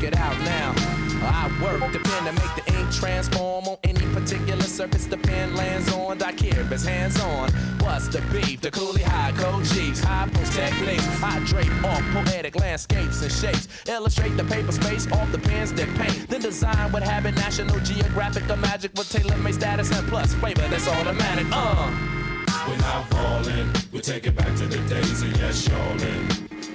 check it out now. I work the pen to make the ink transform on any particular surface the pen lands on. I care if it's hands on. What's the beef? The coolie high code chiefs, high post techniques. I drape off poetic landscapes and shapes. Illustrate the paper space off the pens that paint. Then design what habit National Geographic or magic with tailor-made status and plus flavor that's automatic. We're not falling, we take it back to the days of yes, y'allin'.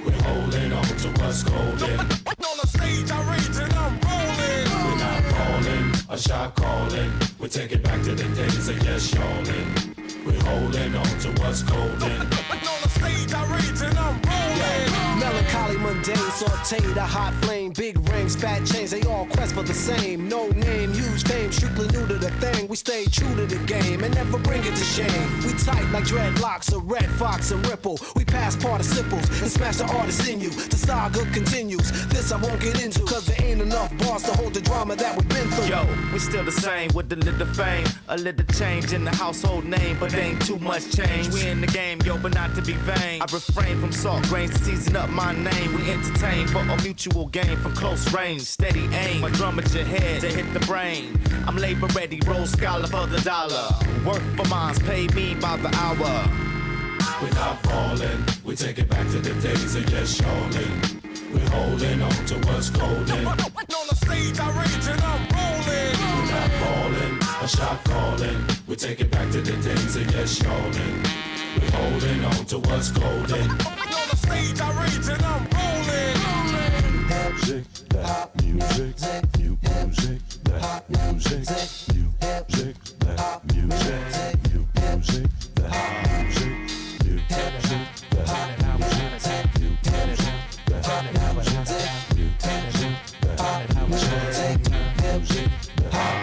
We're holding on to what's golden. On the stage, I rage and I'm rolling. We're not falling, a shot calling. We take it back to the days of yes, y'allin'. We're holding on to what's golden. On the stage, I rage and I'm rolling. Melancholy, mundane, sauteed, a hot flame, big rings, fat chains, they all quest for the same. No name, huge fame, strictly new to the thing. We stay true to the game and never bring it to shame. We tight like dreadlocks, a red fox and ripple. We pass participles and smash the artists in you. The saga continues. This I won't get into, cause there ain't enough bars to hold the drama that we've been through. Yo, we still the same with a little fame, a little change in the household name, but ain't too much change. We in the game, yo, but not to be vain. I refrain from salt grains to season up my name. We entertain for a mutual gain from close range, steady aim. My drum at your head to hit the brain. I'm labor ready, roll scholar for the dollar. Work for mines, pay me by the hour. We're not falling, we take it back to the days of yes, y'allin'. We're holding on to what's golden. On the stage, I rage and I'm rolling. We're not falling, a shot calling. We take it back to the days of yes, y'allin'. We're holding on to what's golden. On the stage, I rage and I'm rolling. Music, that music, new music, that music, new music, that music, new music, that music, that music, new music, that music, new music,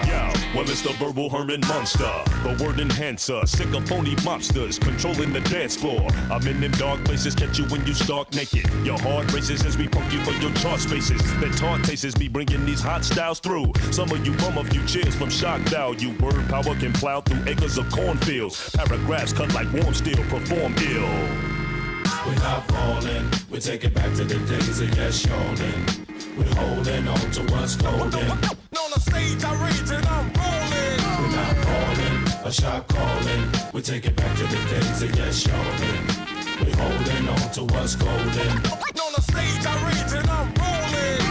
Yo, well it's the verbal Herman Monster, the word enhancer, sick of phony mobsters controlling the dance floor. I'm in them dark places, catch you when you stark naked. Your heart races as we punk you for your chart spaces. That taunt tastes me bringing these hot styles through. Some of you bum a few cheers from shock value. Word power can plow through acres of cornfields. Paragraphs cut like warm steel, perform ill. We're not falling, we take it back to the days of yes, y'allin'. We're holding on to what's golden. On the stage, I rage and I'm rolling. We're not falling, a shot calling. We take it back to the days of yes, y'allin'. We're holding on to what's golden. On the stage, I rage and I'm rolling.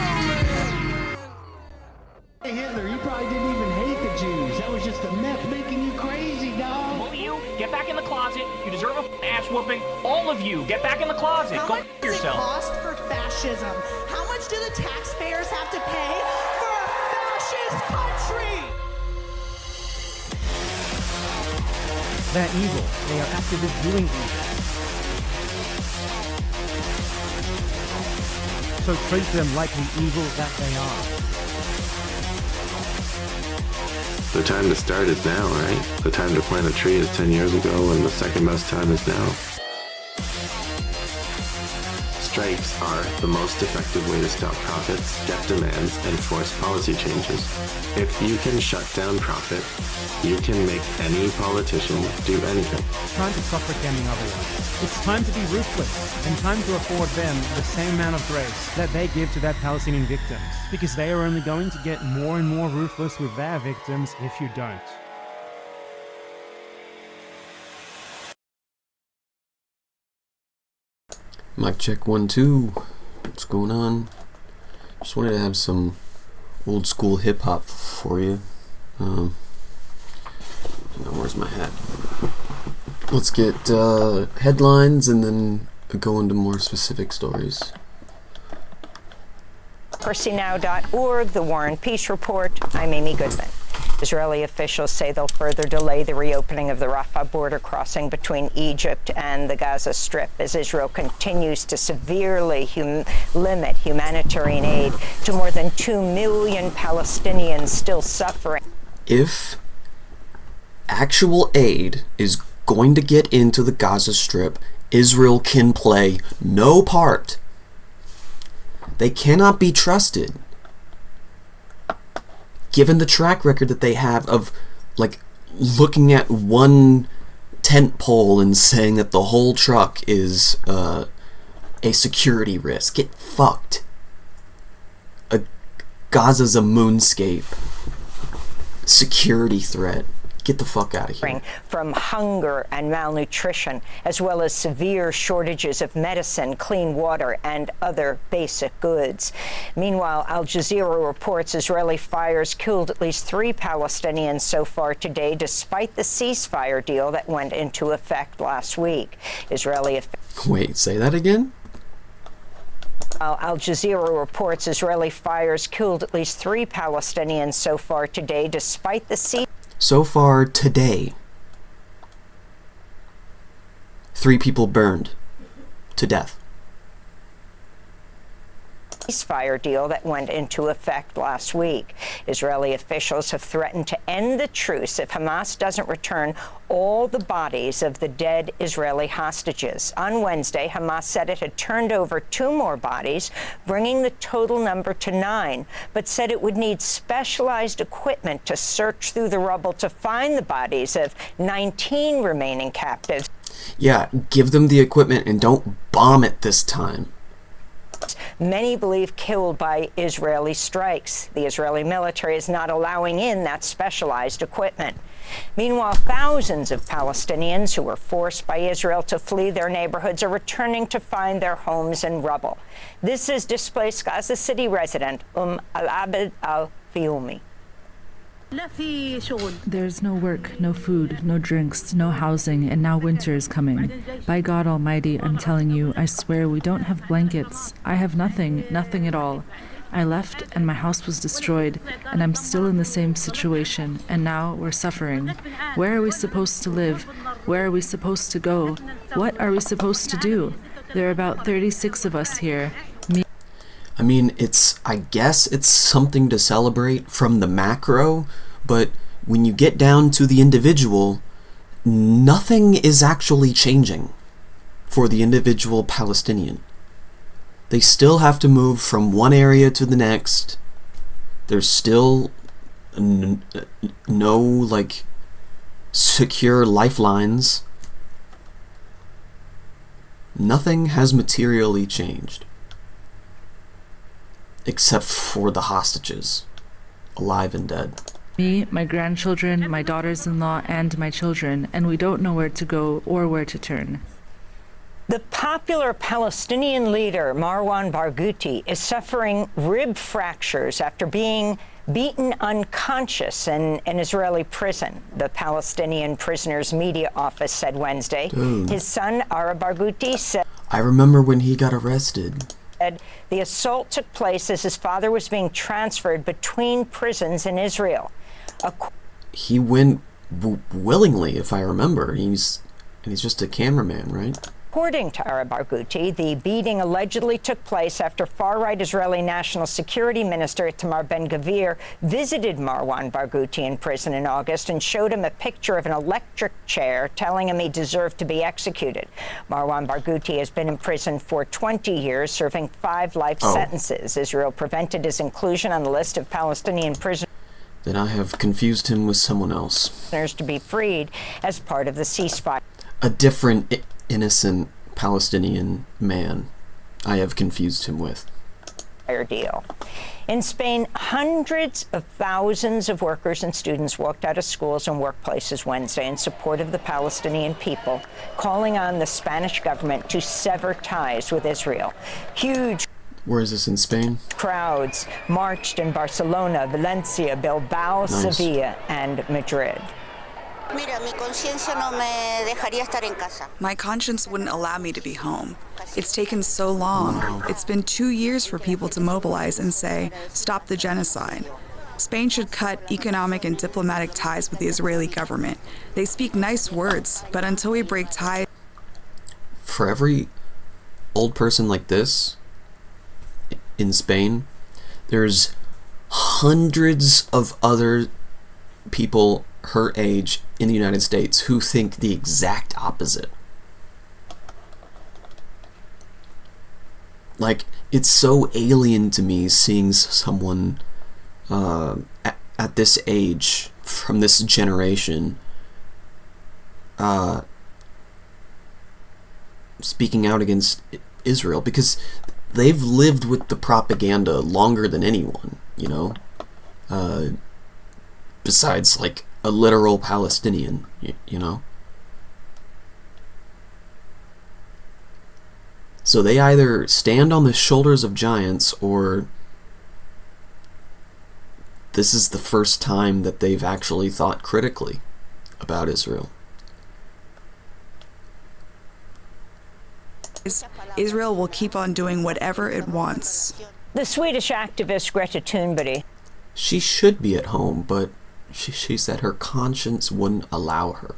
Hey Hitler, you probably didn't even hate the Jews. That was just the meth making you crazy, dog. Both of you, get back in the closet. You deserve a ass whooping. All of you, get back in the closet. How Go much does it yourself. cost for fascism? How much do the taxpayers have to pay for a fascist country? They're evil. They are activists doing evil. So treat them like the evil that they are. The time to start is now, right? The time to plant a tree is 10 years ago, and the second best time is now. Strikes are the most effective way to stop profits, get demands, and force policy changes. If you can shut down profit, you can make any politician do anything. It's time to stop pretending otherwise. It's time to be ruthless, and time to afford them the same amount of grace that they give to their Palestinian victims, because they are only going to get more and more ruthless with their victims if you don't. Mic check 1 2. What's going on? Just wanted to have some old school hip hop for you. Hang on, where's my hat? Let's get headlines and then go into more specific stories. DemocracyNow.org, The War and Peace Report. I'm Amy Goodman. Israeli officials say they'll further delay the reopening of the Rafah border crossing between Egypt and the Gaza Strip as Israel continues to severely limit humanitarian aid to more than 2 million Palestinians still suffering. If actual aid is going to get into the Gaza Strip, Israel can play no part. They cannot be trusted. Given the track record that they have of, like, looking at one tent pole and saying that the whole truck is a security risk. Get fucked. Gaza's a moonscape. Security threat. Get the fuck out of here. From hunger and malnutrition, as well as severe shortages of medicine, clean water, and other basic goods. Meanwhile, Al Jazeera reports Israeli fires killed at least 3 Palestinians so far today, despite the ceasefire deal that went into effect last week. Wait, say that again? Al Jazeera reports Israeli fires killed at least 3 Palestinians so far today, despite the ceasefire. So far today, 3 people burned to death. Ceasefire deal that went into effect last week. Israeli officials have threatened to end the truce if Hamas doesn't return all the bodies of the dead Israeli hostages. On Wednesday, Hamas said it had turned over 2 more bodies, bringing the total number to 9, but said it would need specialized equipment to search through the rubble to find the bodies of 19 remaining captives. Yeah, give them the equipment and don't bomb it this time. Many believe killed by Israeli strikes. The Israeli military is not allowing in that specialized equipment. Meanwhile, thousands of Palestinians who were forced by Israel to flee their neighborhoods are returning to find their homes in rubble. This is displaced Gaza City resident Al-Abed Al-Fioumi. There's no work, no food, no drinks, no housing, and now winter is coming. By God Almighty, I'm telling you, I swear we don't have blankets. I have nothing, nothing at all. I left and my house was destroyed, and I'm still in the same situation, and now we're suffering. Where are we supposed to live? Where are we supposed to go? What are we supposed to do? There are about 36 of us here. I mean, I guess it's something to celebrate from the macro, but when you get down to the individual, nothing is actually changing for the individual Palestinian. They still have to move from one area to the next. There's still no, like, secure lifelines. Nothing has materially changed. Except for the hostages, alive and dead. Me, my grandchildren, my daughters-in-law, and my children, and we don't know where to go or where to turn. The popular Palestinian leader, Marwan Barghouti, is suffering rib fractures after being beaten unconscious in an Israeli prison, the Palestinian Prisoners Media Office said Wednesday. Dude. His son, Ara Barghouti, said... I remember when he got arrested. The assault took place as his father was being transferred between prisons in Israel. He went willingly, if I remember. He's just a cameraman, right? According to Ara Barghouti, the beating allegedly took place after far-right Israeli National Security Minister Itamar Ben-Gvir visited Marwan Barghouti in prison in August and showed him a picture of an electric chair, telling him he deserved to be executed. Marwan Barghouti has been in prison for 20 years, serving 5 life sentences. Israel prevented his inclusion on the list of Palestinian prisoners. Then I have confused him with someone else. To be freed as part of the ceasefire. A different innocent Palestinian man I have confused him with. Deal. In Spain, hundreds of thousands of workers and students walked out of schools and workplaces Wednesday in support of the Palestinian people, calling on the Spanish government to sever ties with Israel. Huge Where is this, in Spain? crowds marched in Barcelona, Valencia, Bilbao, Nice. Sevilla, and Madrid. My conscience wouldn't allow me to be home. It's taken so long. It's been 2 years for people to mobilize and say, stop the genocide. Spain should cut economic and diplomatic ties with the Israeli government. They speak nice words, but until we break ties... For every old person like this in Spain, there's hundreds of other people her age in the United States who think the exact opposite. Like, it's so alien to me seeing someone at this age, from this generation, speaking out against Israel, because they've lived with the propaganda longer than anyone. you know, besides like a literal Palestinian, you know. So they either stand on the shoulders of giants, or this is the first time that they've actually thought critically about Israel. Israel will keep on doing whatever it wants. The Swedish activist Greta Thunberg. She should be at home, but she said her conscience wouldn't allow her.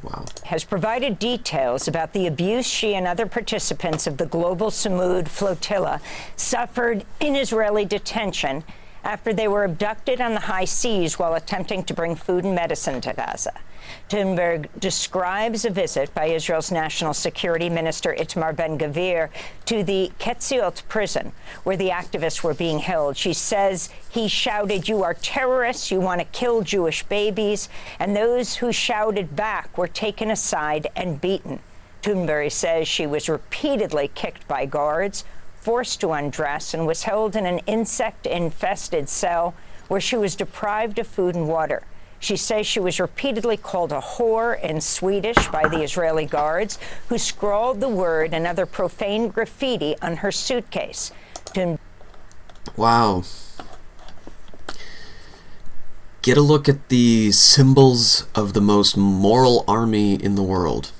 Wow. Has provided details about the abuse she and other participants of the global Samud flotilla suffered in Israeli detention after they were abducted on the high seas while attempting to bring food and medicine to Gaza. Thunberg describes a visit by Israel's National Security Minister Itamar Ben-Gvir to the Ketziot prison, where the activists were being held. She says he shouted, "You are terrorists, you want to kill Jewish babies," and those who shouted back were taken aside and beaten. Thunberg says she was repeatedly kicked by guards, forced to undress, and was held in an insect-infested cell where she was deprived of food and water. She says she was repeatedly called a whore in Swedish by the Israeli guards, who scrawled the word and other profane graffiti on her suitcase. Wow. Get a look at the symbols of the most moral army in the world.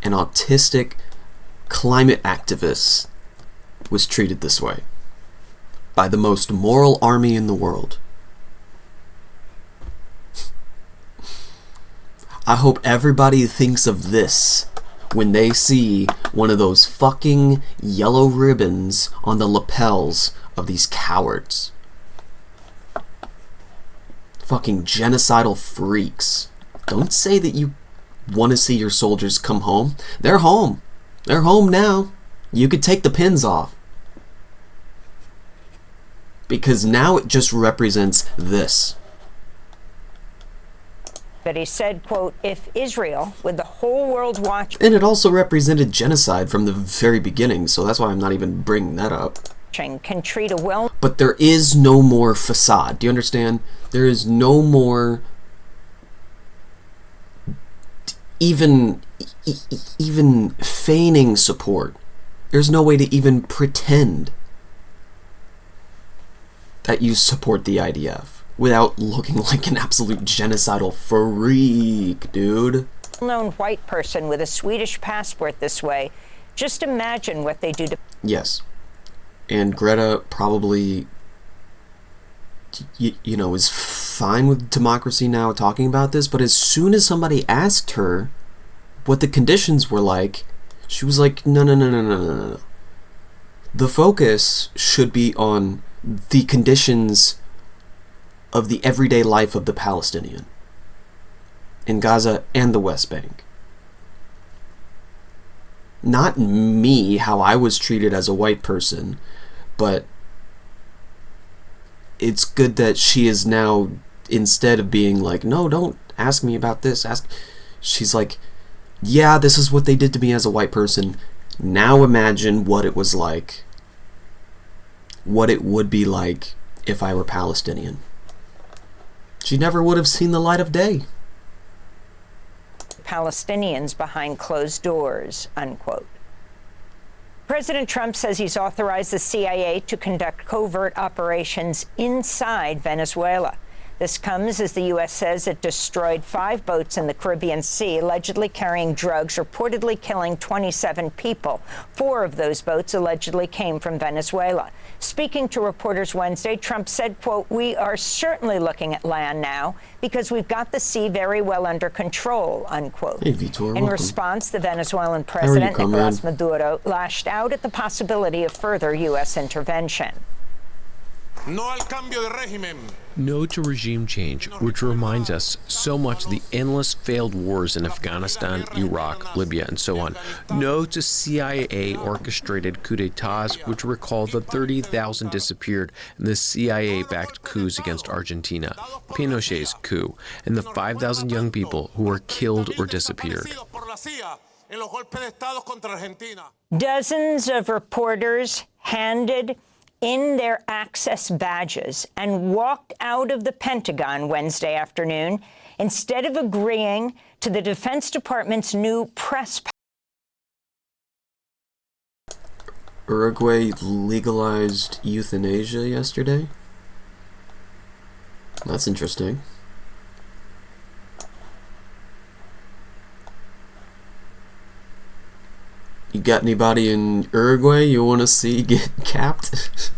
An autistic climate activist was treated this way by the most moral army in the world. I hope everybody thinks of this when they see one of those fucking yellow ribbons on the lapels of these cowards. Fucking genocidal freaks. Don't say that you want to see your soldiers come home. They're home. They're home now. You could take the pins off. Because now it just represents this. But he said, quote, "If Israel, with the whole world watching..." And it also represented genocide from the very beginning, so that's why I'm not even bringing that up. ...can treat a well... But there is no more facade. Do you understand? There is no more... even feigning support. There's no way to even pretend that you support the IDF without looking like an absolute genocidal freak, dude. ...known white person with a Swedish passport this way. Just imagine what they do to... Yes. And Greta probably, you know, is fine with democracy now talking about this, but as soon as somebody asked her what the conditions were like, she was like, no. The focus should be on the conditions of the everyday life of the Palestinian in Gaza and the West Bank. Not me, how I was treated as a white person, but it's good that she is now, instead of being like, no, don't ask me about this, she's like, yeah, this is what they did to me as a white person. Now imagine what it was like, what it would be like if I were Palestinian. She never would have seen the light of day. Palestinians behind closed doors, unquote. President Trump says he's authorized the CIA to conduct covert operations inside Venezuela. This comes as the U.S. says it destroyed 5 boats in the Caribbean Sea, allegedly carrying drugs, reportedly killing 27 people. 4 of those boats allegedly came from Venezuela. Speaking to reporters Wednesday, Trump said, quote, "We are certainly looking at land now because we've got the sea very well under control," unquote. Hey, Vitor, in response, the Venezuelan president, Nicolas Maduro, lashed out at the possibility of further U.S. intervention. No to regime change, which reminds us so much of the endless failed wars in Afghanistan, Iraq, Libya, and so on. No to CIA-orchestrated coups d'etats, which recall the 30,000 disappeared in the CIA-backed coups against Argentina, Pinochet's coup, and the 5,000 young people who were killed or disappeared. en los golpes de Estado contra Argentina. Dozens of reporters handed in their access badges and walked out of the Pentagon Wednesday afternoon instead of agreeing to the Defense Department's new press. Uruguay legalized euthanasia yesterday. That's interesting. You got anybody in Uruguay you want to see get capped?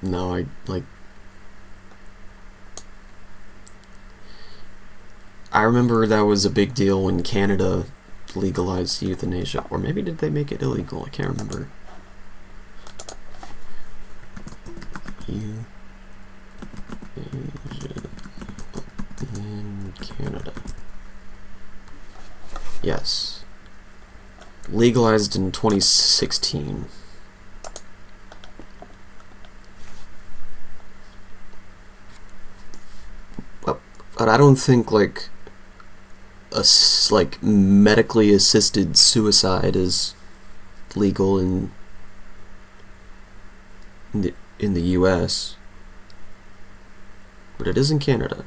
No, I remember that was a big deal when Canada legalized euthanasia, or maybe did they make it illegal? I can't remember. Euthanasia in Canada. Yes. Legalized in 2016. But I don't think like medically assisted suicide is legal in the US, but it is in Canada.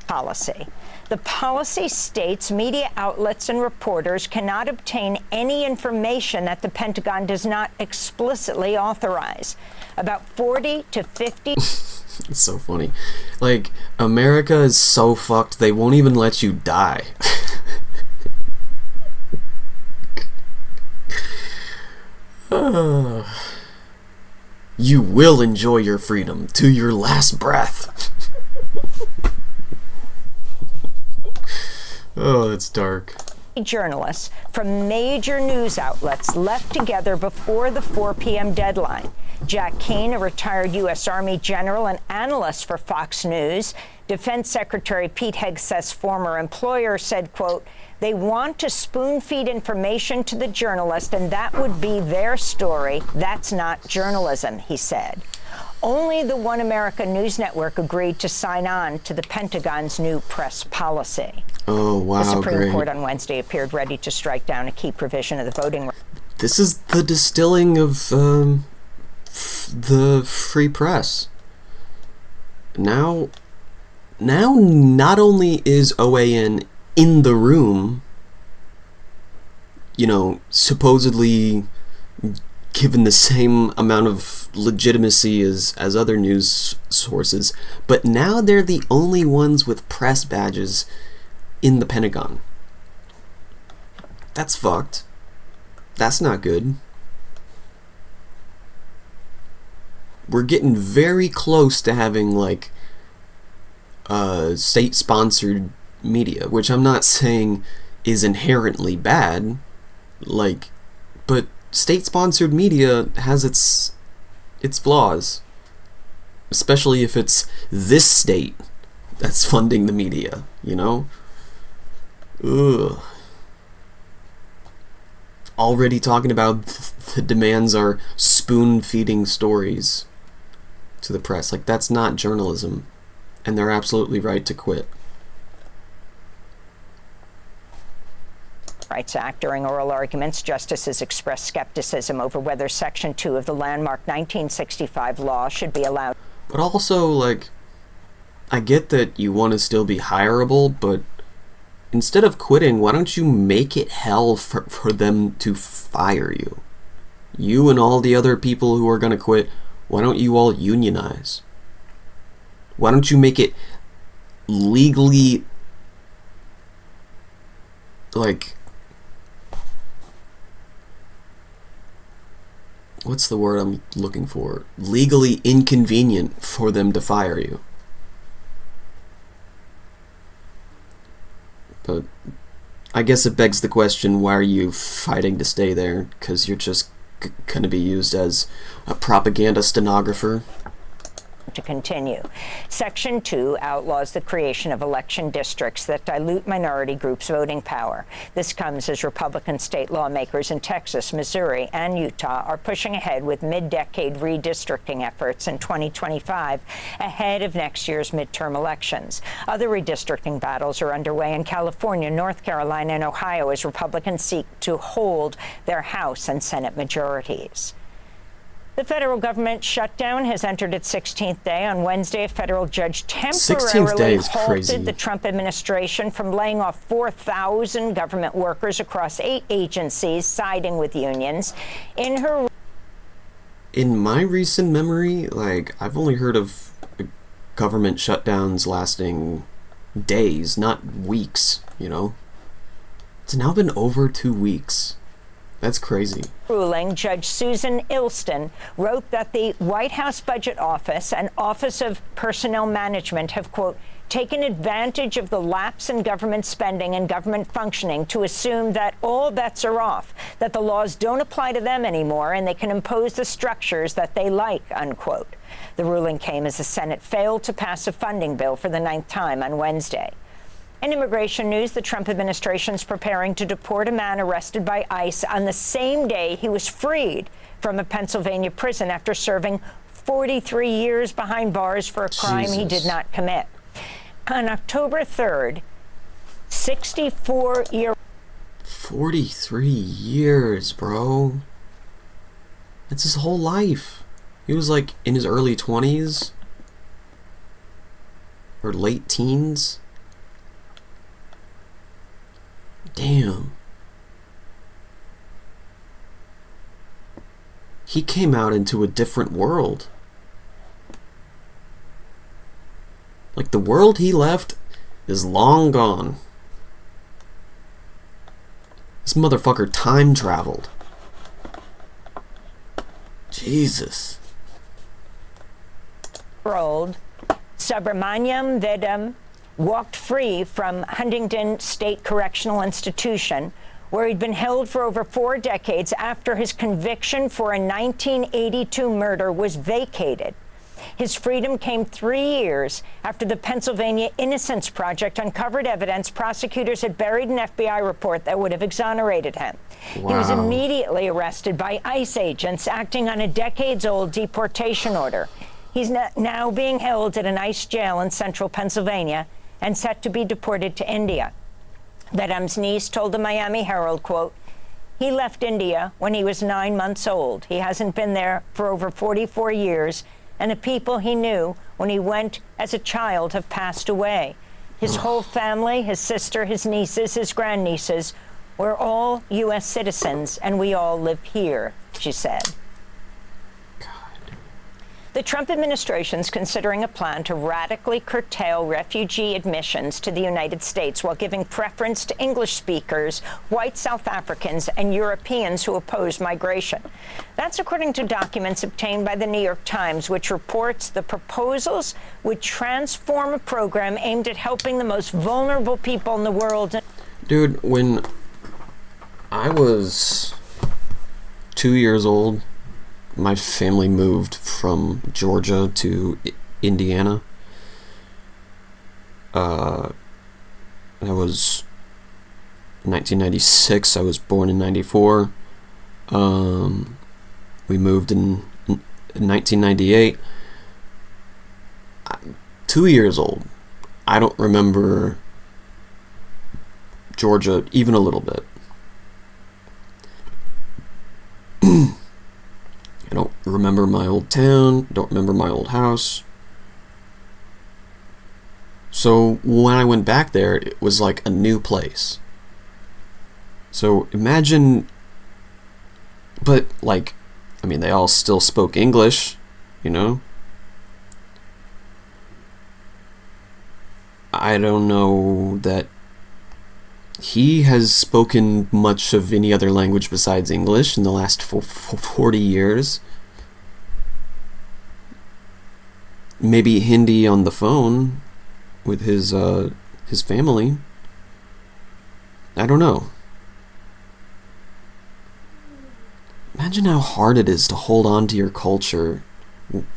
Policy. The policy states media outlets and reporters cannot obtain any information that the Pentagon does not explicitly authorize. About 40 to 50. It's so funny. Like, America is so fucked, they won't even let you die. You will enjoy your freedom to your last breath. Oh, that's dark. Journalists from major news outlets left together before the 4 p.m. deadline. Jack Keane, a retired U.S. Army general and analyst for Fox News, Defense Secretary Pete Hegseth's former employer, said, quote, "They want to spoon-feed information to the journalist, and that would be their story. That's not journalism," he said. Only the One America News Network agreed to sign on to the Pentagon's new press policy. Oh, wow, the Supreme great. Court on Wednesday appeared ready to strike down a key provision of the voting. This is the distilling of the free press. Now not only is OAN in the room, you know, supposedly given the same amount of legitimacy as other news sources, but now they're the only ones with press badges in the Pentagon. That's fucked. That's not good. We're getting very close to having like state-sponsored media, which I'm not saying is inherently bad, like, but state-sponsored media has its flaws, especially if it's this state that's funding the media, you know? Ugh. Already talking about the demands are spoon-feeding stories to the press. Like, that's not journalism, and they're absolutely right to quit. Rights Act. During oral arguments, justices expressed skepticism over whether Section 2 of the landmark 1965 law should be allowed. But also, like, I get that you want to still be hireable, but instead of quitting, why don't you make it hell for them to fire you? You and all the other people who are going to quit, why don't you all unionize? Why don't you make it legally, like, what's the word I'm looking for? Legally inconvenient for them to fire you. But I guess it begs the question, why are you fighting to stay there? Because you're just going to be used as a propaganda stenographer? to continue. Section 2 outlaws the creation of election districts that dilute minority groups' voting power. This comes as Republican state lawmakers in Texas, Missouri, and Utah are pushing ahead with mid-decade redistricting efforts in 2025 ahead of next year's midterm elections. Other redistricting battles are underway in California, North Carolina, and Ohio as Republicans seek to hold their House and Senate majorities. The federal government shutdown has entered its 16th day. On Wednesday, a federal judge temporarily halted the Trump administration from laying off 4,000 government workers across 8 agencies, siding with unions. In my recent memory, I've only heard of government shutdowns lasting days, not weeks, It's now been over 2 weeks. That's crazy. Ruling, Judge Susan Ilston wrote that the White House Budget Office and Office of Personnel Management have, quote, taken advantage of the lapse in government spending and government functioning to assume that all bets are off, that the laws don't apply to them anymore, and they can impose the structures that they like, unquote. The ruling came as the Senate failed to pass a funding bill for the 9th time on Wednesday. In immigration news, the Trump administration is preparing to deport a man arrested by ICE on the same day he was freed from a Pennsylvania prison after serving 43 years behind bars for a crime he did not commit. On October 3rd, 64-year... 43 years, bro. That's his whole life. He was in his early 20s or late teens. Damn. He came out into a different world. The world he left is long gone. This motherfucker time traveled. Jesus. Subramaniam Vedam walked free from Huntington State Correctional Institution, where he'd been held for over 4 decades after his conviction for a 1982 murder was vacated. His freedom came 3 years after the Pennsylvania Innocence Project uncovered evidence prosecutors had buried an FBI report that would have exonerated him. Wow. He was immediately arrested by ICE agents acting on a decades-old deportation order. He's now being held at an ICE jail in central Pennsylvania and set to be deported to India. Vedam's niece told the Miami Herald, quote, he left India when he was 9 months old. He hasn't been there for over 44 years, and the people he knew when he went as a child have passed away. His whole family, his sister, his nieces, his grandnieces, we're all U.S. citizens, and we all live here, she said. The Trump administration is considering a plan to radically curtail refugee admissions to the United States while giving preference to English speakers, white South Africans, and Europeans who oppose migration. That's according to documents obtained by the New York Times, which reports the proposals would transform a program aimed at helping the most vulnerable people in the world. Dude, when I was 2 years old, my family moved from Georgia to Indiana. That was 1996. I was born in 94. We moved in 1998. 2 years old. I don't remember Georgia even a little bit. I don't remember my old town, don't remember my old house. So when I went back there, it was like a new place. So imagine, but they all still spoke English, I don't know that he has spoken much of any other language besides English in the last 40 years. Maybe Hindi on the phone with his family. I don't know. Imagine how hard it is to hold on to your culture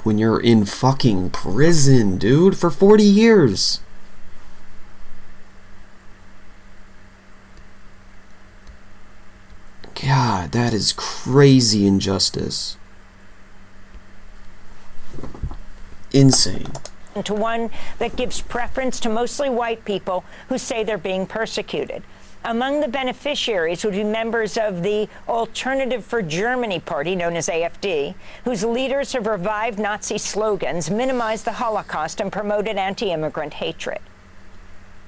when you're in fucking prison, dude, for 40 years. God, that is crazy injustice. Insane. To one that gives preference to mostly white people who say they're being persecuted. Among the beneficiaries would be members of the Alternative for Germany party, known as AfD, whose leaders have revived Nazi slogans, minimized the Holocaust, and promoted anti-immigrant hatred.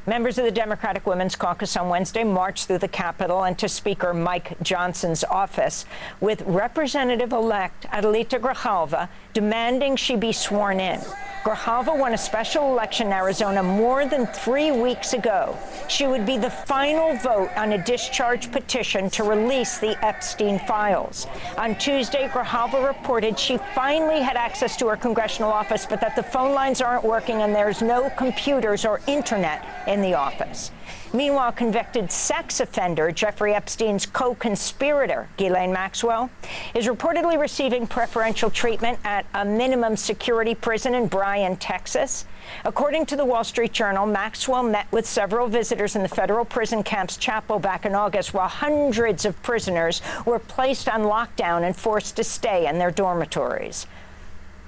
Members of the Democratic Women's Caucus on Wednesday marched through the Capitol and to Speaker Mike Johnson's office with Representative-elect Adelita Grijalva demanding she be sworn in. Grijalva won a special election in Arizona more than 3 weeks ago. She would be the final vote on a discharge petition to release the Epstein files. On Tuesday, Grijalva reported she finally had access to her congressional office, but that the phone lines aren't working and there's no computers or internet in the office. Meanwhile, convicted sex offender Jeffrey Epstein's co-conspirator, Ghislaine Maxwell, is reportedly receiving preferential treatment at a minimum security prison in Bryan, Texas. According to the Wall Street Journal, Maxwell met with several visitors in the federal prison camp's chapel back in August, while hundreds of prisoners were placed on lockdown and forced to stay in their dormitories.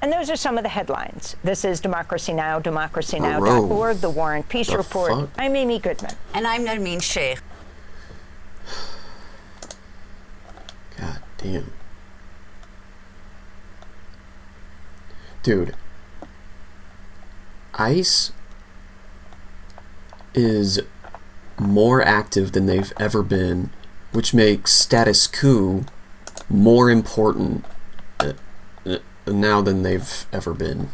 And those are some of the headlines. This is Democracy Now!, democracynow.org, The War and Peace Report. Fuck? I'm Amy Goodman. And I'm Nermeen Sheikh. God damn. Dude. ICE is more active than they've ever been, which makes status quo more important now than they've ever been.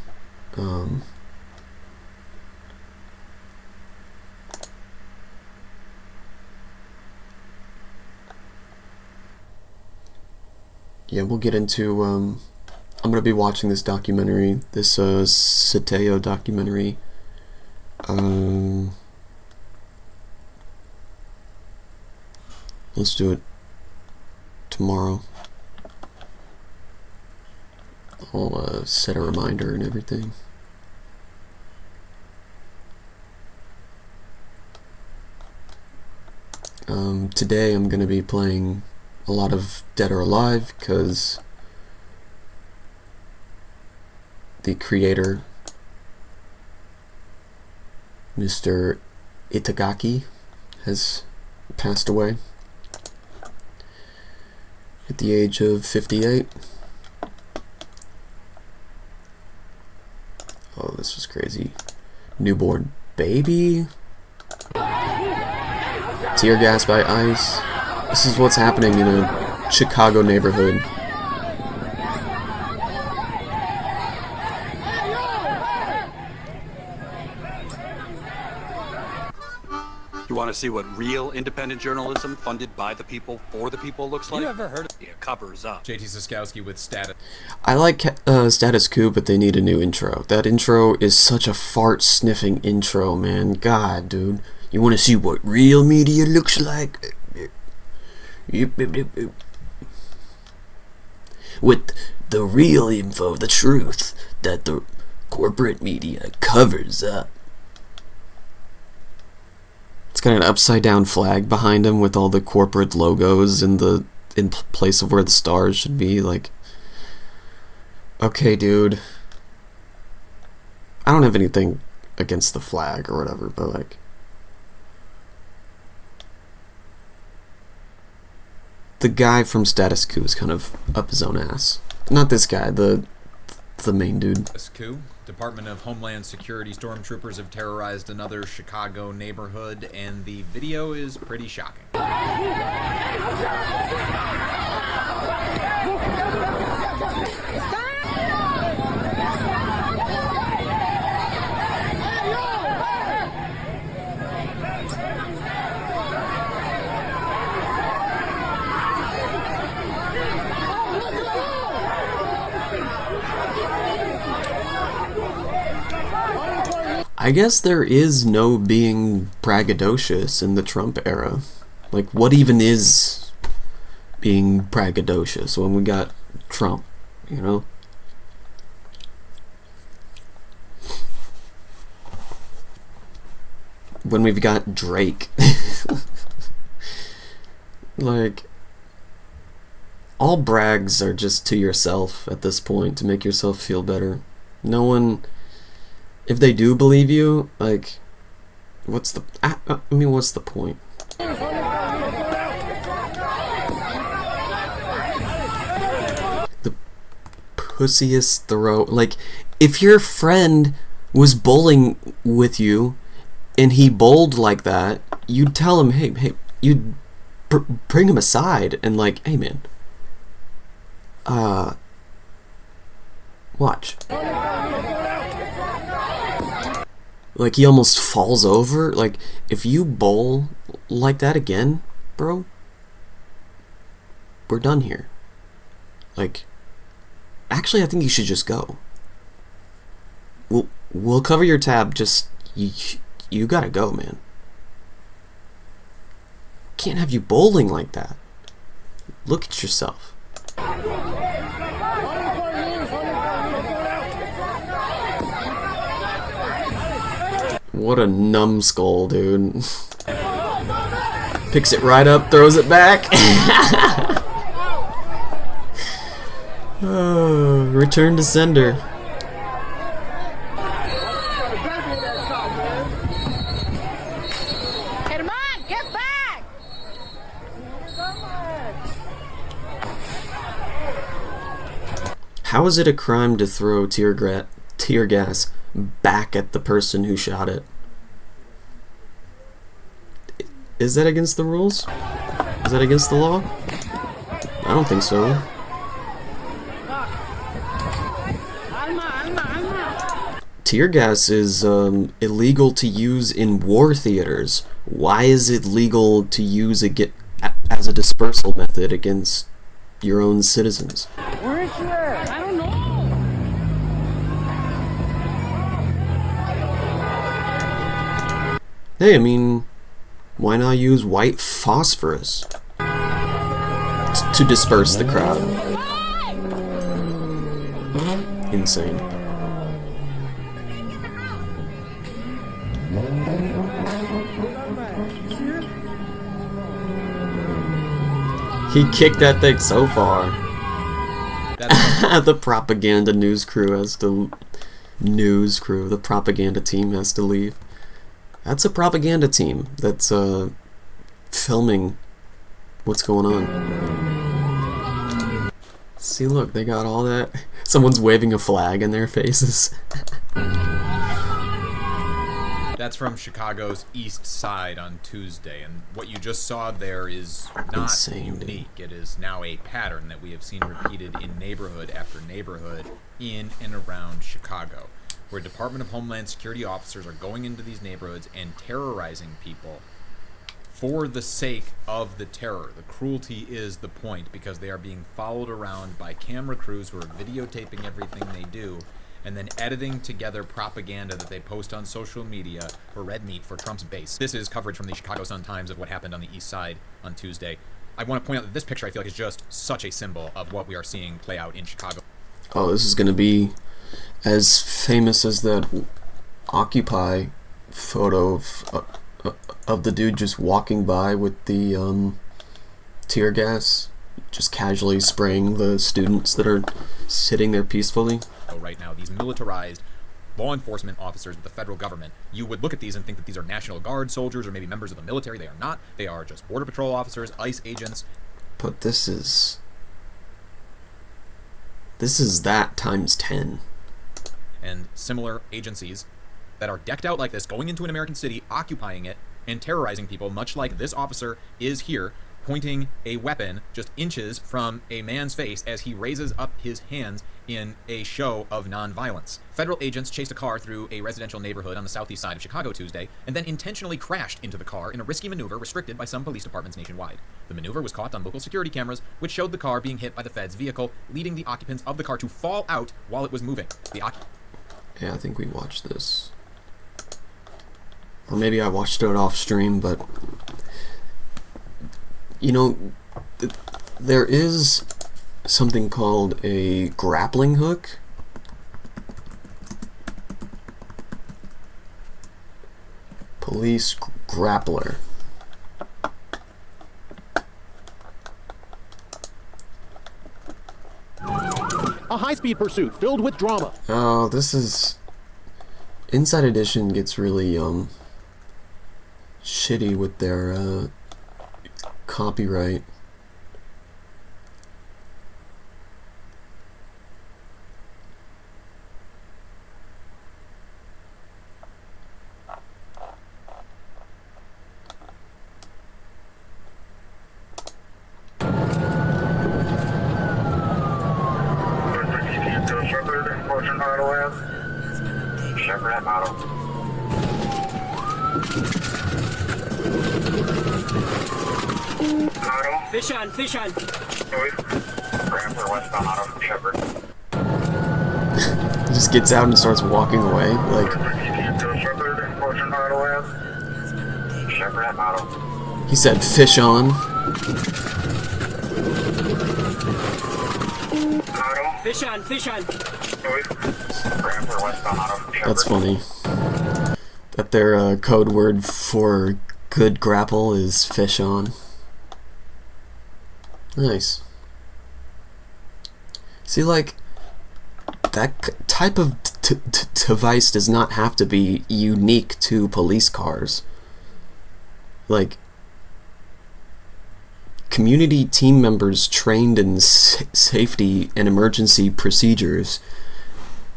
Yeah, we'll get into, I'm going to be watching this documentary, this Sateo documentary. Let's do it tomorrow. I'll set a reminder and everything. Today I'm going to be playing a lot of Dead or Alive because the creator, Mr. Itagaki, has passed away at the age of 58. Oh, this was crazy. Newborn baby. Tear gas by ICE. This is what's happening in a Chicago neighborhood. You want to see what real independent journalism funded by the people for the people looks like? You ever heard of covers up. JT Siskowski with Status. I like Status Quo, but they need a new intro. That intro is such a fart-sniffing intro, man. God, dude. You want to see what real media looks like? With the real info, the truth that the corporate media covers up. It's got an upside-down flag behind him with all the corporate logos in place of where the stars should be. Like, okay, dude. I don't have anything against the flag or whatever, but like, the guy from Status Quo is kind of up his own ass. Not this guy, the main dude. Status Quo. Department of Homeland Security stormtroopers have terrorized another Chicago neighborhood, and the video is pretty shocking. I guess there is no being braggadocious in the Trump era. Like, what even is being braggadocious when we got Trump, you know? when we've got Drake. Like, all brags are just to yourself at this point to make yourself feel better. No one, if they do believe you, like, what's the, I mean, what's the point? The pussiest throw, like, if your friend was bowling with you and he bowled like that, you'd tell him, hey, you'd bring him aside and like, hey man, watch. Like, he almost falls over. Like, if you bowl like that again, bro, we're done here. Like, actually, I think you should just go. We'll cover your tab. Just you gotta go, man. Can't have you bowling like that. Look at yourself. What a numbskull, dude. Picks it right up, throws it back. Oh, return to sender. How is it a crime to throw tear gas back at the person who shot it? Is that against the rules? Is that against the law? I don't think so. Tear gas is illegal to use in war theaters. Why is it legal to use as a dispersal method against your own citizens? Where is she at? I don't know. Hey, I mean, why not use white phosphorus to disperse the crowd? Insane. He kicked that thing so far. The propaganda news crew has to... The propaganda team has to leave. That's a propaganda team that's filming what's going on. See, look, they got all that. Someone's waving a flag in their faces. That's from Chicago's East Side on Tuesday, and what you just saw there is not insane, unique. It is now a pattern that we have seen repeated in neighborhood after neighborhood in and around Chicago, where Department of Homeland Security officers are going into these neighborhoods and terrorizing people for the sake of the terror. The cruelty is the point, because they are being followed around by camera crews who are videotaping everything they do and then editing together propaganda that they post on social media for red meat for Trump's base. This is coverage from the Chicago Sun-Times of what happened on the East Side on Tuesday. I want to point out that this picture, I feel like, is just such a symbol of what we are seeing play out in Chicago. Oh, this is going to be as famous as that Occupy photo of the dude just walking by with the tear gas, just casually spraying the students that are sitting there peacefully. Right now, these militarized law enforcement officers with the federal government, you would look at these and think that these are National Guard soldiers or maybe members of the military. They are not. They are just Border Patrol officers, ICE agents. But this is that times 10. And similar agencies that are decked out like this, going into an American city, occupying it, and terrorizing people, much like this officer is here, pointing a weapon just inches from a man's face as he raises up his hands in a show of nonviolence. Federal agents chased a car through a residential neighborhood on the southeast side of Chicago Tuesday, and then intentionally crashed into the car in a risky maneuver restricted by some police departments nationwide. The maneuver was caught on local security cameras, which showed the car being hit by the Fed's vehicle, leading the occupants of the car to fall out while it was moving. Yeah, I think we watched this. Or maybe I watched it off stream, but... You know, there is something called a grappling hook. Police grappler. A high-speed pursuit filled with drama. Oh, this is... Inside Edition gets really, shitty with their, copyright. Fish on. He just gets out and starts walking away, like... He said fish on. Fish on. That's funny. That their code word for good grapple is fish on. Nice. See, like, that type of device does not have to be unique to police cars. Like, community team members trained in safety and emergency procedures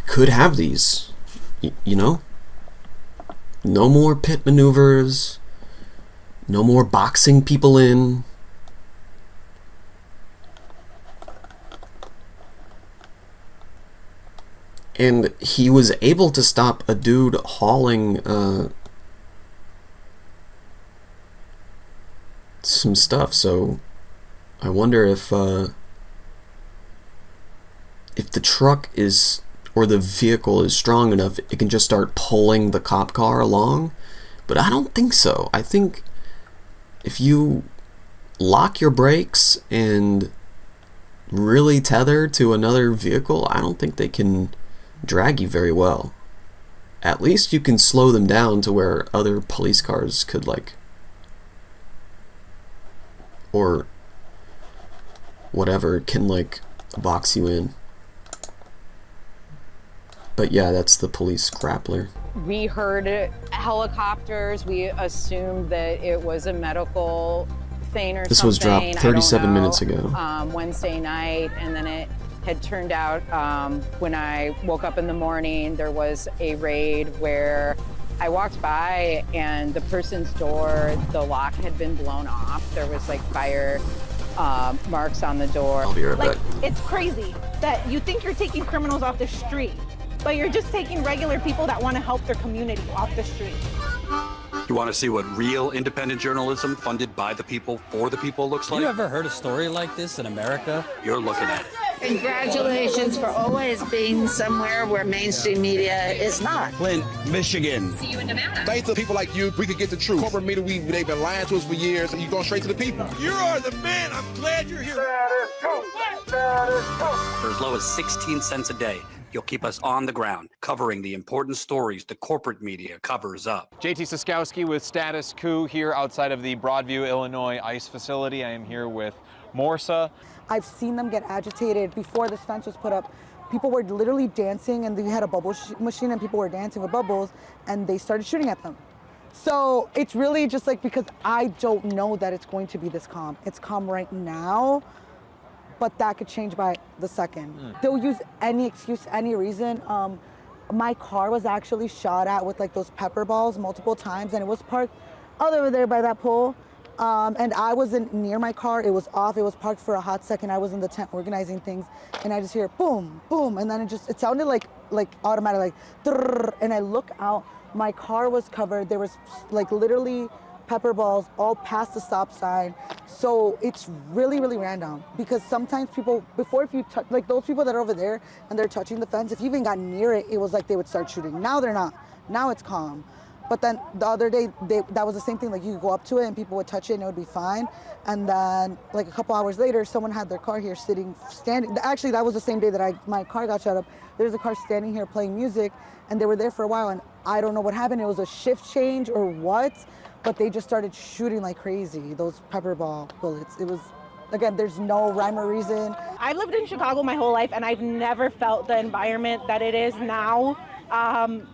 could have these, you know? No more pit maneuvers, no more boxing people in. And he was able to stop a dude hauling some stuff, so I wonder if the truck is, or the vehicle is strong enough, it can just start pulling the cop car along. But I don't think so. I think if you lock your brakes and really tether to another vehicle, I don't think they can drag you very well. At least you can slow them down to where other police cars could, like, or whatever, can, like, box you in. But yeah, that's the police grappler. We heard helicopters. We assumed that it was a medical thing or something. This was dropped 37 minutes ago. Wednesday night, and then it had turned out when I woke up in the morning, there was a raid where I walked by and the person's door, the lock had been blown off. There was like fire marks on the door. I'll be right back. It's crazy that you think you're taking criminals off the street, but you're just taking regular people that want to help their community off the street. You want to see what real independent journalism funded by the people for the people looks like? You ever heard a story like this in America? You're looking at it. Congratulations for always being somewhere where mainstream media is not. Flint, Michigan. See you in Nevada. Thanks to people like you, we can get the truth. Corporate media, they've been lying to us for years, and you're going straight to the people. You are the man. I'm glad you're here. For as low as 16 cents a day, you'll keep us on the ground, covering the important stories the corporate media covers up. JT Siskowski with Status Coup here outside of the Broadview, Illinois ICE facility. I am here with Morsa. I've seen them get agitated before this fence was put up. People were literally dancing, and they had a bubble machine, and people were dancing with bubbles, and they started shooting at them. So it's really just like, because I don't know that it's going to be this calm. It's calm right now, but that could change by the second. They'll use any excuse, any reason. My car was actually shot at with like those pepper balls multiple times, and it was parked over there by that pole. And I wasn't near my car. It was off. It was parked for a hot second. I was in the tent organizing things, and I just hear boom, boom, and then it sounded like automatic, like drrr, and I look out. My car was covered. There was like literally pepper balls all past the stop sign. So it's really, really random, because sometimes people, before, if you touch, like those people that are over there and they're touching the fence, if you even got near it, it was like they would start shooting. Now they're not. Now it's calm. But then the other day, that was the same thing. Like, you could go up to it and people would touch it and it would be fine. And then, like, a couple hours later, someone had their car here standing. Actually, that was the same day that my car got shut up. There's a car standing here playing music, and they were there for a while. And I don't know what happened. It was a shift change or what, but they just started shooting like crazy, those pepper ball bullets. It was, again, there's no rhyme or reason. I've lived in Chicago my whole life, and I've never felt the environment that it is now.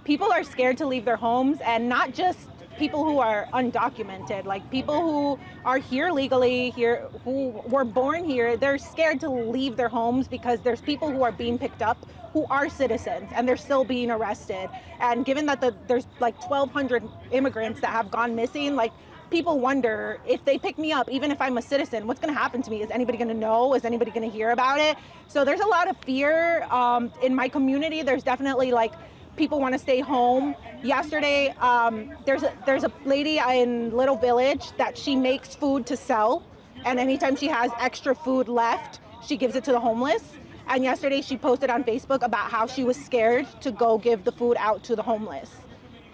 People are scared to leave their homes, and not just people who are undocumented, like people who are here legally, here, who were born here. They're scared to leave their homes because there's people who are being picked up who are citizens, and they're still being arrested. And given that there's like 1,200 immigrants that have gone missing, like, people wonder, if they pick me up, even if I'm a citizen, what's going to happen to me? Is anybody going to know? Is anybody going to hear about it? So there's a lot of fear in my community. There's definitely, like, people want to stay home. Yesterday, there's a lady in Little Village that she makes food to sell, and anytime she has extra food left, she gives it to the homeless. And yesterday she posted on Facebook about how she was scared to go give the food out to the homeless.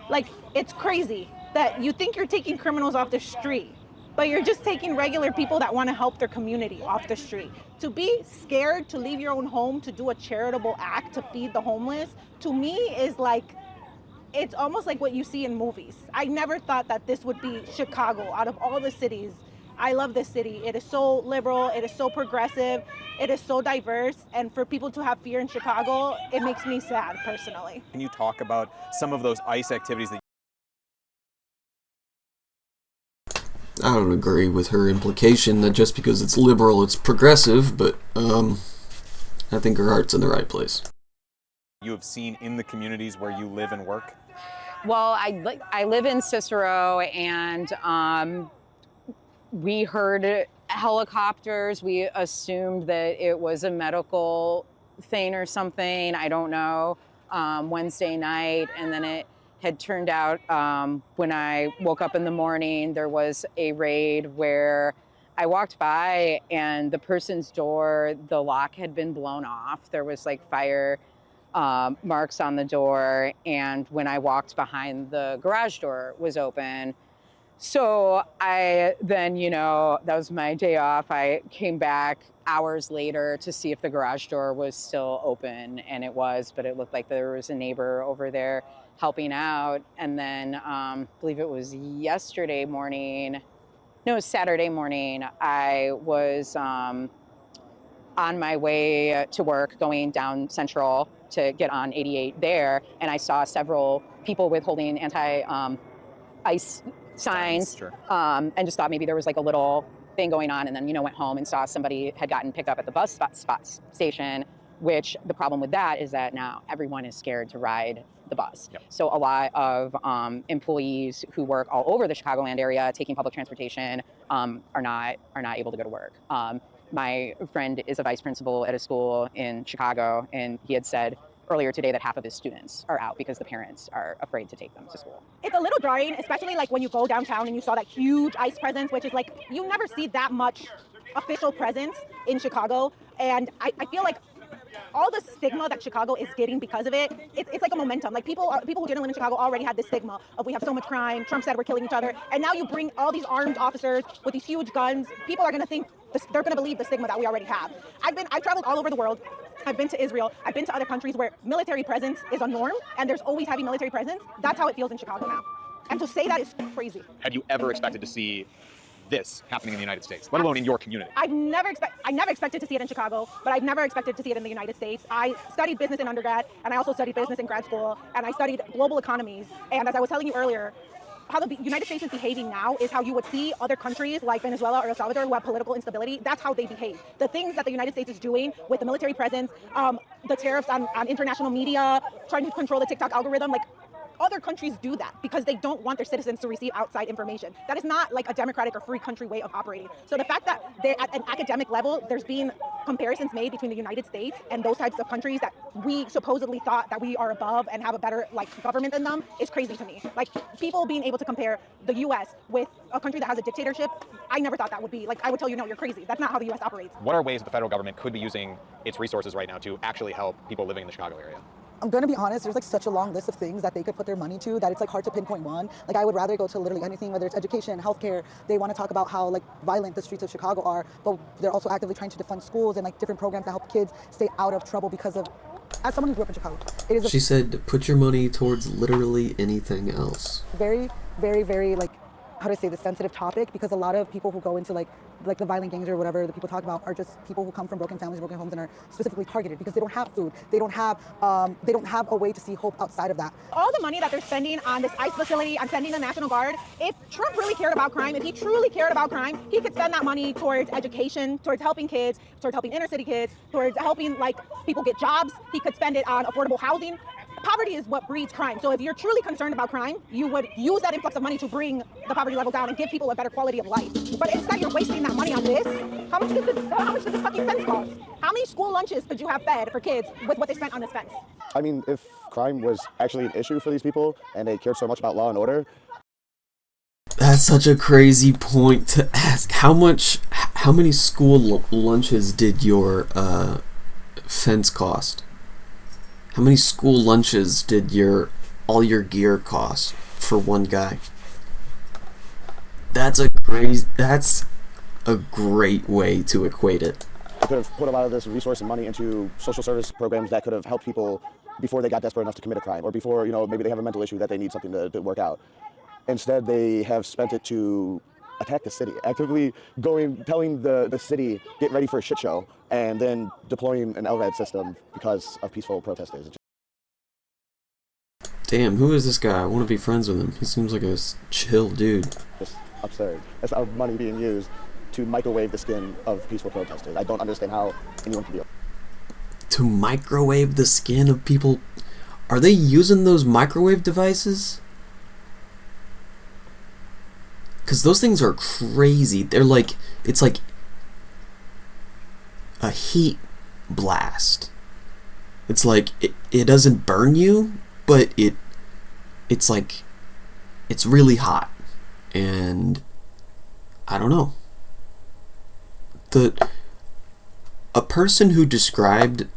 Like, it's crazy that you think you're taking criminals off the street, but you're just taking regular people that want to help their community off the street. To be scared to leave your own home to do a charitable act to feed the homeless, to me is like, it's almost like what you see in movies. I never thought that this would be Chicago. Out of all the cities, I love this city. It is so liberal, it is so progressive, it is so diverse, and for people to have fear in Chicago, it makes me sad personally. Can you talk about some of those ICE activities that I don't agree with her implication that just because it's liberal, it's progressive, but I think her heart's in the right place. you have seen in the communities where you live and work? Well, I live in Cicero, and we heard helicopters. We assumed that it was a medical thing or something. I don't know. Wednesday night, and then it had turned out when I woke up in the morning, there was a raid where I walked by and the person's door, the lock had been blown off. There was like fire marks on the door, and when I walked behind, the garage door was open. So I then, that was my day off. I came back hours later to see if the garage door was still open, and it was, but it looked like there was a neighbor over there helping out. And then I believe it was Saturday morning, I was on my way to work going down Central to get on 88 there, and I saw several people with holding anti-ICE signs, Sure. And just thought maybe there was like a little thing going on, and then went home and saw somebody had gotten picked up at the bus spot station, which the problem with that is that now everyone is scared to ride the bus. Yep. So a lot of employees who work all over the Chicagoland area taking public transportation are not able to go to work. My friend is a vice principal at a school in Chicago, and he had said earlier today that half of his students are out because the parents are afraid to take them to school. It's a little jarring, especially like when you go downtown and you saw that huge ICE presence, which is like, you never see that much official presence in Chicago. And I feel like all the stigma that Chicago is getting because of it, it's like a momentum. Like people who didn't live in Chicago already had this stigma of we have so much crime, Trump said we're killing each other, and now you bring all these armed officers with these huge guns, people are gonna think, they're gonna believe the stigma that we already have. I've traveled all over the world. I've been to Israel. I've been to other countries where military presence is a norm, and there's always heavy military presence. That's how it feels in Chicago now. And to say that is crazy. Had you ever expected to see this happening in the United States, let alone in your community? I never expected to see it in Chicago, but I've never expected to see it in the United States. I studied business in undergrad, and I also studied business in grad school, and I studied global economies. And as I was telling you earlier, how the United States is behaving now is how you would see other countries like Venezuela or El Salvador who have political instability. That's how they behave. The things that the United States is doing with the military presence, the tariffs on international media, trying to control the TikTok algorithm, like other countries do that because they don't want their citizens to receive outside information. That is not like a democratic or free country way of operating. So the fact that they're at an academic level, there's been comparisons made between the United States and those types of countries that we supposedly thought that we are above and have a better government than them is crazy to me. Like people being able to compare the US with a country that has a dictatorship, I never thought that would be, I would tell you, no, you're crazy. That's not how the US operates. What are ways that the federal government could be using its resources right now to actually help people living in the Chicago area? I'm gonna be honest, there's like such a long list of things that they could put their money to that it's like hard to pinpoint one. Like I would rather go to literally anything, whether it's education, healthcare. They want to talk about how like violent the streets of Chicago are, but they're also actively trying to defund schools and like different programs that help kids stay out of trouble because of, as someone who grew up in Chicago, it is She said, put your money towards literally anything else. very, very, very like, how to say, the sensitive topic, because a lot of people who go into like the violent gangs or whatever the people talk about are just people who come from broken families, broken homes, and are specifically targeted because they don't have food, they don't have a way to see hope outside of that. All the money that they're spending on this ICE facility, on sending the National Guard, if Trump really cared about crime, if he truly cared about crime, he could spend that money towards education, towards helping kids, towards helping inner city kids, towards helping like people get jobs. He could spend it on affordable housing. Poverty is what breeds crime. So if you're truly concerned about crime, you would use that influx of money to bring the poverty level down and give people a better quality of life. But instead you're wasting that money on this. How much did this fucking fence cost? How many school lunches could you have fed for kids with what they spent on this fence? I mean, if crime was actually an issue for these people and they cared so much about law and order. That's such a crazy point to ask. How many school lunches did your fence cost? How many school lunches did all your gear cost for one guy? That's a great way to equate it. They could have put a lot of this resource and money into social service programs that could have helped people before they got desperate enough to commit a crime, or before, maybe they have a mental issue that they need something to work out. Instead, they have spent it to attack the city, actively telling the city, get ready for a shit show, and then deploying an LRAD system because of peaceful protesters. Damn, who is this guy? I want to be friends with him. He seems like a chill dude. It's absurd. That's our money being used to microwave the skin of peaceful protesters. I don't understand how anyone can do it. To microwave the skin of people? Are they using those microwave devices? Because those things are crazy. They're like, it's like a heat blast. It's like, it doesn't burn you, but it's like, it's really hot. And I don't know. A person who described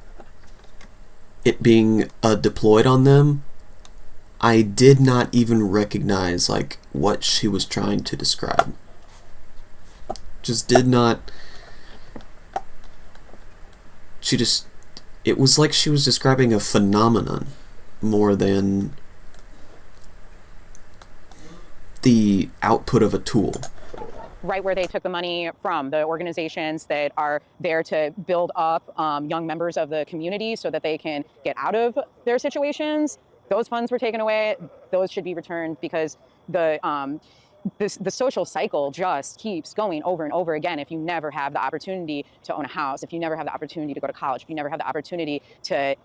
it being deployed on them, I did not even recognize like what she was trying to describe. Just did not. It was like she was describing a phenomenon more than the output of a tool. Right where they took the money from, the organizations that are there to build up young members of the community so that they can get out of their situations. Those funds were taken away. Those should be returned because the social cycle just keeps going over and over again. If you never have the opportunity to own a house, if you never have the opportunity to go to college, if you never have the opportunity to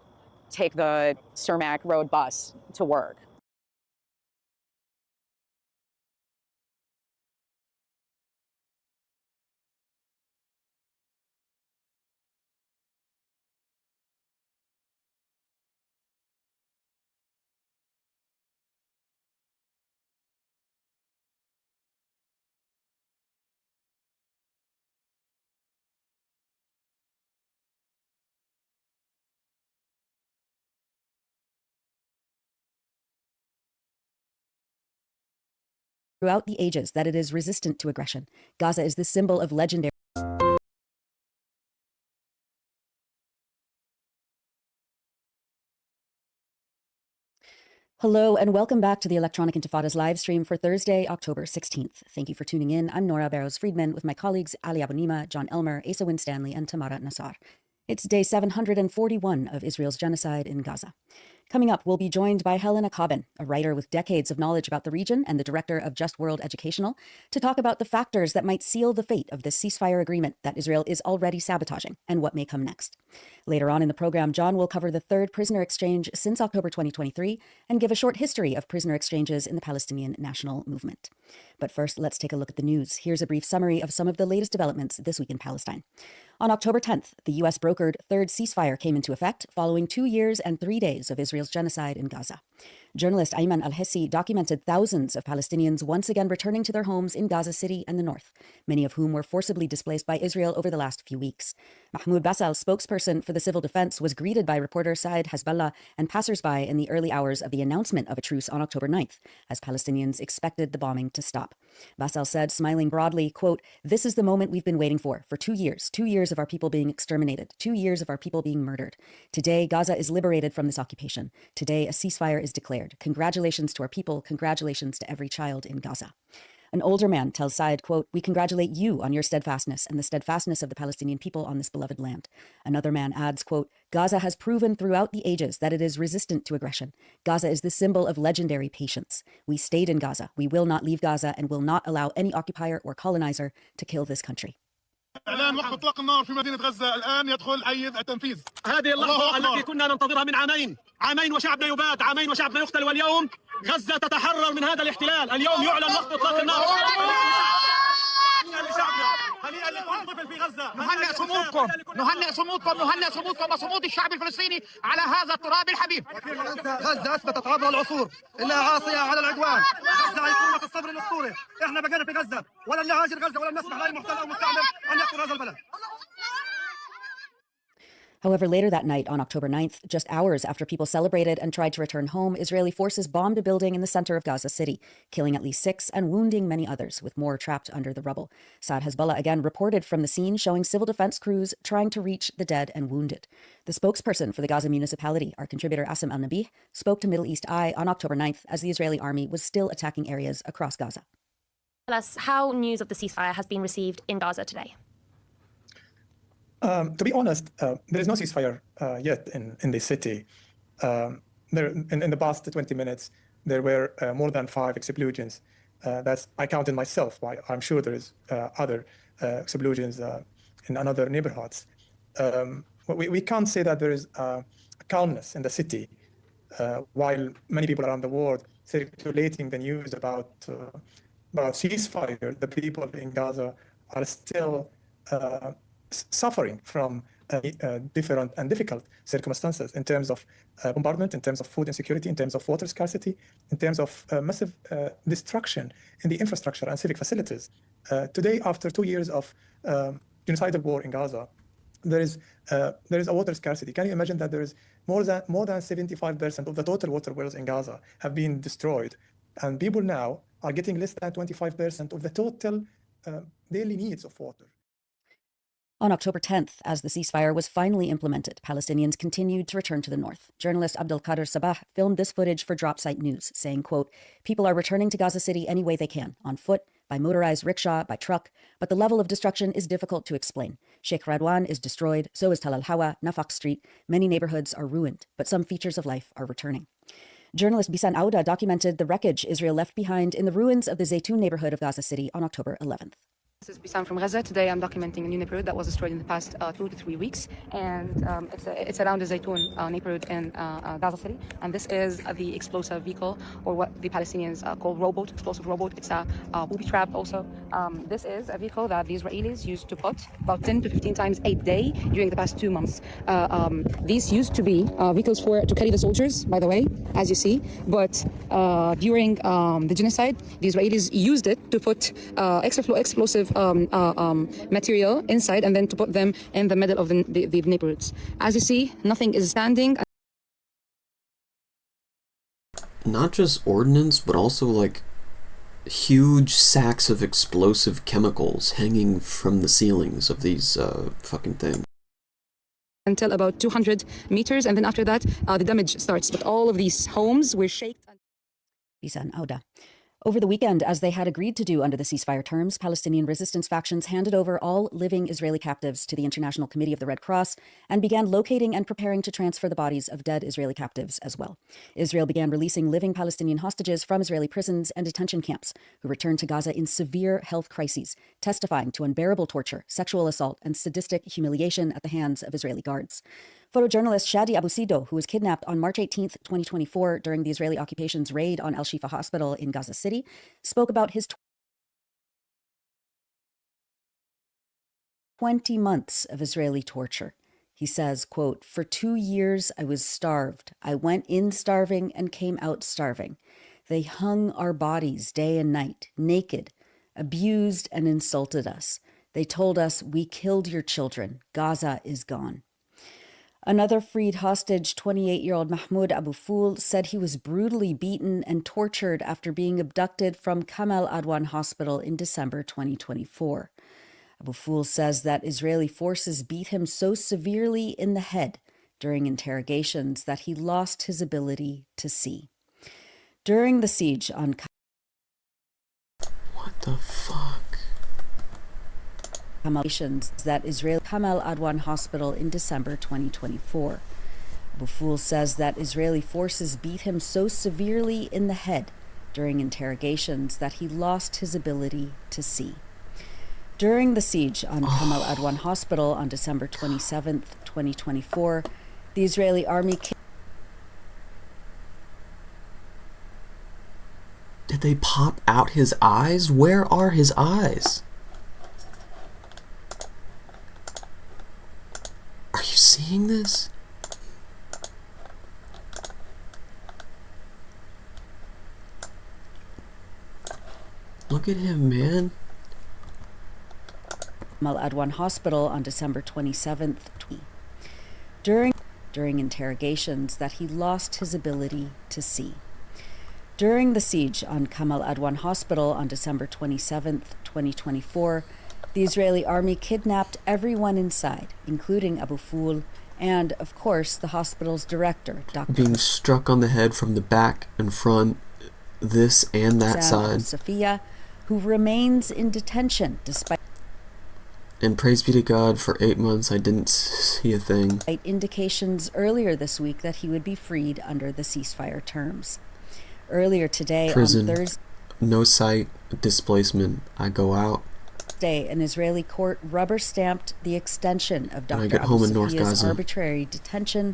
take the Cermak Road bus to work. Throughout the ages that it is resistant to aggression, Gaza is the symbol of legendary. Hello and welcome back to the Electronic Intifada's live stream for Thursday, October 16th. Thank you for tuning in. I'm Nora Barrows-Friedman with my colleagues Ali Abunimah, John Elmer, Asa Winstanley, and Tamara Nassar. It's day 741 of Israel's genocide in Gaza. Coming up, we'll be joined by Helena Cobbin, a writer with decades of knowledge about the region and the director of Just World Educational, to talk about the factors that might seal the fate of this ceasefire agreement that Israel is already sabotaging and what may come next. Later on in the program, John will cover the third prisoner exchange since October 2023 and give a short history of prisoner exchanges in the Palestinian National Movement. But first, let's take a look at the news. Here's a brief summary of some of the latest developments this week in Palestine. On October 10th, the U.S. brokered third ceasefire came into effect following 2 years and 3 days of Israel's genocide in Gaza. Journalist Ayman Al-Hissi documented thousands of Palestinians once again returning to their homes in Gaza City and the north, many of whom were forcibly displaced by Israel over the last few weeks. Mahmoud Basal, spokesperson for the civil defense, was greeted by reporter Saeed Hezbollah and passers-by in the early hours of the announcement of a truce on October 9th, as Palestinians expected the bombing to stop. Basal said, smiling broadly, quote, "This is the moment we've been waiting for 2 years of our people being exterminated, 2 years of our people being murdered. Today, Gaza is liberated from this occupation. Today, a ceasefire is declared. Congratulations to our people. Congratulations to every child in Gaza." An older man tells Saeed, quote, "We congratulate you on your steadfastness and the steadfastness of the Palestinian people on this beloved land." Another man adds, quote, "Gaza has proven throughout the ages that it is resistant to aggression. Gaza is the symbol of legendary patience. We stayed in Gaza. We will not leave Gaza and will not allow any occupier or colonizer to kill this country." إعلان وقف إطلاق النار في مدينة غزة الآن يدخل حيز التنفيذ. هذه اللحظة التي كنا ننتظرها من عامين وشعبنا يباد، عامين وشعبنا يقتل، واليوم غزة تتحرر من هذا الاحتلال. اليوم يعلن وقف إطلاق النار. هنيئا لشعبنا، هنيئا لكل طفل في غزة. نهنئ صمودكم، نهنئ صمودكم، نهنئ صمودكم وصمود الشعب الفلسطيني على هذا التراب الحبيب. غزة أثبتت عبر العصور إنها عاصية على العدوان. غزة أيقونة الصبر الأسطوري. إحنا بقينا في غزة، ولن نهاجر غزة ولن نسمح لأي محتل أو مستعمر أن يقتل هذا البلد. However, later that night on October 9th, just hours after people celebrated and tried to return home, Israeli forces bombed a building in the center of Gaza City, killing at least 6 and wounding many others, with more trapped under the rubble. Saad Hezbollah again reported from the scene, showing civil defense crews trying to reach the dead and wounded. The spokesperson for the Gaza municipality, our contributor Asim Al-Nabih, spoke to Middle East Eye on October 9th as the Israeli army was still attacking areas across Gaza. Tell us how news of the ceasefire has been received in Gaza today. To be honest, there is no ceasefire yet in the city. In the past 20 minutes, there were more than 5 explosions. I counted myself. I'm sure there is other explosions in other neighborhoods. We can't say that there is calmness in the city, while many people around the world circulating the news about ceasefire. The people in Gaza are still suffering from different and difficult circumstances in terms of bombardment, in terms of food insecurity, in terms of water scarcity, in terms of massive destruction in the infrastructure and civic facilities. Today, after 2 years of genocidal war in Gaza, there is a water scarcity. Can you imagine that there is more than 75% of the total water wells in Gaza have been destroyed, and people now are getting less than 25% of the total daily needs of water. On October 10th, as the ceasefire was finally implemented, Palestinians continued to return to the north. Journalist Abdelkader Sabah filmed this footage for Dropsite News, saying, quote, "People are returning to Gaza City any way they can, on foot, by motorized rickshaw, by truck, but the level of destruction is difficult to explain. Sheikh Radwan is destroyed, so is Tal al-Hawa, Nafaq Street. Many neighborhoods are ruined, but some features of life are returning." Journalist Bisan Auda documented the wreckage Israel left behind in the ruins of the Zaytun neighborhood of Gaza City on October 11th. This is Bisan from Gaza. Today I'm documenting a new neighborhood that was destroyed in the past 2 to 3 weeks, and it's around the Zaytun neighborhood in Gaza City. And this is the explosive vehicle, or what the Palestinians call explosive robot. It's a booby trap also. This is a vehicle that the Israelis used to put about 10 to 15 times a day during the past 2 months. These used to be vehicles to carry the soldiers, by the way, as you see, but during the genocide, the Israelis used it to put explosive material inside, and then to put them in the middle of the neighborhoods. As you see, nothing is standing. Not just ordnance, but also like huge sacks of explosive chemicals hanging from the ceilings of these fucking things. Until about 200 meters, and then after that, the damage starts. But all of these homes were shaken. Bisan Auda. Over the weekend, as they had agreed to do under the ceasefire terms, Palestinian resistance factions handed over all living Israeli captives to the International Committee of the Red Cross and began locating and preparing to transfer the bodies of dead Israeli captives as well. Israel began releasing living Palestinian hostages from Israeli prisons and detention camps who returned to Gaza in severe health crises, testifying to unbearable torture, sexual assault, and sadistic humiliation at the hands of Israeli guards. Photojournalist Shadi Abu Sido, who was kidnapped on March 18th, 2024 during the Israeli occupation's raid on Al-Shifa Hospital in Gaza City, spoke about his 20 months of Israeli torture. He says, quote, "For 2 years I was starved. I went in starving and came out starving. They hung our bodies day and night, naked, abused and insulted us. They told us, we killed your children. Gaza is gone." Another freed hostage, 28-year-old Mahmoud Abu Foul, said he was brutally beaten and tortured after being abducted from Kamal Adwan Hospital in December 2024. Abu Foul says that Israeli forces beat him so severely in the head during interrogations that he lost his ability to see. During the siege on What the fuck? that Israel Kamal Adwan Hospital in December 2024. Abu Foul says that Israeli forces beat him so severely in the head during interrogations that he lost his ability to see. During the siege on Kamal Adwan Hospital on December 27, 2024, the Israeli army Did they pop out his eyes? Where are his eyes? Are you seeing this? Look at him, man. Kamal Adwan Hospital on December 27th. During interrogations that he lost his ability to see. During the siege on Kamal Adwan Hospital on December 27th, 2024, the Israeli army kidnapped everyone inside, including Abu Foul and, of course, the hospital's director, Dr. Being struck on the head from the back and front, this and that side. Sophia, who remains in detention despite And praise be to God, for 8 months I didn't see a thing. indications earlier this week that he would be freed under the ceasefire terms. Earlier today, Prison, on Thursday, no sight, displacement. I go out. an Israeli court rubber-stamped the extension of When I Dr. get Abu home in North Sophia's Gaza, arbitrary detention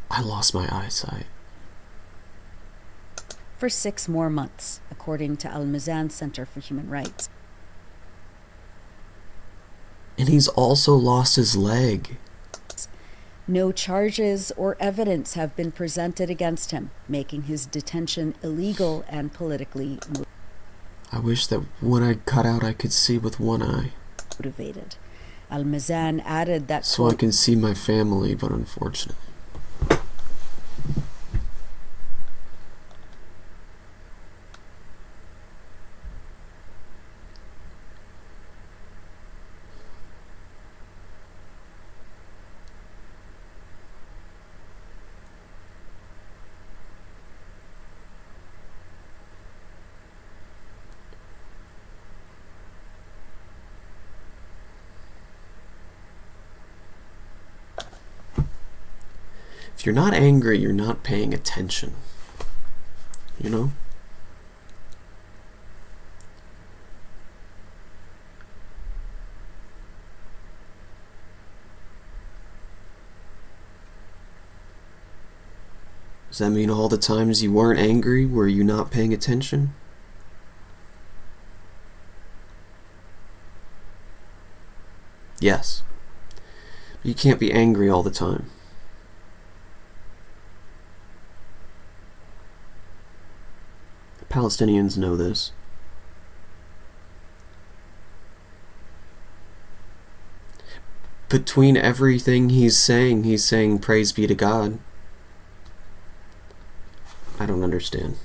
I lost my eyesight. for 6 more months, according to Al Mizan Center for Human Rights. And he's also lost his leg. No charges or evidence have been presented against him, making his detention illegal and politically I wish that when I cut out I could see with one eye. motivated. Al Mizan added that So I can see my family, but unfortunately. If you're not angry, you're not paying attention. You know? Does that mean all the times you weren't angry, were you not paying attention? Yes. You can't be angry all the time. Palestinians know this. Between everything he's saying praise be to God. I don't understand.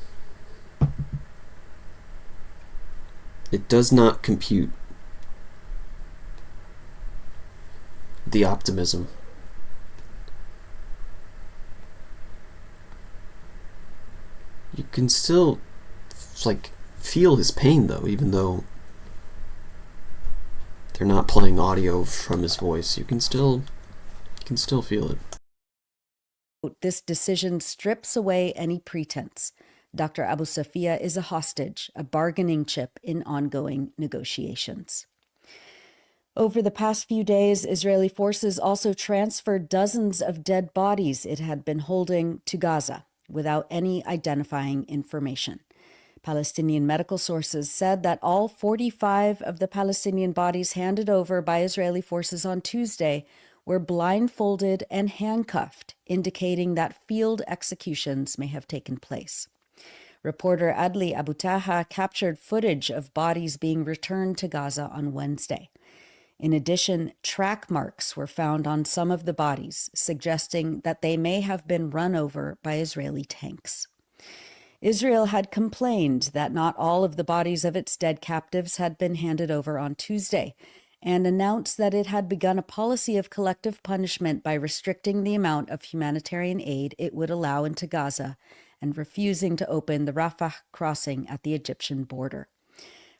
It does not compute. The optimism. You can still like feel his pain though, even though they're not playing audio from his voice. You can still feel it. This decision strips away any pretense. Dr. Abu Sofia is a hostage, a bargaining chip in ongoing negotiations. Over the past few days, Israeli forces also transferred dozens of dead bodies it had been holding to Gaza without any identifying information. Palestinian medical sources said that all 45 of the Palestinian bodies handed over by Israeli forces on Tuesday were blindfolded and handcuffed, indicating that field executions may have taken place. Reporter Adli Abu Taha captured footage of bodies being returned to Gaza on Wednesday. In addition, track marks were found on some of the bodies, suggesting that they may have been run over by Israeli tanks. Israel had complained that not all of the bodies of its dead captives had been handed over on Tuesday, and announced that it had begun a policy of collective punishment by restricting the amount of humanitarian aid it would allow into Gaza and refusing to open the Rafah crossing at the Egyptian border.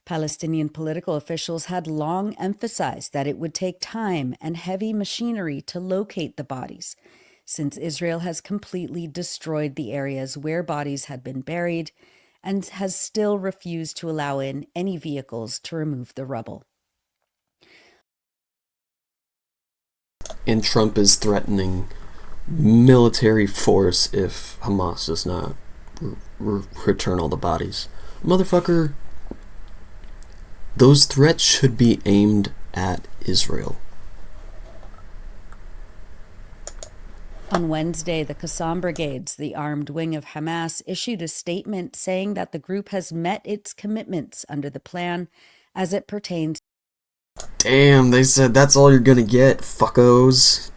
Palestinian political officials had long emphasized that it would take time and heavy machinery to locate the bodies, since Israel has completely destroyed the areas where bodies had been buried and has still refused to allow in any vehicles to remove the rubble. And Trump is threatening military force if Hamas does not return all the bodies. Motherfucker, those threats should be aimed at Israel. On Wednesday, the Qassam Brigades, the armed wing of Hamas, issued a statement saying that the group has met its commitments under the plan as it pertains. Damn, they said that's all you're gonna get, fuckos.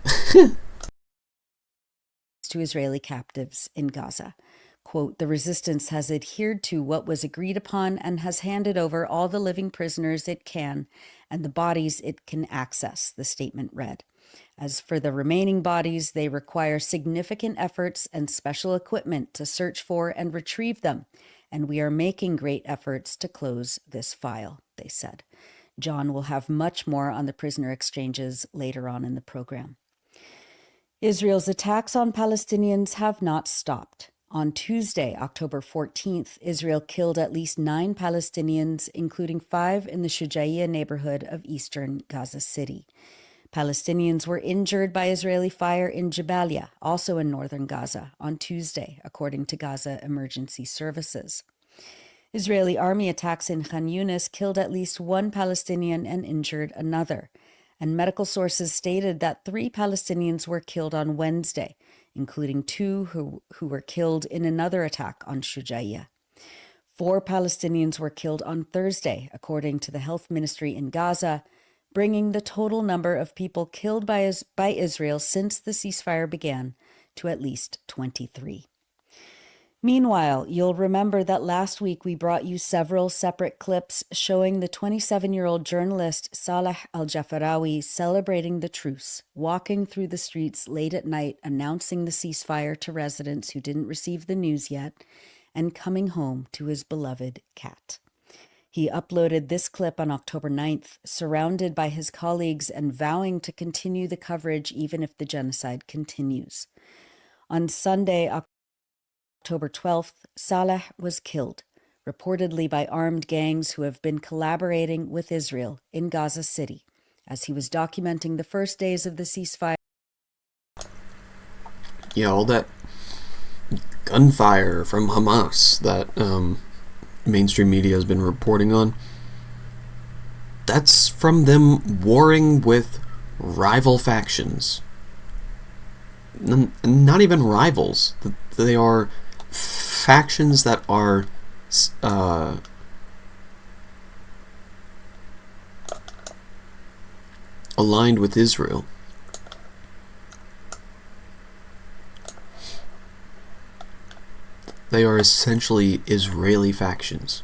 To Israeli captives in Gaza. Quote, the resistance has adhered to what was agreed upon and has handed over all the living prisoners it can and the bodies it can access, the statement read. As for the remaining bodies, they require significant efforts and special equipment to search for and retrieve them, and we are making great efforts to close this file, they said. John will have much more on the prisoner exchanges later on in the program. Israel's attacks on Palestinians have not stopped. On Tuesday, October 14th, Israel killed at least 9 Palestinians, including 5 in the Shujaiya neighborhood of eastern Gaza City. Palestinians were injured by Israeli fire in Jabalia, also in northern Gaza, on Tuesday, according to Gaza Emergency Services. Israeli army attacks in Khan Yunis killed at least 1 Palestinian and injured another. And medical sources stated that 3 Palestinians were killed on Wednesday, including 2 who were killed in another attack on Shujaiya. 4 Palestinians were killed on Thursday, according to the health ministry in Gaza, bringing the total number of people killed by Israel since the ceasefire began to at least 23. Meanwhile, you'll remember that last week we brought you several separate clips showing the 27-year-old journalist Saleh Al-Jafarawi celebrating the truce, walking through the streets late at night announcing the ceasefire to residents who didn't receive the news yet, and coming home to his beloved cat. He uploaded this clip on October 9th, surrounded by his colleagues and vowing to continue the coverage even if the genocide continues. On Sunday, October 12th, Saleh was killed, reportedly by armed gangs who have been collaborating with Israel in Gaza City, as he was documenting the first days of the ceasefire. Yeah, all that gunfire from Hamas that mainstream media has been reporting on, that's from them warring with rival factions. Not even rivals. They are factions that are aligned with Israel. They are essentially Israeli factions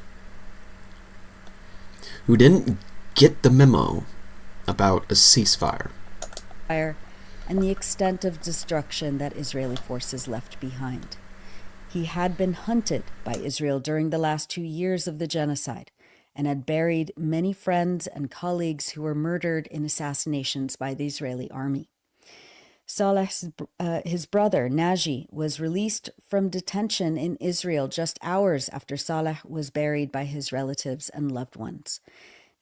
who didn't get the memo about a ceasefire. And the extent of destruction that Israeli forces left behind. He had been hunted by Israel during the last 2 years of the genocide and had buried many friends and colleagues who were murdered in assassinations by the Israeli army. Saleh's his brother, Naji, was released from detention in Israel just hours after Saleh was buried by his relatives and loved ones.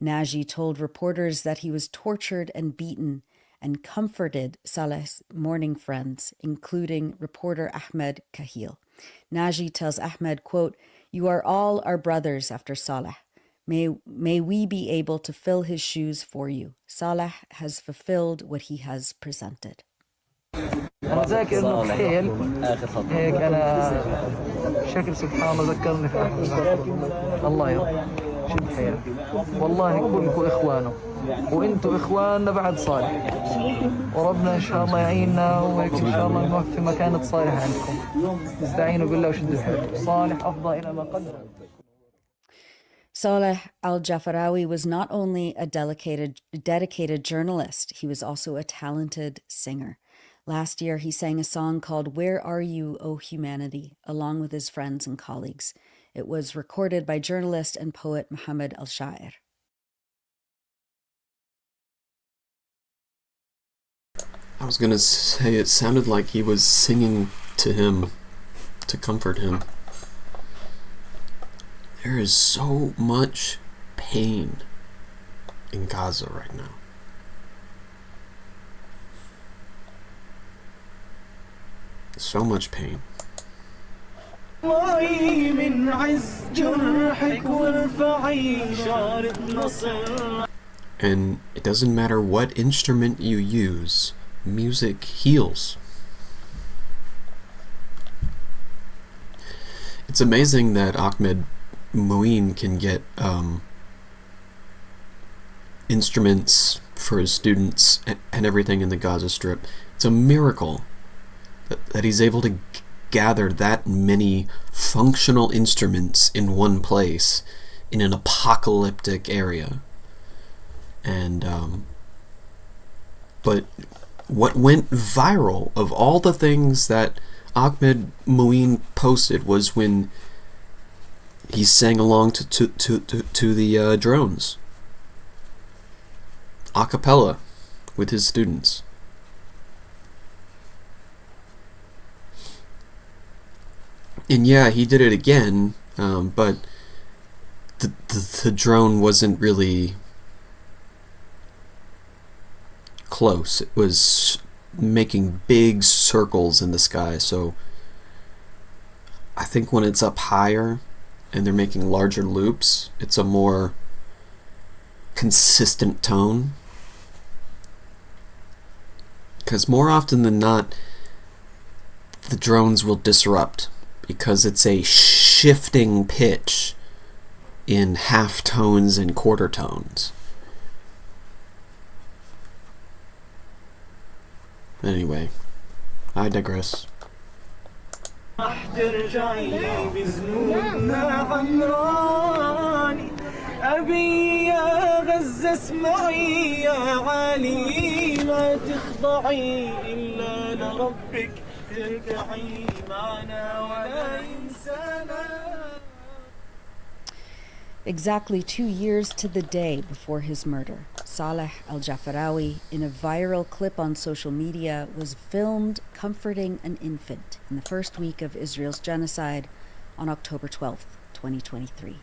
Naji told reporters that he was tortured and beaten and comforted Saleh's mourning friends, including reporter Ahmed Kahil. Naji tells Ahmed, quote, "You are all our brothers after Saleh. May we be able to fill his shoes for you. Saleh has fulfilled what he has presented. أنا ذاكر إنه بحيل هيك أنا شكل سبحان الله ذكرني في الله يرحمه شو بحيل والله كلكم إخوانه وأنتم إخواننا بعد صالح وربنا إن شاء الله يعيننا وهيك إن شاء الله نروح في مكانة صالحة عندكم استعينوا بالله وشدوا حيلكم صالح أفضل إلى ما قدم. Saleh Al-Jafarawi was not only a dedicated journalist, he was also a talented singer. Last year, he sang a song called Where Are You, O Humanity, along with his friends and colleagues. It was recorded by journalist and poet Muhammad Al-Sha'ir. I was going to say it sounded like he was singing to him, to comfort him. There is so much pain in Gaza right now. So much pain. And it doesn't matter what instrument you use, music heals. It's amazing that Ahmed Mouin can get instruments for his students and everything in the Gaza Strip. It's a miracle that he's able to gather that many functional instruments in one place in an apocalyptic area. And but what went viral of all the things that Ahmed Mouin posted was when he sang along to the drones, a cappella, with his students. And yeah, he did it again, but the drone wasn't really close. It was making big circles in the sky, so I think when it's up higher and they're making larger loops, it's a more consistent tone. Because more often than not, the drones will disrupt because it's a shifting pitch in half tones and quarter tones. Anyway, I digress. أبي يا غزة اسمعي يا علي ما تخضعي إلا لربك تركعي معنا ولا ينسانا. Exactly 2 years to the day before his murder, Saleh Al-Jafarawi, in a viral clip on social media, was filmed comforting an infant in the first week of Israel's genocide on October 12th, 2023.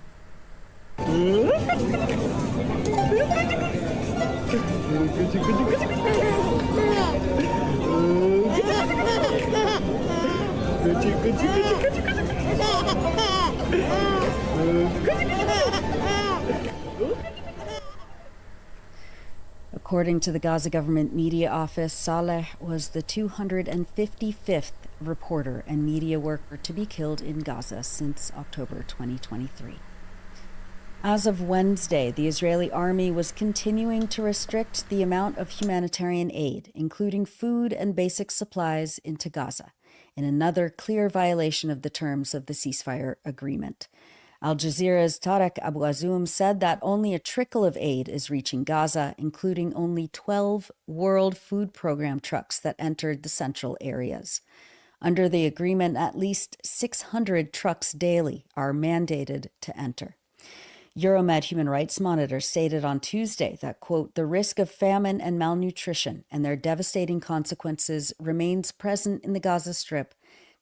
According to the Gaza government media office, Saleh was the 255th reporter and media worker to be killed in Gaza since October 2023. As of Wednesday, the Israeli army was continuing to restrict the amount of humanitarian aid, including food and basic supplies, into Gaza, in another clear violation of the terms of the ceasefire agreement. Al Jazeera's Tarek Abu Azoum said that only a trickle of aid is reaching Gaza, including only 12 World Food Program trucks that entered the central areas. Under the agreement, at least 600 trucks daily are mandated to enter. Euromed Human Rights Monitor stated on Tuesday that, quote, the risk of famine and malnutrition and their devastating consequences remains present in the Gaza Strip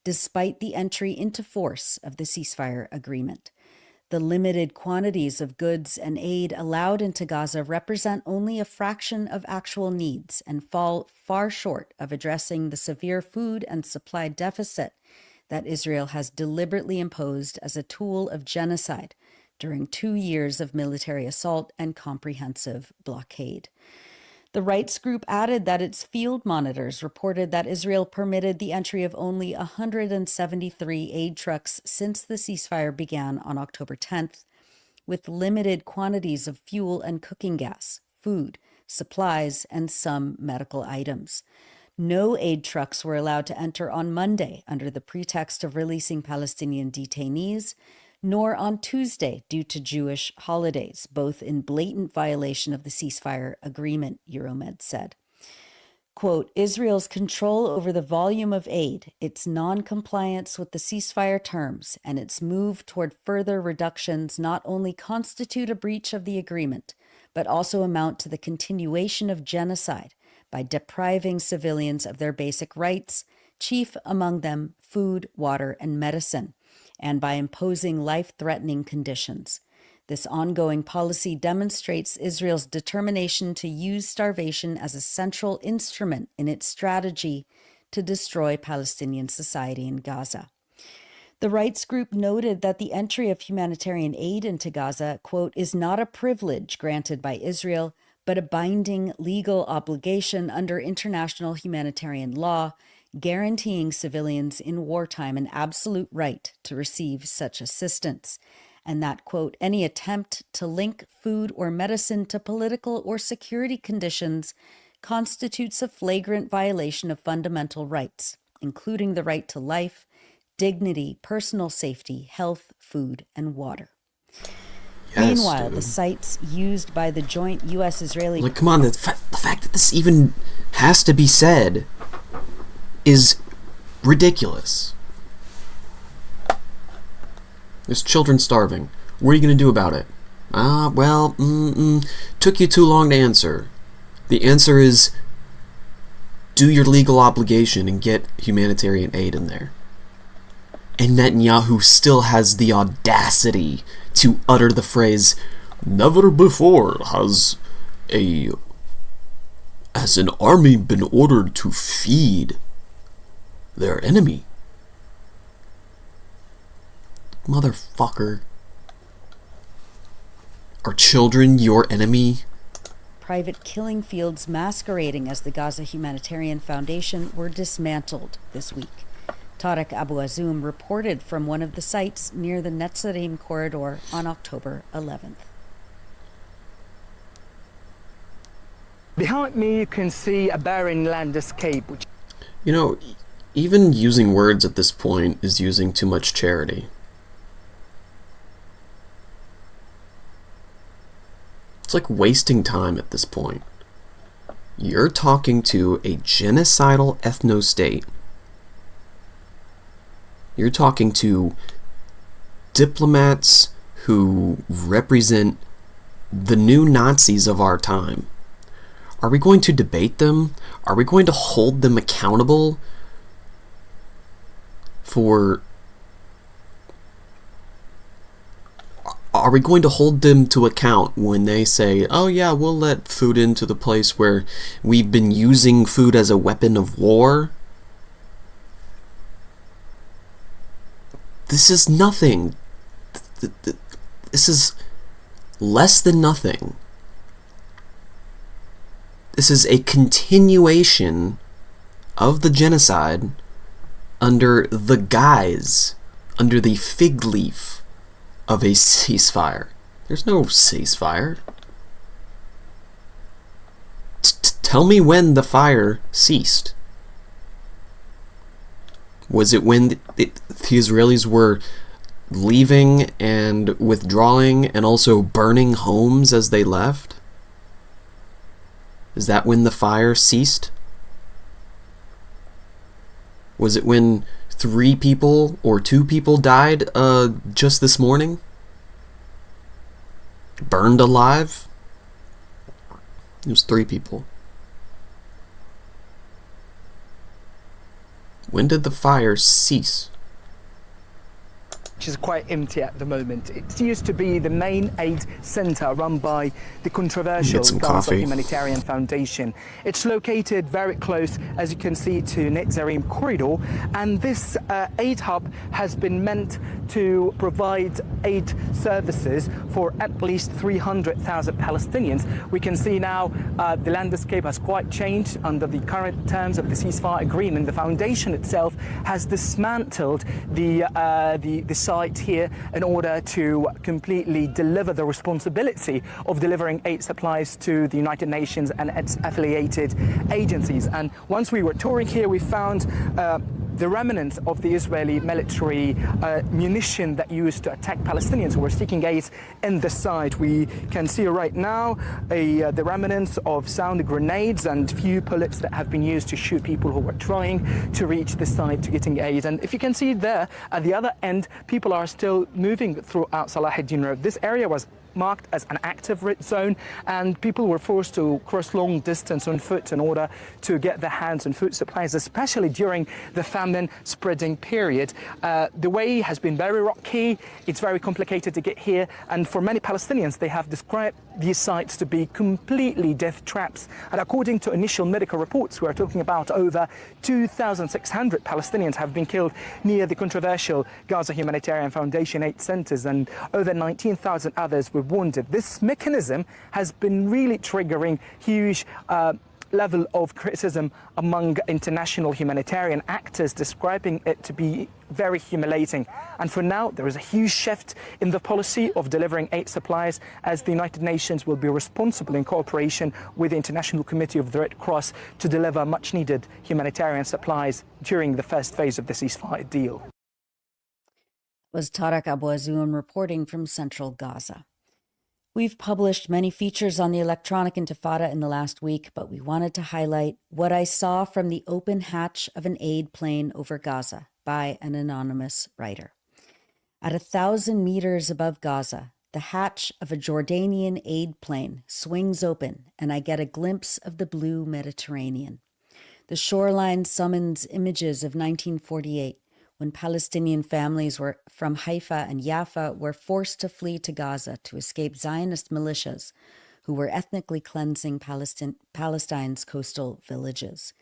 despite the entry into force of the ceasefire agreement. The limited quantities of goods and aid allowed into Gaza represent only a fraction of actual needs and fall far short of addressing the severe food and supply deficit that Israel has deliberately imposed as a tool of genocide during 2 years of military assault and comprehensive blockade. The rights group added that its field monitors reported that Israel permitted the entry of only 173 aid trucks since the ceasefire began on October 10th, with limited quantities of fuel and cooking gas, food, supplies, and some medical items. No aid trucks were allowed to enter on Monday under the pretext of releasing Palestinian detainees, nor on Tuesday due to Jewish holidays, both in blatant violation of the ceasefire agreement, Euromed said. Quote, Israel's control over the volume of aid, its non-compliance with the ceasefire terms, and its move toward further reductions not only constitute a breach of the agreement, but also amount to the continuation of genocide by depriving civilians of their basic rights, chief among them food, water, and medicine, and by imposing life-threatening conditions. This ongoing policy demonstrates Israel's determination to use starvation as a central instrument in its strategy to destroy Palestinian society in Gaza. The rights group noted that the entry of humanitarian aid into Gaza, quote, is not a privilege granted by Israel, but a binding legal obligation under international humanitarian law, guaranteeing civilians in wartime an absolute right to receive such assistance, and that, quote, any attempt to link food or medicine to political or security conditions constitutes a flagrant violation of fundamental rights, including the right to life, dignity, personal safety, health, food, and water. Yes, Meanwhile, dude. the sites used by the joint U.S.-Israeli... Like, come on, the fact that this even has to be said is ridiculous. There's children starving. What are you going to do about it? Took you too long to answer. The answer is do your legal obligation and get humanitarian aid in there. And Netanyahu still has the audacity to utter the phrase, never before has an army been ordered to feed their enemy. Motherfucker. Are children your enemy? Private killing fields masquerading as the Gaza Humanitarian Foundation were dismantled this week. Tarek Abu Azoum reported from one of the sites near the Netzarim corridor on October 11th. Behind me you can see a barren landscape. You know, even using words at this point is using too much charity. It's like wasting time at this point. You're talking to a genocidal ethno-state. You're talking to diplomats who represent the new Nazis of our time. Are we going to debate them? Are we going to hold them accountable for... Are we going to hold them to account when they say, oh yeah, we'll let food into the place where we've been using food as a weapon of war? This is nothing. This is less than nothing. This is a continuation of the genocide under the guise, under the fig leaf of a ceasefire. There's no ceasefire. Tell me when the fire ceased. Was it when the Israelis were leaving and withdrawing and also burning homes as they left? Is that when the fire ceased? Was it when 3 people or 2 people died just this morning? Burned alive? It was 3 people. When did the fire cease? which is quite empty at the moment. It used to be the main aid center run by the controversial Get some Gaza coffee. Humanitarian Foundation. It's located very close, as you can see, to Netzarim corridor, and this aid hub has been meant to provide aid services for at least 300,000 Palestinians. We can see now the landscape has quite changed under the current terms of the ceasefire agreement. The foundation itself has dismantled the site here in order to completely deliver the responsibility of delivering aid supplies to the United Nations and its affiliated agencies. And once we were touring here, we found the remnants of the Israeli military munition that used to attack Palestinians who were seeking aid in the site. We can see right now the remnants of sound grenades and few bullets that have been used to shoot people who were trying to reach the site to getting aid. And if you can see there, at the other end, people are still moving throughout Salahuddin Road. This area was marked as an active red zone, and people were forced to cross long distance on foot in order to get their hands on food supplies, especially during the famine spreading period. The way has been very rocky, it's very complicated to get here, and for many Palestinians, they have described these sites to be completely death traps. And according to initial medical reports, we are talking about over 2,600 Palestinians have been killed near the controversial Gaza Humanitarian Foundation aid centers, and over 19,000 others were wounded. This mechanism has been really triggering huge level of criticism among international humanitarian actors, describing it to be very humiliating. And for now, there is a huge shift in the policy of delivering aid supplies, as the United Nations will be responsible in cooperation with the International Committee of the Red Cross to deliver much needed humanitarian supplies during the first phase of the ceasefire deal. Was Tarek Abu Azoum reporting from central Gaza. We've published many features on the electronic intifada in the last week, but we wanted to highlight what I saw from the open hatch of an aid plane over Gaza by an anonymous writer. At 1,000 meters above Gaza, the hatch of a Jordanian aid plane swings open, and I get a glimpse of the blue Mediterranean. The shoreline summons images of 1948, when Palestinian families from Haifa and Jaffa were forced to flee to Gaza to escape Zionist militias who were ethnically cleansing Palestine's coastal villages.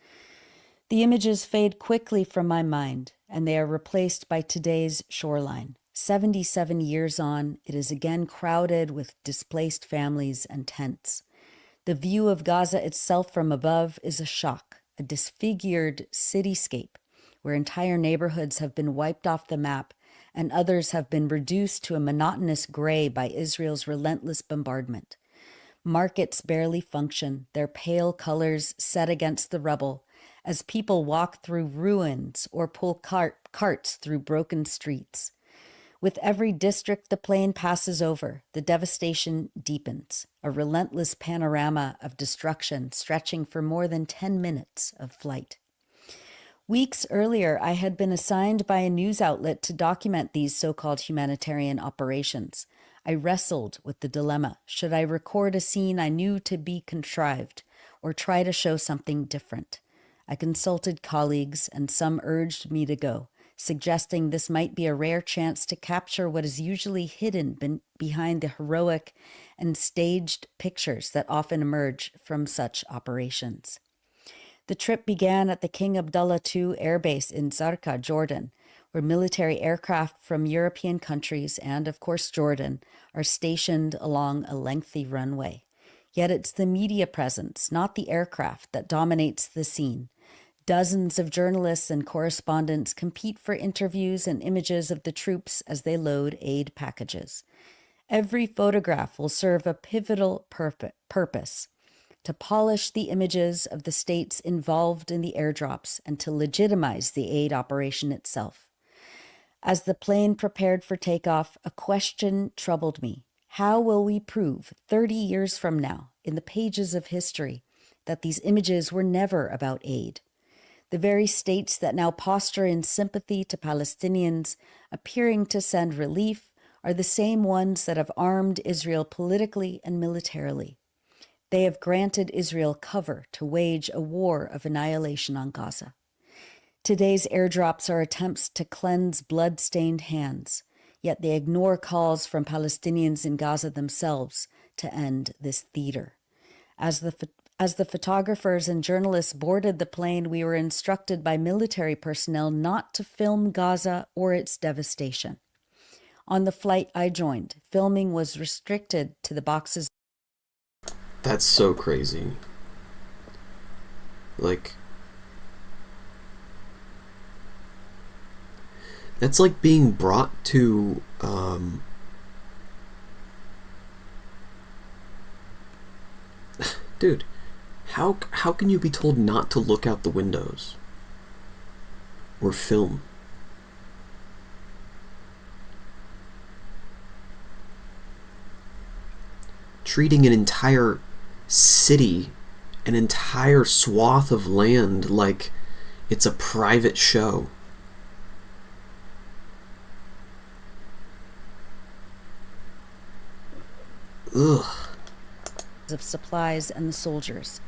The images fade quickly from my mind, and they are replaced by today's shoreline. 77 years on, it is again crowded with displaced families and tents. The view of Gaza itself from above is a shock, a disfigured cityscape, where entire neighborhoods have been wiped off the map and others have been reduced to a monotonous gray by Israel's relentless bombardment. Markets barely function, their pale colors set against the rubble, as people walk through ruins or pull carts through broken streets. With every district the plane passes over, the devastation deepens, a relentless panorama of destruction stretching for more than 10 minutes of flight. Weeks earlier, I had been assigned by a news outlet to document these so-called humanitarian operations. I wrestled with the dilemma. Should I record a scene I knew to be contrived or try to show something different? I consulted colleagues, and some urged me to go, suggesting this might be a rare chance to capture what is usually hidden behind the heroic and staged pictures that often emerge from such operations. The trip began at the King Abdullah II Air Base in Zarqa, Jordan, where military aircraft from European countries and, of course, Jordan, are stationed along a lengthy runway. Yet it's the media presence, not the aircraft, that dominates the scene. Dozens of journalists and correspondents compete for interviews and images of the troops as they load aid packages. Every photograph will serve a pivotal purpose: to polish the images of the states involved in the airdrops and to legitimize the aid operation itself. As the plane prepared for takeoff, a question troubled me. How will we prove 30 years from now, in the pages of history, that these images were never about aid? The very states that now posture in sympathy to Palestinians, appearing to send relief, are the same ones that have armed Israel politically and militarily. They have granted Israel cover to wage a war of annihilation on Gaza. Today's airdrops are attempts to cleanse blood-stained hands. Yet they ignore calls from Palestinians in Gaza themselves to end this theater. As the photographers and journalists boarded the plane, we were instructed by military personnel not to film Gaza or its devastation. On the flight I joined, filming was restricted to the boxes. That's so crazy. Like, that's like being brought to, dude, how can you be told not to look out the windows or film? Treating an entire city, an entire swath of land like it's a private show. Ugh. Of supplies and the soldiers.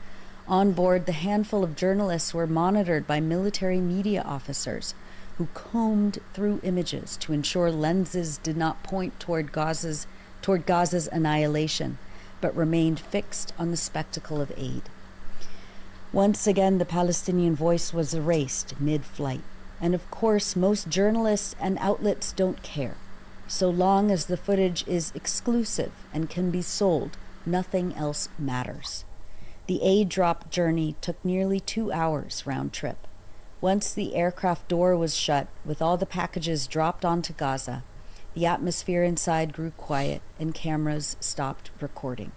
On board, the handful of journalists were monitored by military media officers who combed through images to ensure lenses did not point toward Gaza's annihilation, but remained fixed on the spectacle of aid. Once again, the Palestinian voice was erased mid-flight. And of course, most journalists and outlets don't care. So long as the footage is exclusive and can be sold, nothing else matters. The aid drop journey took nearly 2 hours round trip. Once the aircraft door was shut, with all the packages dropped onto Gaza, the atmosphere inside grew quiet and cameras stopped recording.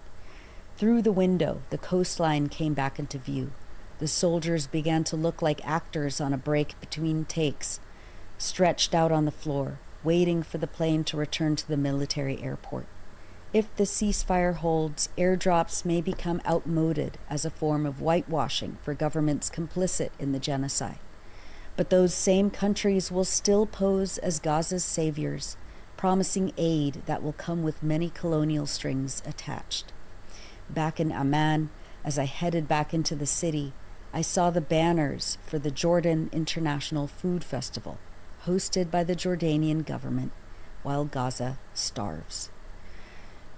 Through the window, the coastline came back into view. The soldiers began to look like actors on a break between takes, stretched out on the floor, waiting for the plane to return to the military airport. If the ceasefire holds, airdrops may become outmoded as a form of whitewashing for governments complicit in the genocide. But those same countries will still pose as Gaza's saviors, promising aid that will come with many colonial strings attached. Back in Amman, as I headed back into the city, I saw the banners for the Jordan International Food Festival, hosted by the Jordanian government, while Gaza starves.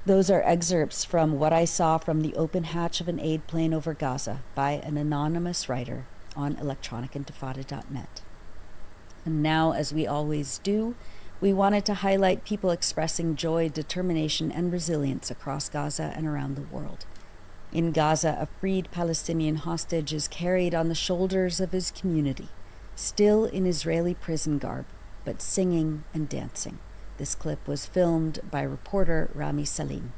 Those are excerpts from what I saw from the open hatch of an aid plane over Gaza by an anonymous writer on electronicintifada.net. And now, as we always do, we wanted to highlight people expressing joy, determination, and resilience across Gaza and around the world. In Gaza, a freed Palestinian hostage is carried on the shoulders of his community, still in Israeli prison garb, but singing and dancing. This clip was filmed by reporter Rami Salim.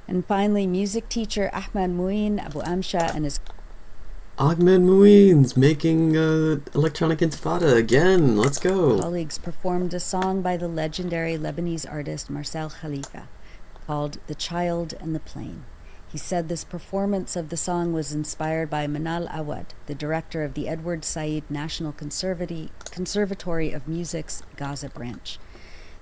And finally, music teacher Ahmed Mouin Abu Amsha and his Ahmed Mouin's making Electronic Intifada again. Let's go. colleagues performed a song by the legendary Lebanese artist Marcel Khalifa called The Child and the Plane. He said this performance of the song was inspired by Manal Awad, the director of the Edward Said National Conservatory of Music's Gaza branch.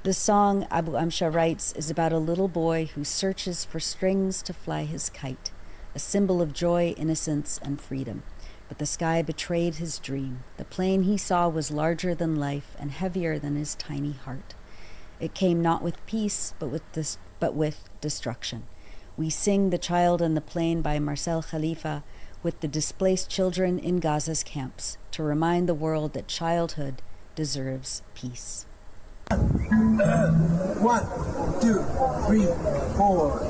The song, Abu Amsha writes, is about a little boy who searches for strings to fly his kite, a symbol of joy, innocence, and freedom. But the sky betrayed his dream. The plane he saw was larger than life and heavier than his tiny heart. It came not with peace, but with destruction. We sing The Child and the Plane by Marcel Khalifa with the displaced children in Gaza's camps to remind the world that childhood deserves peace. 1, 2, 3, 4.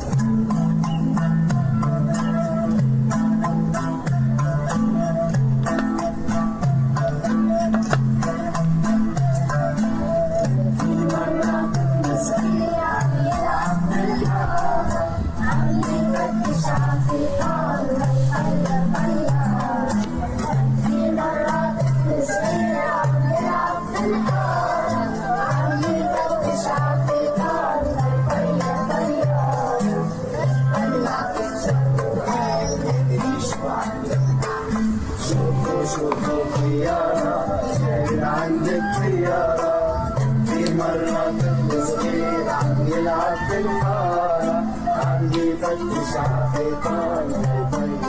في الحارة عم يفتش عالحيطان ليطير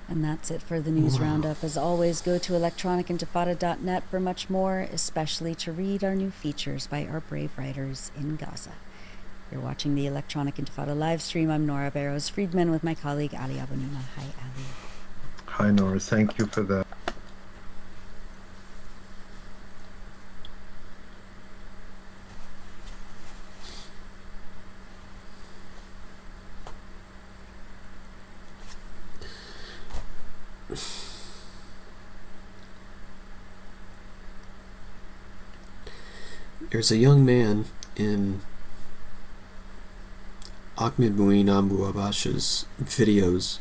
And that's it for the news roundup. As always, go to electronicintifada.net for much more, especially to read our new features by our brave writers in Gaza. You're watching the Electronic Intifada live stream. I'm Nora Barrows Friedman with my colleague Ali Abunimah. Hi, Ali. Hi, Nora. Thank you for that. There's a young man in Ahmed Mouin Abu Abash's videos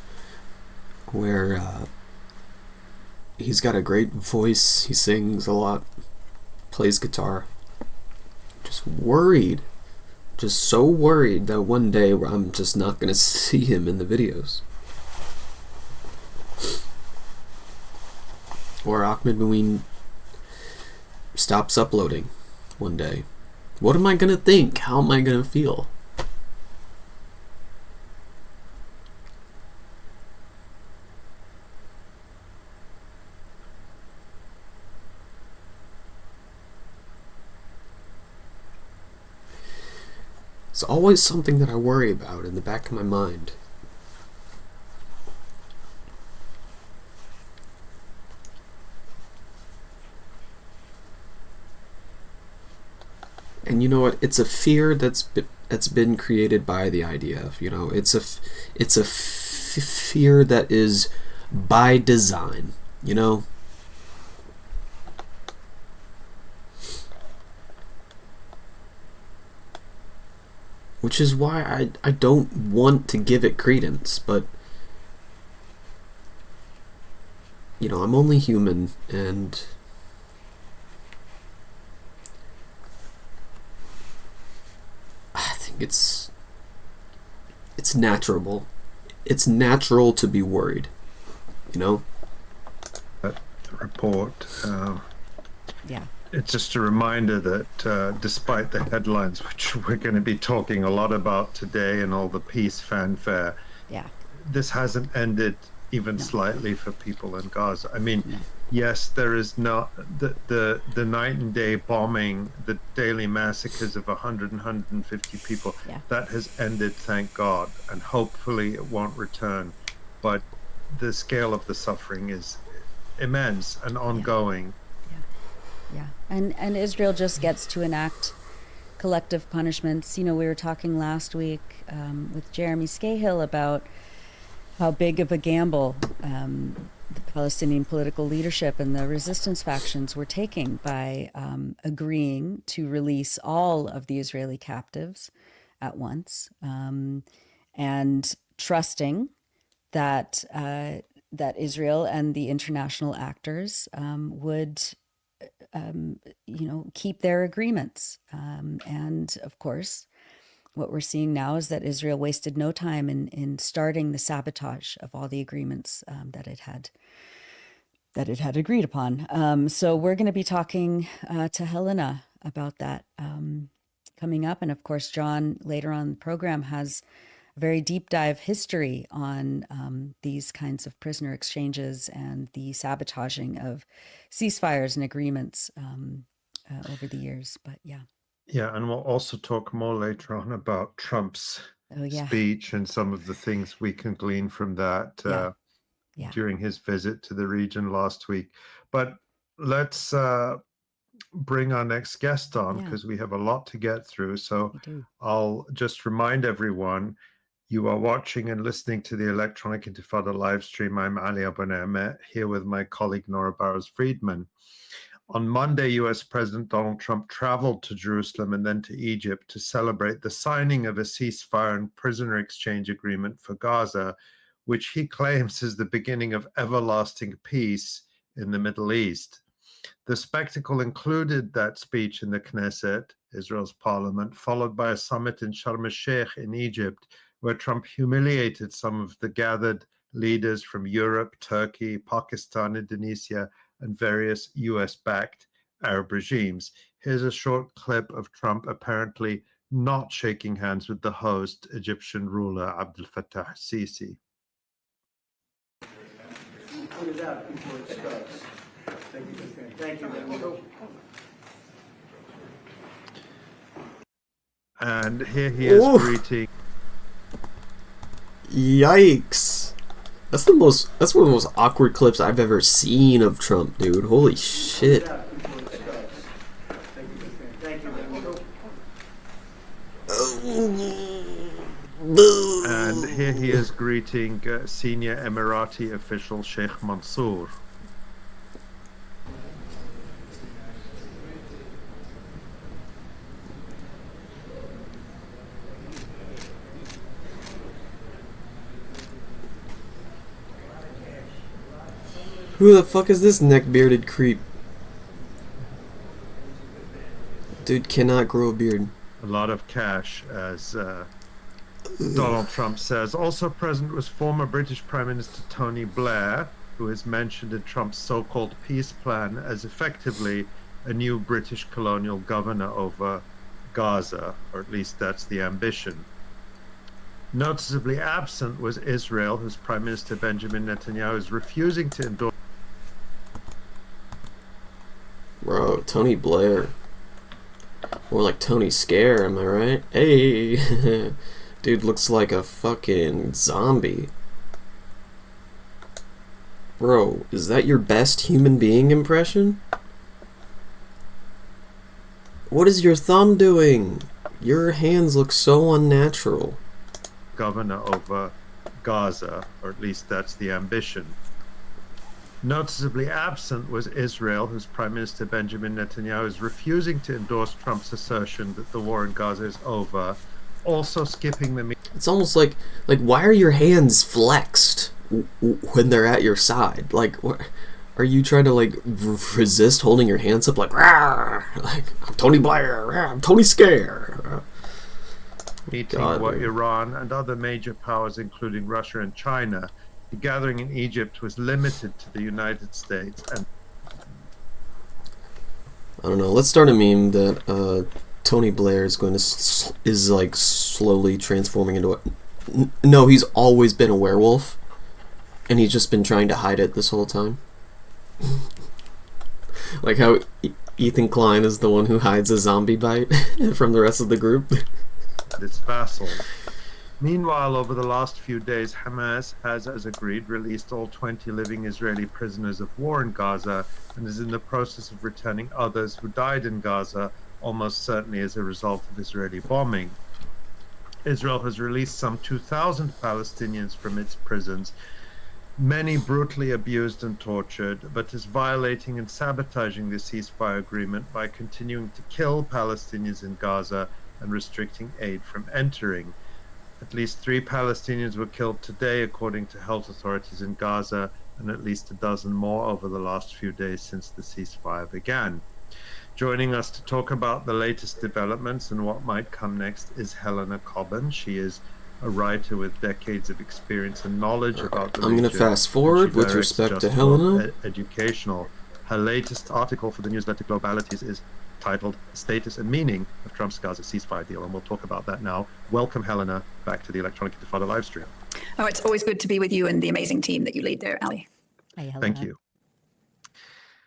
where he's got a great voice, he sings a lot, plays guitar. Just worried, just so worried that one day I'm just not going to see him in the videos. Or Ahmed Mouin stops uploading one day. What am I going to think? How am I going to feel? It's always something that I worry about in the back of my mind. And you know what? It's a fear that's been created by the IDF. You know, it's a fear that is by design. You know. Which is why I don't want to give it credence, but you know, I'm only human, and I think it's natural. It's natural to be worried, you know? The report. Yeah. It's just a reminder that despite the headlines, which we're going to be talking a lot about today, and all the peace fanfare, yeah, this hasn't ended even slightly for people in Gaza. I mean, yes, there is not the night and day bombing, the daily massacres of 100 and 150 people. Yeah. That has ended, thank God, and hopefully it won't return. But the scale of the suffering is immense and ongoing. Yeah, and Israel just gets to enact collective punishments. You know, we were talking last week with Jeremy Scahill about how big of a gamble the Palestinian political leadership and the resistance factions were taking by agreeing to release all of the Israeli captives at once, and trusting that that Israel and the international actors would you know, keep their agreements. And of course, what we're seeing now is that Israel wasted no time in starting the sabotage of all the agreements that it had agreed upon. So we're going to be talking to Helena about that coming up. And of course, John later on in the program has a very deep dive history on these kinds of prisoner exchanges and the sabotaging of ceasefires and agreements over the years. But yeah. Yeah, and we'll also talk more later on about Trump's speech and some of the things we can glean from that during his visit to the region last week. But let's bring our next guest on, because we have a lot to get through. So I'll just remind everyone, you are watching and listening to the Electronic Intifada live stream. I'm Ali Abunimah, here with my colleague Nora Barrows Friedman. On Monday, U.S. President Donald Trump traveled to Jerusalem and then to Egypt to celebrate the signing of a ceasefire and prisoner exchange agreement for Gaza, which he claims is the beginning of everlasting peace in the Middle East. The spectacle included that speech in the Knesset, Israel's parliament, followed by a summit in Sharm el-Sheikh in Egypt, where Trump humiliated some of the gathered leaders from Europe, Turkey, Pakistan, Indonesia, and various US-backed Arab regimes. Here's a short clip of Trump apparently not shaking hands with the host, Egyptian ruler Abdel Fattah al-Sisi. And here he is greeting. Yikes. That's one of the most awkward clips I've ever seen of Trump, dude. Holy shit. And here he is greeting senior Emirati official Sheikh Mansour. Who the fuck is this neck-bearded creep? Dude cannot grow a beard. A lot of cash, as Donald Trump says. Also present was former British Prime Minister Tony Blair, who is mentioned in Trump's so-called peace plan as effectively a new British colonial governor over Gaza, or at least that's the ambition. Noticeably absent was Israel, whose Prime Minister Benjamin Netanyahu is refusing to endorse. Bro, Tony Blair. More like Tony Scare, am I right? Hey! Dude looks like a fucking zombie. Bro, is that your best human being impression? What is your thumb doing? Your hands look so unnatural. Governor over Gaza, or at least that's the ambition. Noticeably absent was Israel, whose Prime Minister Benjamin Netanyahu is refusing to endorse Trump's assertion that the war in Gaza is over, also skipping the meeting. It's almost like why are your hands flexed when they're at your side? Like, what, are you trying to like resist holding your hands up like, Rawr! Like I'm Tony Blair, Rawr! I'm Tony Scare. Meeting what Iran and other major powers, including Russia and China. The gathering in Egypt was limited to the United States and I don't know. Let's start a meme that Tony Blair is going to is like slowly transforming into a. No, he's always been a werewolf, and he's just been trying to hide it this whole time. Like how Ethan Klein is the one who hides a zombie bite from the rest of the group. Its vassals. Meanwhile, over the last few days, Hamas has, as agreed, released all 20 living Israeli prisoners of war in Gaza and is in the process of returning others who died in Gaza, almost certainly as a result of Israeli bombing. Israel has released some 2,000 Palestinians from its prisons, many brutally abused and tortured, but is violating and sabotaging the ceasefire agreement by continuing to kill Palestinians in Gaza and restricting aid from entering. At least 3 Palestinians were killed today, according to health authorities in Gaza, and at least a dozen more over the last few days since the ceasefire began. Joining us to talk about the latest developments and what might come next is Helena Cobban. She is a writer with decades of experience and knowledge about the region. I'm going to fast forward with respect to Helena. Educational. Her latest article for the newsletter Globalities is titled Status and Meaning of Trump's Gaza Ceasefire Deal, and we'll talk about that now. Welcome, Helena, back to the Electronic Intifada live stream. Oh, it's always good to be with you and the amazing team that you lead there, Ali. Hi, Helena. Thank you.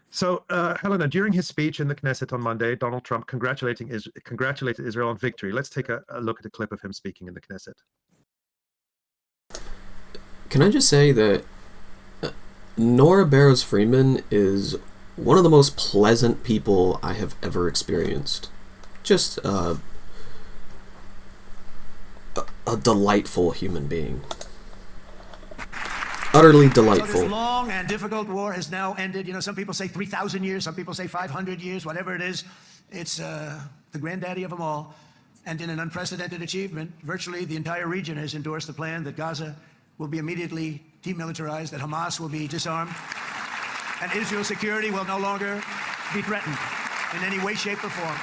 So, Helena, during his speech in the Knesset on Monday, Donald Trump congratulated Israel on victory. Let's take a look at a clip of him speaking in the Knesset. Can I just say that Nora Barrows Freeman is one of the most pleasant people I have ever experienced. Just a delightful human being. Utterly delightful. So this long and difficult war has now ended. You know, some people say 3,000 years, some people say 500 years, whatever it is. It's the granddaddy of them all. And in an unprecedented achievement, virtually the entire region has endorsed the plan that Gaza will be immediately demilitarized, that Hamas will be disarmed, and Israel's security will no longer be threatened in any way, shape, or form.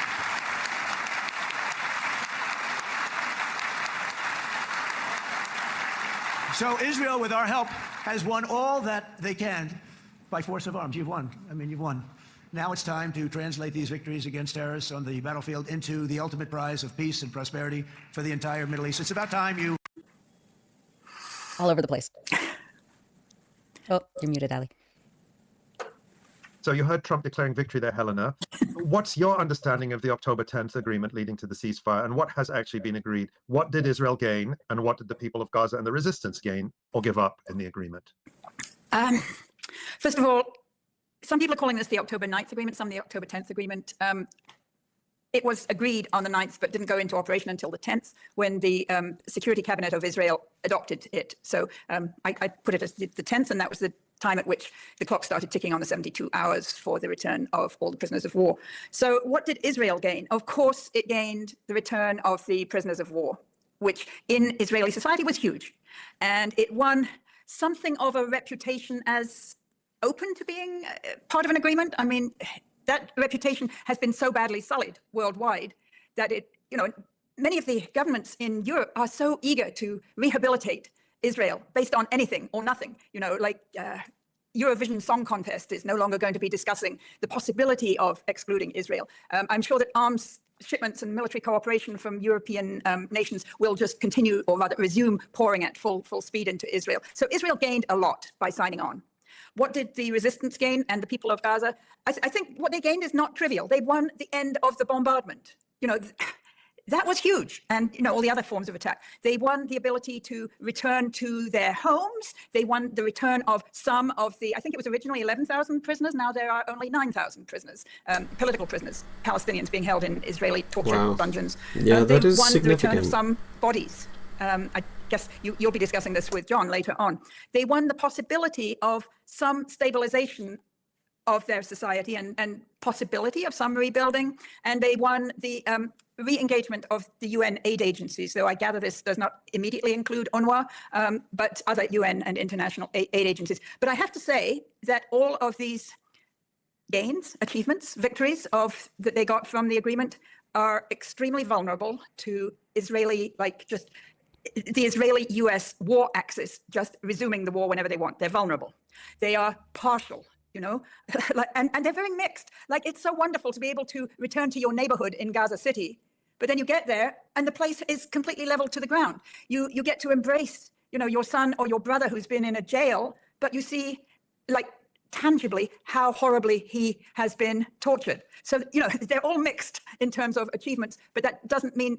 So Israel, with our help, has won all that they can by force of arms. You've won. I mean, you've won. Now it's time to translate these victories against terrorists on the battlefield into the ultimate prize of peace and prosperity for the entire Middle East. It's about time you... All over the place. Oh, you're muted, Ali. So you heard Trump declaring victory there, Helena. What's your understanding of the October 10th agreement leading to the ceasefire, and what has actually been agreed? What did Israel gain, and what did the people of Gaza and the resistance gain or give up in the agreement? First of all, some people are calling this the October 9th agreement, some the October 10th agreement. It was agreed on the 9th, but didn't go into operation until the 10th, when the Security Cabinet of Israel adopted it. So I put it as the 10th, and that was the time at which the clock started ticking on the 72 hours for the return of all the prisoners of war. So what did Israel gain? Of course, it gained the return of the prisoners of war, which in Israeli society was huge. And it won something of a reputation as open to being part of an agreement. I mean, that reputation has been so badly sullied worldwide that many of the governments in Europe are so eager to rehabilitate Israel based on anything or nothing. Eurovision Song Contest is no longer going to be discussing the possibility of excluding Israel. I'm sure that arms shipments and military cooperation from European nations will just continue, or rather resume, pouring at full speed into Israel. So Israel gained a lot by signing on. What did the resistance gain and the people of Gaza? I think what they gained is not trivial. They won the end of the bombardment. That was huge. And, all the other forms of attack. They won the ability to return to their homes. They won the return of some of the, I think it was originally 11,000 prisoners. Now there are only 9,000 prisoners, political prisoners, Palestinians being held in Israeli torture dungeons. Yeah, that is significant. They won the return of some bodies. I guess you'll be discussing this with John later on. They won the possibility of some stabilization of their society and possibility of some rebuilding. And they won the re-engagement of the UN aid agencies, though I gather this does not immediately include UNRWA, but other UN and international aid agencies. But I have to say that all of these gains, achievements, victories that they got from the agreement are extremely vulnerable to Israeli, the Israeli-US war axis just resuming the war whenever they want. They're vulnerable. They are partial, and they're very mixed. It's so wonderful to be able to return to your neighborhood in Gaza City, but then you get there and the place is completely leveled to the ground. You get to embrace, your son or your brother who's been in a jail, but you see, tangibly how horribly he has been tortured. So, they're all mixed in terms of achievements, but that doesn't mean,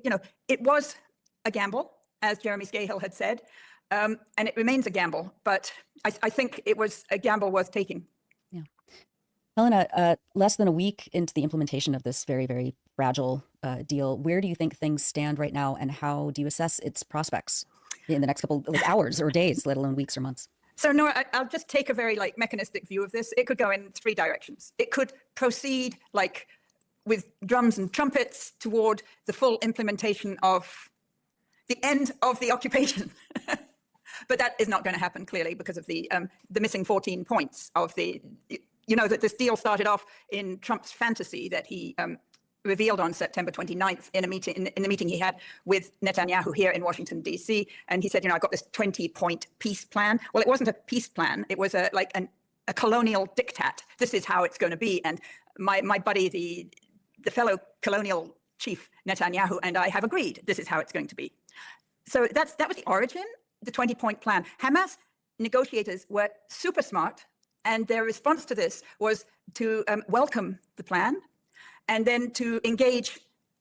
it was a gamble, as Jeremy Scahill had said, and it remains a gamble, but I think it was a gamble worth taking. Yeah. Helena, less than a week into the implementation of this very, very fragile deal, where do you think things stand right now, and how do you assess its prospects in the next couple hours or days, let alone weeks or months? So, Nora, I'll just take a very mechanistic view of this. It could go in three directions. It could proceed with drums and trumpets toward the full implementation of the end of the occupation. But that is not going to happen, clearly, because of the missing 14 points of that this deal started off in Trump's fantasy that he revealed on September 29th in the meeting he had with Netanyahu here in Washington, D.C. And he said, I've got this 20-point peace plan. Well, it wasn't a peace plan. It was a colonial diktat. This is how it's going to be. And my buddy, the fellow colonial chief Netanyahu, and I have agreed this is how it's going to be. So that was the origin, the 20-point plan. Hamas negotiators were super smart, and their response to this was to welcome the plan and then to engage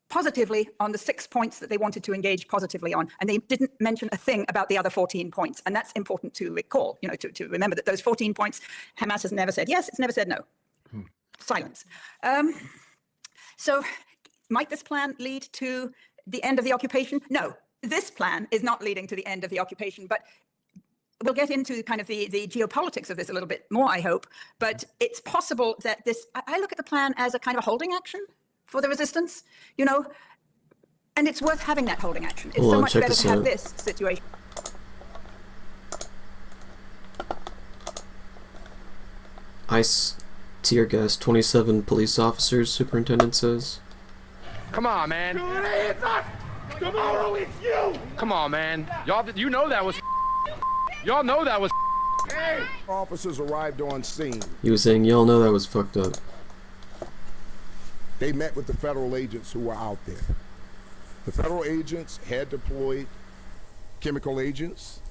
positively on the 6 points that they wanted to engage positively on. And they didn't mention a thing about the other 14 points. And that's important to recall, to remember that those 14 points, Hamas has never said yes, it's never said no. Silence. So might this plan lead to the end of the occupation? No, this plan is not leading to the end of the occupation, but we'll get into kind of the geopolitics of this a little bit more, I hope. But it's possible that I look at the plan as a kind of a holding action for the resistance, and it's worth having that holding action. It's so much better to have this situation. ICE tear gas 27 police officers, superintendent says. Come on, man. It's us. Tomorrow it's you. Come on, man. Y'all know that was. Y'all know that was. Officers arrived on scene. He was saying, y'all know that was fucked up. they met with the federal agents who were out there. The federal agents had deployed chemical agents.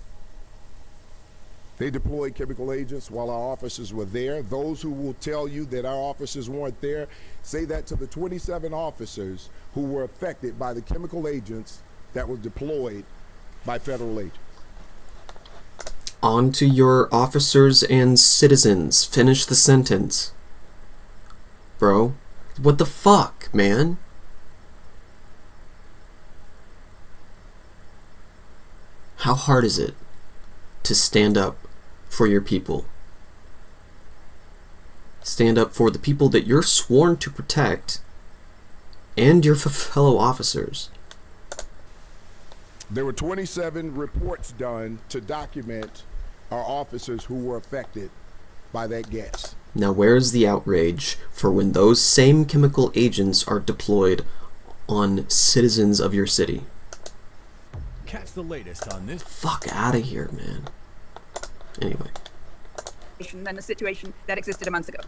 They deployed chemical agents while our officers were there. Those who will tell you that our officers weren't there, say that to the 27 officers who were affected by the chemical agents that were deployed by federal agents. On to your officers and citizens. Finish the sentence. Bro, what the fuck, man? How hard is it to stand up for your people? Stand up for the people that you're sworn to protect and your fellow officers. There were 27 reports done to document our officers who were affected by that gas. Now where's the outrage for when those same chemical agents are deployed on citizens of your city? Catch the latest on this. Fuck out of here, man. Anyway. Than the situation that existed a month ago.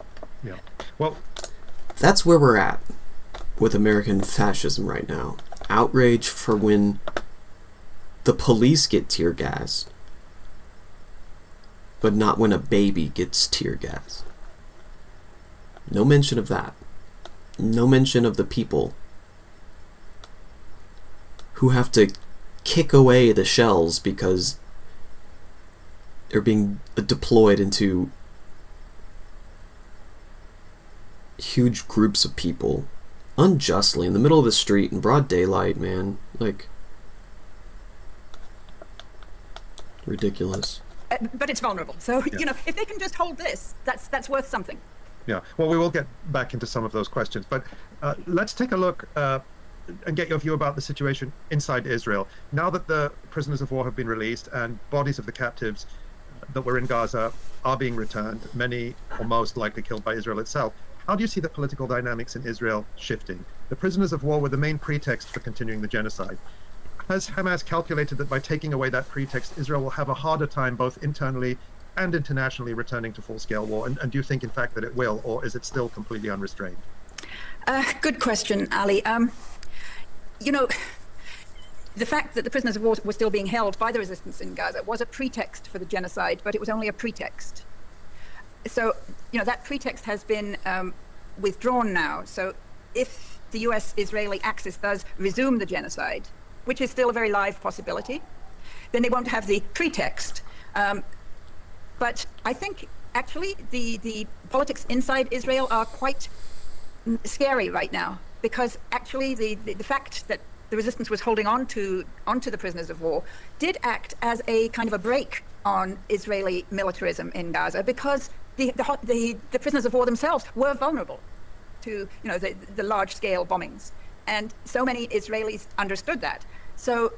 Yeah. Well, that's where we're at with American fascism right now. Outrage for when the police get tear gassed, but not when a baby gets tear gassed. No mention of that. No mention of the people who have to kick away the shells because they're being deployed into huge groups of people unjustly in the middle of the street in broad daylight, man. Like, ridiculous. But it's vulnerable. So, you know, if they can just hold this, that's worth something. Yeah. Well, we will get back into some of those questions, but let's take a look and get your view about the situation inside Israel. Now that the prisoners of war have been released and bodies of the captives that were in Gaza are being returned, many or most likely killed by Israel itself, how do you see the political dynamics in Israel shifting? The prisoners of war were the main pretext for continuing the genocide. Has Hamas calculated that by taking away that pretext, Israel will have a harder time both internally and internationally returning to full-scale war? And do you think, in fact, that it will, or is it still completely unrestrained? Good question, Ali. You know, the fact that the prisoners of war were still being held by the resistance in Gaza was a pretext for the genocide, but it was only a pretext. So, you know, that pretext has been withdrawn now. So if the US-Israeli axis does resume the genocide, which is still a very live possibility, then they won't have the pretext. But I think, actually, the politics inside Israel are quite scary right now, because actually the fact that the resistance was holding onto the prisoners of war did act as a kind of a brake on Israeli militarism in Gaza, because the prisoners of war themselves were vulnerable to, you know, the large-scale bombings, and so many Israelis understood that. So,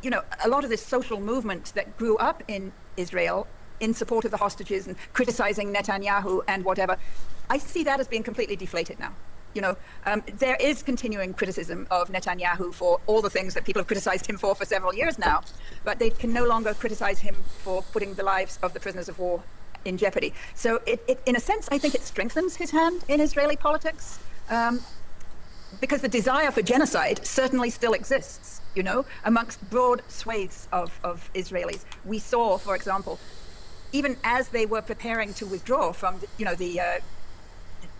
you know, a lot of this social movement that grew up in Israel in support of the hostages and criticizing Netanyahu and whatever, I see that as being completely deflated now. You know, there is continuing criticism of Netanyahu for all the things that people have criticized him for several years now, but they can no longer criticize him for putting the lives of the prisoners of war in jeopardy. So it in a sense, I think it strengthens his hand in Israeli politics, because the desire for genocide certainly still exists, you know, amongst broad swathes of Israelis. We saw, for example, even as they were preparing to withdraw from, you know, the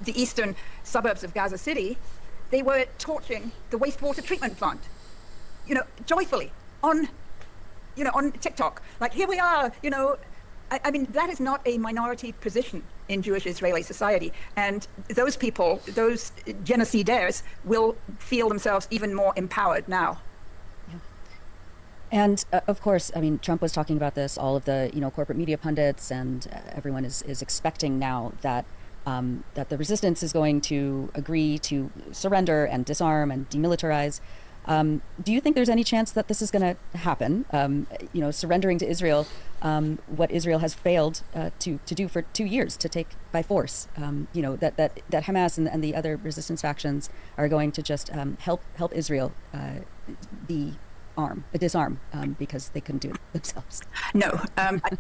eastern suburbs of Gaza City, they were torching the wastewater treatment plant, you know, joyfully on TikTok. Like, here we are, you know. I mean, that is not a minority position in Jewish Israeli society. And those people, those genocidaires, will feel themselves even more empowered now. And of course, I mean, Trump was talking about this, all of the, you know, corporate media pundits and everyone is expecting now that that the resistance is going to agree to surrender and disarm and demilitarize. Do you think there's any chance that this is going to happen? You know, surrendering to Israel, what Israel has failed to do for 2 years, to take by force. You know, that Hamas and the other resistance factions are going to just help Israel disarm because they couldn't do it themselves. No,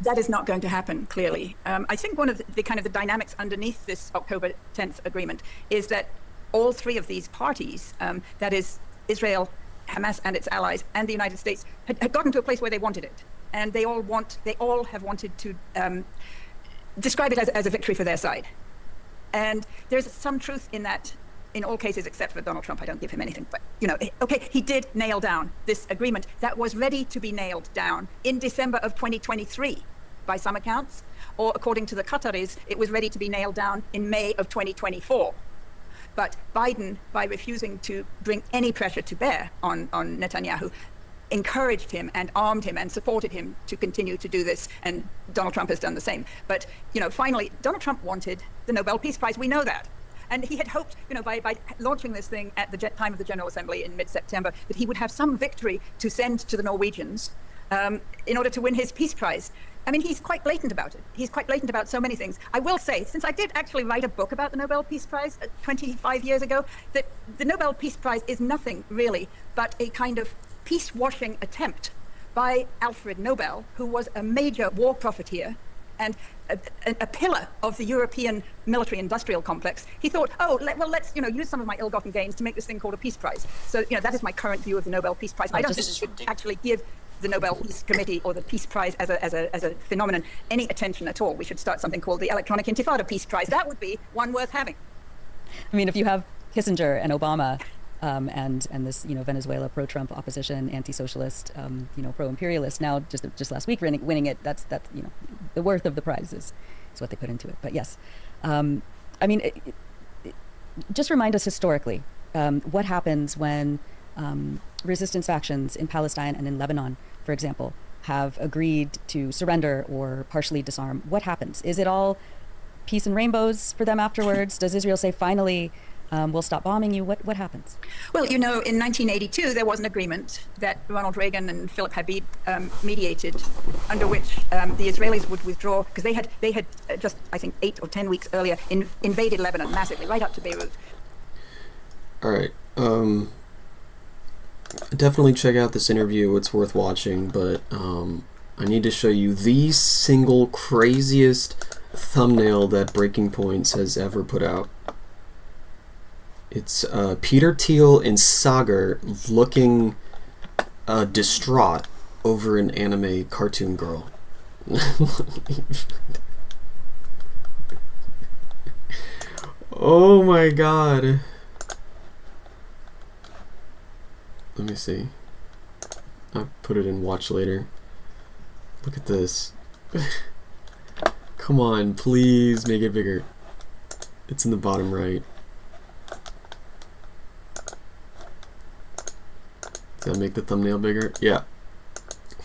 that is not going to happen, clearly. I think one of the kind of the dynamics underneath this October 10th agreement is that all three of these parties, that is Israel, Hamas and its allies, and the United States, had gotten to a place where they wanted it. And they all have wanted to describe it as a victory for their side. And there's some truth in that in all cases except for Donald Trump. I don't give him anything. But, okay, he did nail down this agreement that was ready to be nailed down in December of 2023 by some accounts, or according to the Qataris, it was ready to be nailed down in May of 2024. But Biden, by refusing to bring any pressure to bear on Netanyahu, encouraged him and armed him and supported him to continue to do this. And Donald Trump has done the same. But, finally, Donald Trump wanted the Nobel Peace Prize. We know that. And he had hoped, by launching this thing at the time of the General Assembly in mid-September, that he would have some victory to send to the Norwegians in order to win his Peace Prize. I mean, he's quite blatant about it. He's quite blatant about so many things. I will say, since I did actually write a book about the Nobel Peace Prize 25 years ago, that the Nobel Peace Prize is nothing really but a kind of peace-washing attempt by Alfred Nobel, who was a major war profiteer and a pillar of the European military-industrial complex. He thought, let's use some of my ill-gotten gains to make this thing called a Peace Prize. So that is my current view of the Nobel Peace Prize. I don't think we should actually give the Nobel Peace Committee or the Peace Prize as a phenomenon any attention at all. We should start something called the Electronic Intifada Peace Prize. That would be one worth having. I mean, if you have Kissinger and Obama and this Venezuela pro-Trump opposition, anti-socialist, pro-imperialist, now just last week winning it, that's the worth of the prize is what they put into it. But yes, I mean, just remind us historically what happens when resistance factions in Palestine and in Lebanon, for example, have agreed to surrender or partially disarm. What happens? Is it all peace and rainbows for them afterwards? Does Israel say, finally, we'll stop bombing you? What happens? Well, in 1982, there was an agreement that Ronald Reagan and Philip Habib mediated, under which the Israelis would withdraw, because they had just, I think, 8 or 10 weeks earlier invaded Lebanon massively, right up to Beirut. All right. Definitely check out this interview. It's worth watching, but I need to show you the single craziest thumbnail that Breaking Points has ever put out. It's Peter Thiel and Sagar looking distraught over an anime cartoon girl. Oh my god. Let me see. I'll put it in watch later. Look at this. Come on, please make it bigger. It's in the bottom right. Does that make the thumbnail bigger? Yeah.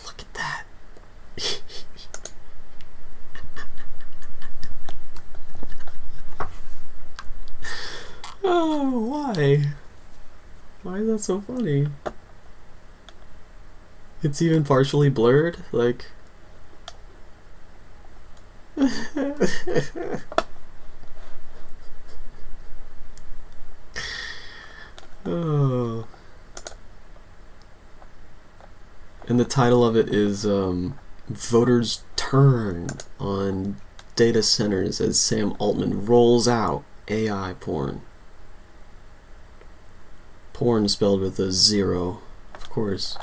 Look at that. Oh, why? Why is that so funny? It's even partially blurred, like... Oh. And the title of it is Voters Turn on Data Centers as Sam Altman rolls out AI porn. Porn spelled with a 0, of course.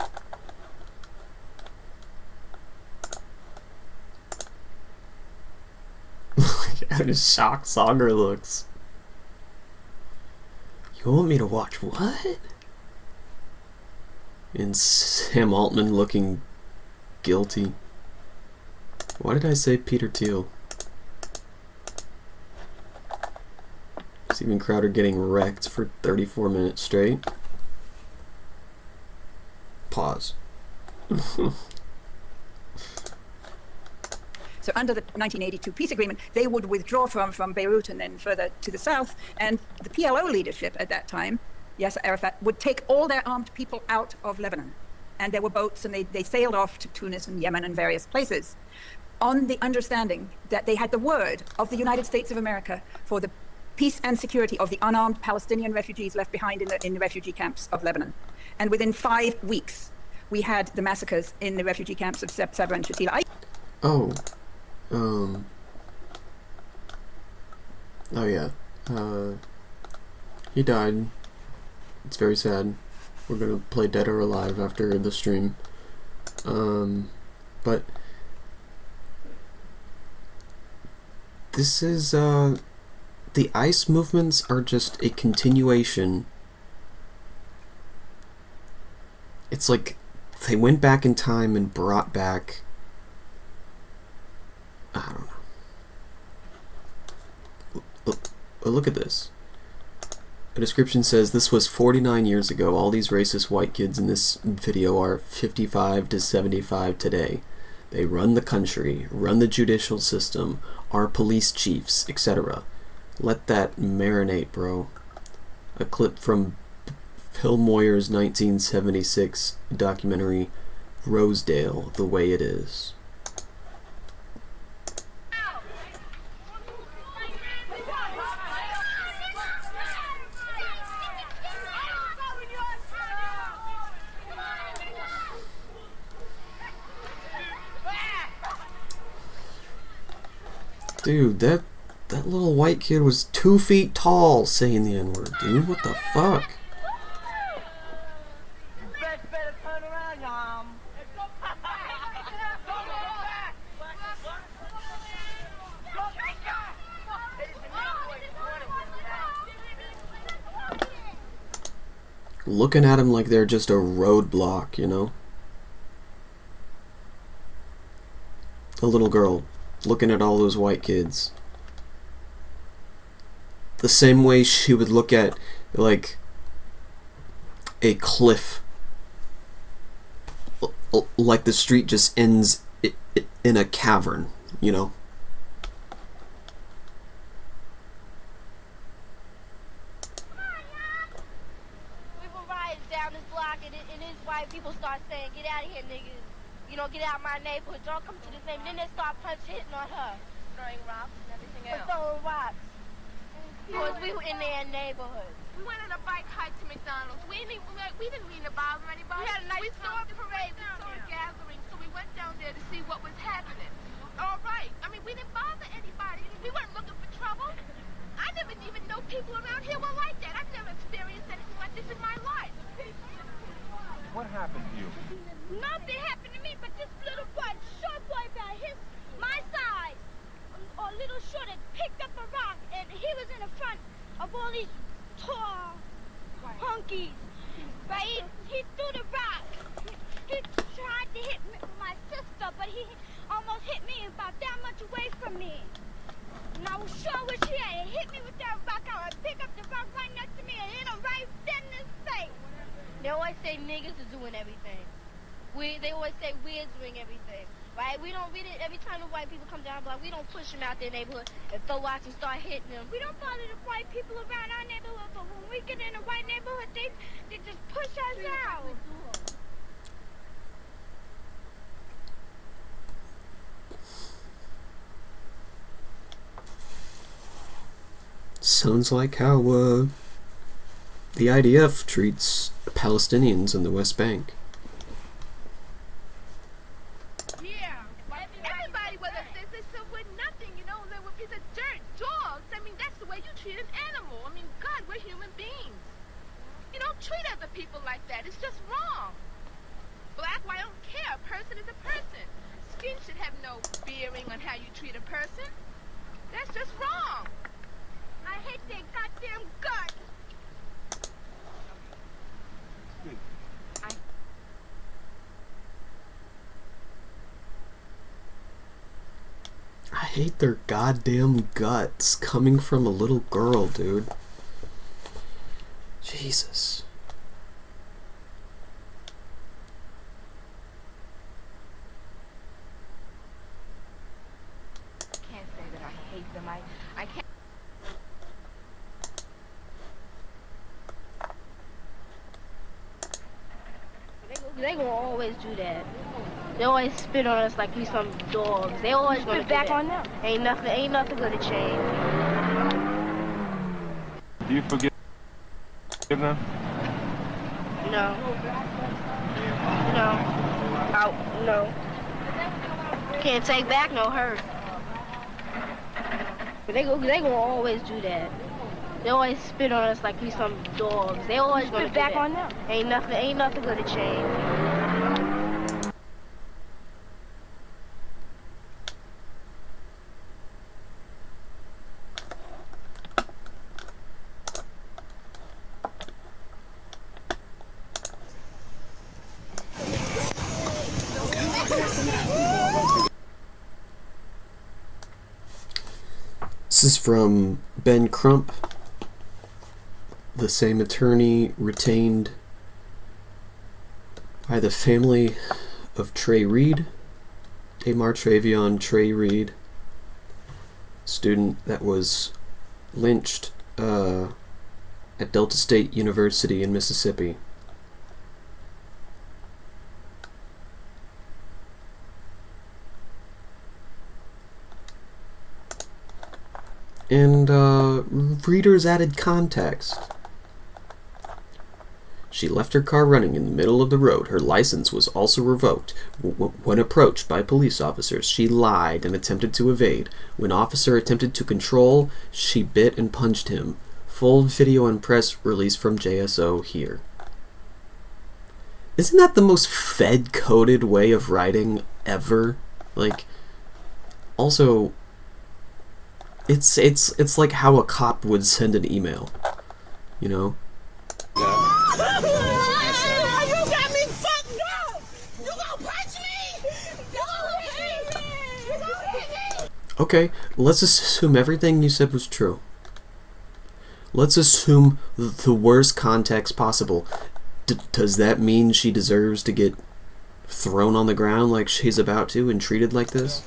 Look how shocked Sagar looks. You want me to watch what? And Sam Altman looking guilty. Why did I say Peter Thiel? Steven Crowder getting wrecked for 34 minutes straight. Pause. So under the 1982 peace agreement, they would withdraw from Beirut and then further to the south. And the PLO leadership at that time, Yasser Arafat, would take all their armed people out of Lebanon. And there were boats, and they sailed off to Tunis and Yemen and various places on the understanding that they had the word of the United States of America for the peace and security of the unarmed Palestinian refugees left behind in the refugee camps of Lebanon. And within 5 weeks, we had the massacres in the refugee camps of Sabra and Shatila. Oh yeah. He died. It's very sad. We're gonna play Dead or Alive after the stream. But this is, the ICE movements are just a continuation. It's like they went back in time and brought back, I don't know. Look at this. The description says, this was 49 years ago. All these racist white kids in this video are 55 to 75 today. They run the country, run the judicial system, are police chiefs, etc. Let that marinate, bro. A clip from Bill Moyer's 1976 documentary, Rosedale, The Way It Is. Dude, that little white kid was 2 feet tall saying the N-word, dude. What the fuck? Looking at him like they're just a roadblock, you know? A little girl looking at all those white kids. The same way she would look at, like, a cliff. Like the street just ends in a cavern, you know? We were riding down this block and these white people start saying, get out of here, niggas. You know, get out of my neighborhood. Don't come to this neighborhood. Then they start hitting on her. Throwing rocks and everything else. Throwing rocks. Because we were in their neighborhood. We went on a bike hike to McDonald's. We didn't mean to bother anybody. We had a nice saw a parade. We saw a gathering. So we went down there to see what was happening. All right. I mean, we didn't bother anybody. We weren't looking for trouble. I never even know people around here were like that. I've never experienced anything like this in my life. What happened to you? Nothing happened to me, but this little boy, short boy about my size, or little short, had picked up a rock, and he was in the front of all these tall honkies. Right? He threw the rock. He tried to hit my sister, but he almost hit me about that much away from me. And I was sure which he had. He hit me with that rock. I would pick up the rock right next to me and hit him right dead in his face. They always say niggas are doing everything. They always say we're doing everything, right? We didn't, every time the white people come down the block, we don't push them out their neighborhood and throw rocks and start hitting them. We don't bother the white people around our neighborhood, but when we get in a white neighborhood, they just push us out. Sounds like how, the IDF treats Palestinians in the West Bank. People like that. It's just wrong. Black, white, I don't care. A person is a person. Skin should have no bearing on how you treat a person. That's just wrong. I hate their goddamn guts. I hate their goddamn guts coming from a little girl, dude. Jesus. They gonna always do that. They always spit on us like we some dogs. They always gonna spit back on them. Ain't nothing gonna change. Do you forgive them? No. No. Can't take back no hurt. But they gonna always do that. They always spit on us like we some dogs. They always gonna Spit back do that. on them. Ain't nothing gonna change. This is from Ben Crump, the same attorney retained by the family of Trey Reed, Damar Travion Trey Reed, student that was lynched at Delta State University in Mississippi. And readers added context. She left her car running in the middle of the road. Her license was also revoked. When approached by police officers, she lied and attempted to evade. When officer attempted to control, she bit and punched him. Full video and press release from JSO here. Isn't that the most Fed-coded way of writing ever? Like, also, it's like how a cop would send an email, you know? You got me fucked up! You gonna punch me? You gonna hit me? You gonna hit me? Okay, let's assume everything you said was true. Let's assume the worst context possible. Does that mean she deserves to get thrown on the ground like she's about to and treated like this?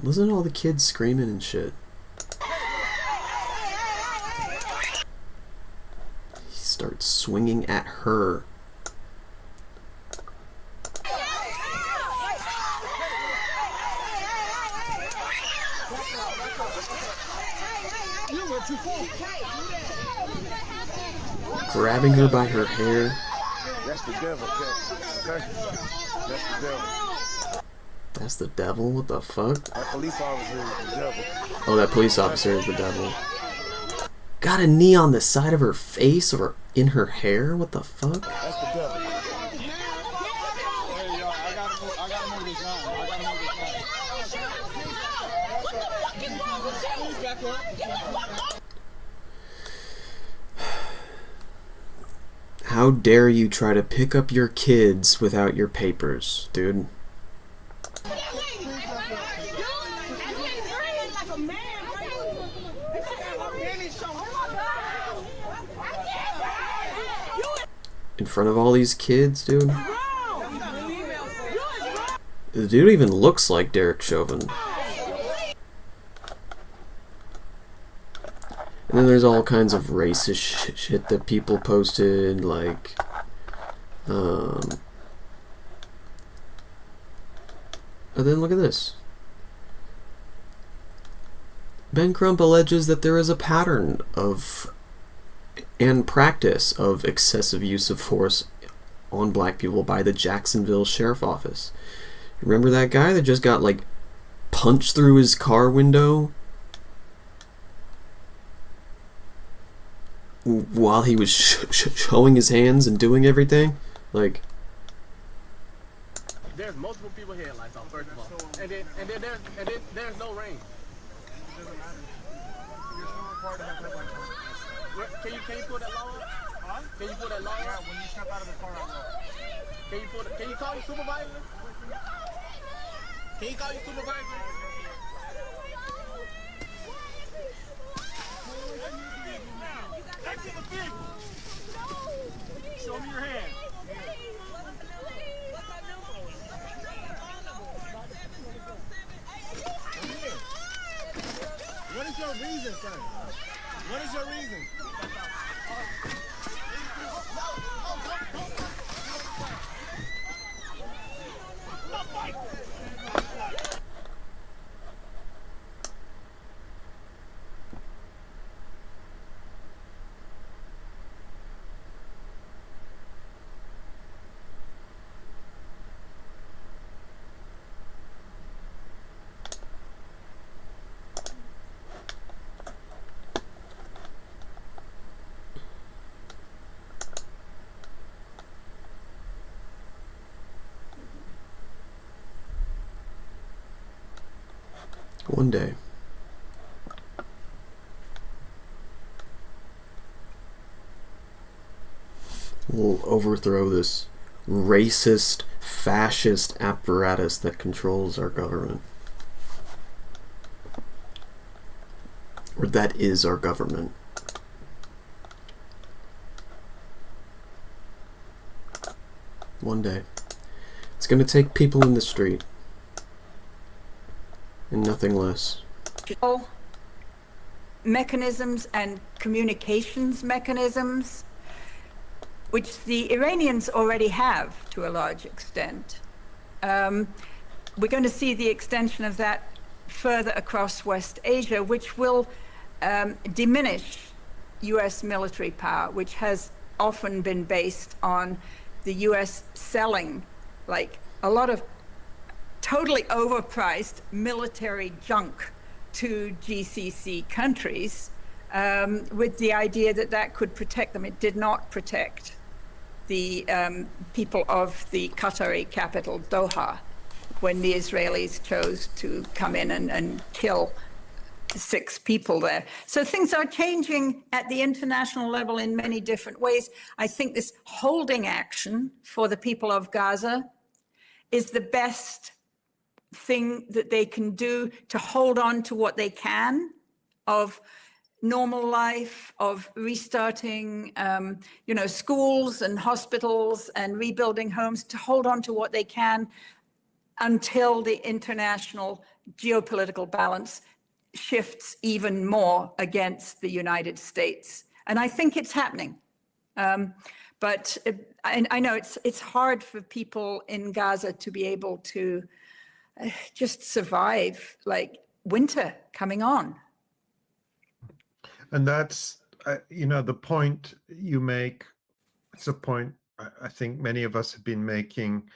Listen to all the kids screaming and shit. He starts swinging at her. Grabbing her by her hair. That's the devil, okay? That's the devil. That's the devil? What the fuck? That police officer is the devil. Oh, that police officer is the devil. Got a knee on the side of her face or in her hair? What the fuck? That's the devil. How dare you try to pick up your kids without your papers, dude? In front of all these kids, dude? The dude even looks like Derek Chauvin. And then there's all kinds of racist shit that people posted, like, and then look at this. Ben Crump alleges that there is a pattern of and practice of excessive use of force on black people by the Jacksonville Sheriff Office. Remember that guy that just got, like, punched through his car window while he was showing his hands and doing everything? Like, there's multiple people headlights on, first of all, and then there's no rain. It doesn't matter. You're still required to have headlights on. Can you pull that law up? Huh? Can you pull that law up? Yeah, when you step out of the car, I will. Can you call your supervisor? Can you call your supervisor? What is your reason, sir? What is your reason? One day, we'll overthrow this racist, fascist apparatus that controls our government. Or that is our government. One day. It's going to take people in the street. And nothing less. Mechanisms and communications mechanisms, which the Iranians already have to a large extent. We're going to see the extension of that further across West Asia, which will diminish US military power, which has often been based on the US selling like a lot of totally overpriced military junk to GCC countries with the idea that that could protect them. It did not protect the people of the Qatari capital, Doha, when the Israelis chose to come in and kill 6 people there. So things are changing at the international level in many different ways. I think this holding action for the people of Gaza is the best thing that they can do to hold on to what they can of normal life, of restarting, schools and hospitals and rebuilding homes, to hold on to what they can until the international geopolitical balance shifts even more against the United States. And I think it's happening. But I know it's hard for people in Gaza to be able to just survive like winter coming on. And that's, the point you make, it's a point I think many of us have been making,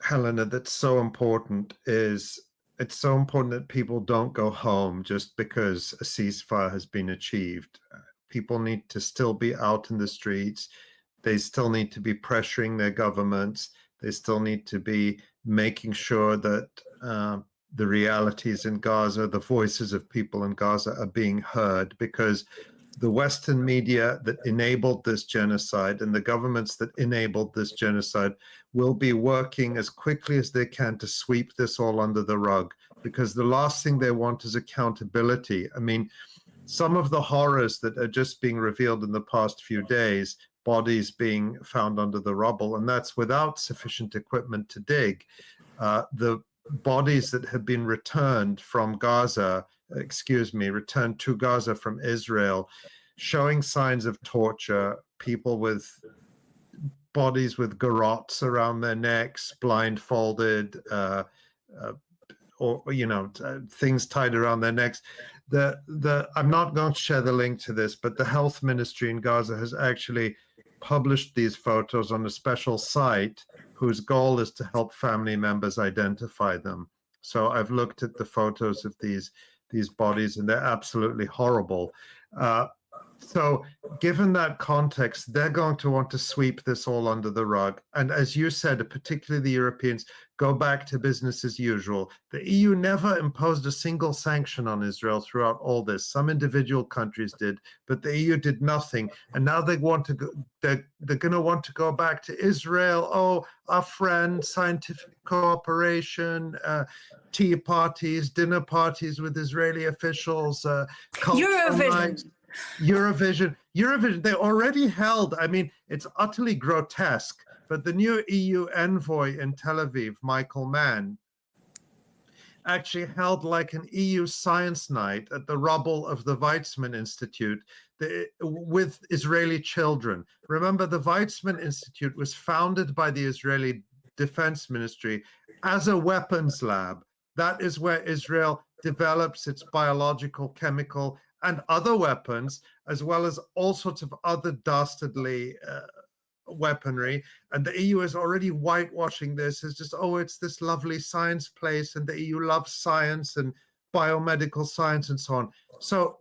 Helena, that's so important. It's so important that people don't go home just because a ceasefire has been achieved. People need to still be out in the streets. They still need to be pressuring their governments. They still need to be making sure that the realities in Gaza, the voices of people in Gaza are being heard, because the Western media that enabled this genocide and the governments that enabled this genocide will be working as quickly as they can to sweep this all under the rug, because the last thing they want is accountability. I mean, some of the horrors that are just being revealed in the past few days, bodies being found under the rubble, and that's without sufficient equipment to dig. The bodies that have been returned from Gaza, returned to Gaza from Israel, showing signs of torture, people with bodies with garrotes around their necks, blindfolded, or things tied around their necks. I'm not going to share the link to this, but the health ministry in Gaza has actually published these photos on a special site whose goal is to help family members identify them. So I've looked at the photos of these bodies, and they're absolutely horrible. So given that context, they're going to want to sweep this all under the rug. And as you said, particularly the Europeans, go back to business as usual. The EU never imposed a single sanction on Israel throughout all this. Some individual countries did, but the EU did nothing. And now they want to go, they're going to want to go back to Israel. Oh, our friend, scientific cooperation, tea parties, dinner parties with Israeli officials, Eurovision, they already held. I mean, it's utterly grotesque, but the new EU envoy in Tel Aviv, Michael Mann, actually held like an EU science night at the rubble of the Weizmann Institute with Israeli children. Remember, the Weizmann Institute was founded by the Israeli Defense Ministry as a weapons lab. That is where Israel develops its biological, chemical, and other weapons, as well as all sorts of other dastardly weaponry. And the EU is already whitewashing this as just, oh, it's this lovely science place, and the EU loves science and biomedical science and so on. So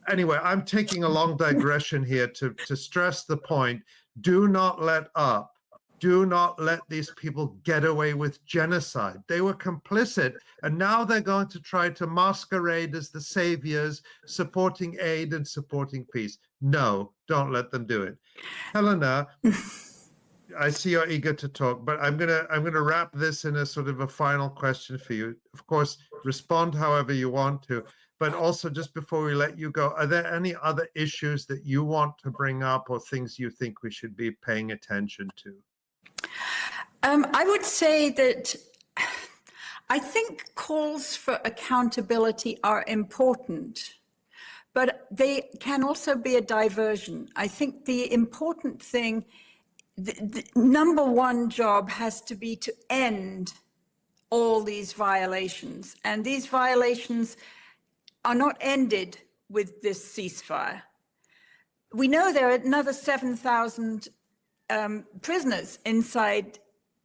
anyway, I'm taking a long digression here to stress the point. Do not let up. Do not let these people get away with genocide. They were complicit, and now they're going to try to masquerade as the saviors, supporting aid and supporting peace. No, don't let them do it. Helena, I see you're eager to talk, but I'm gonna wrap this in a sort of a final question for you. Of course, respond however you want to, but also just before we let you go, are there any other issues that you want to bring up or things you think we should be paying attention to? I would say that I think calls for accountability are important, but they can also be a diversion. I think the important thing, the number one job has to be to end all these violations. And these violations are not ended with this ceasefire. We know there are another 7,000 prisoners inside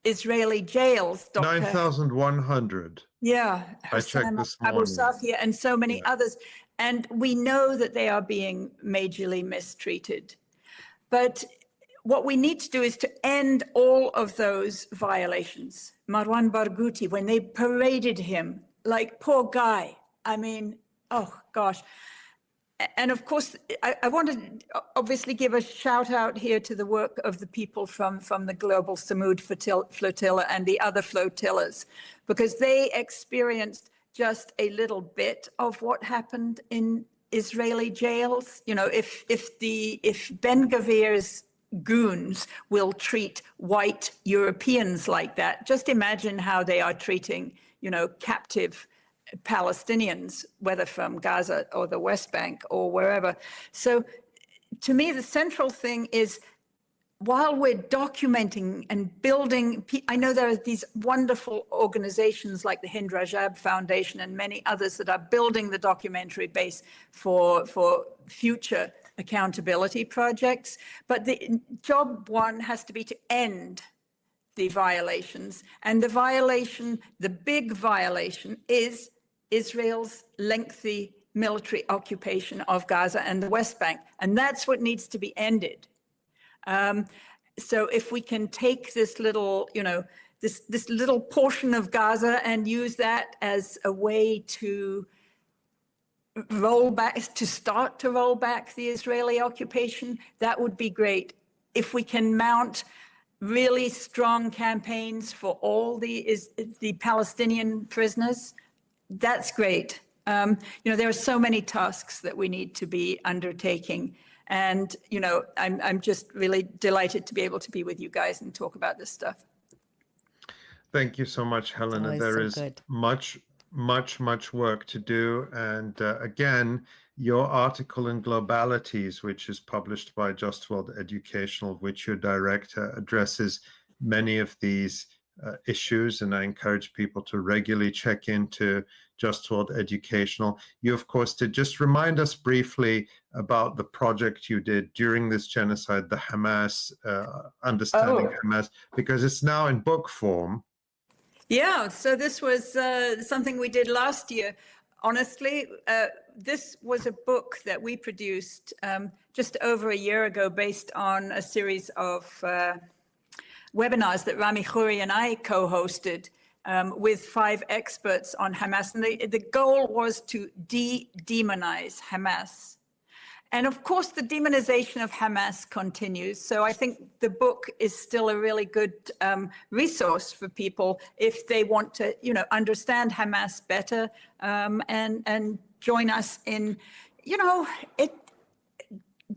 Israeli jails. 9,100. Yeah, I checked this morning. Abu Safia and so many others. And we know that they are being majorly mistreated. But what we need to do is to end all of those violations. Marwan Barghouti, when they paraded him, like, poor guy. I mean, oh gosh. And of course, I want to obviously give a shout out here to the work of the people from the Global Samud Flotilla and the other flotillas, because they experienced just a little bit of what happened in Israeli jails. You know, if Ben Gvir's goons will treat white Europeans like that, just imagine how they are treating, you know, captive Palestinians, whether from Gaza or the West Bank or wherever. So to me, the central thing is, while we're documenting and building, I know there are these wonderful organizations like the Hind Rajab Foundation and many others that are building the documentary base for future accountability projects. But the job one has to be to end the violations. And the big violation is Israel's lengthy military occupation of Gaza and the West Bank. And that's what needs to be ended. So if we can take this little, you know, this little portion of Gaza and use that as a way to start to roll back the Israeli occupation, that would be great. If we can mount really strong campaigns for all the Palestinian prisoners, that's great. You know, there are so many tasks that we need to be undertaking. And, you know, I'm just really delighted to be able to be with you guys and talk about this stuff. Thank you so much, Helena. Always there so is good. much work to do. And again, your article in Globalities, which is published by Just World Educational, which your director addresses many of these issues, and I encourage people to regularly check into Just World Educational. You, of course, did just remind us briefly about the project you did during this genocide, the Hamas, Understanding Hamas, because it's now in book form. Yeah, so this was something we did last year. Honestly, this was a book that we produced just over a year ago based on a series of webinars that Rami Khouri and I co-hosted with 5 experts on Hamas. And the goal was to demonize Hamas. And of course, the demonization of Hamas continues. So I think the book is still a really good resource for people if they want to, you know, understand Hamas better and join us in, you know,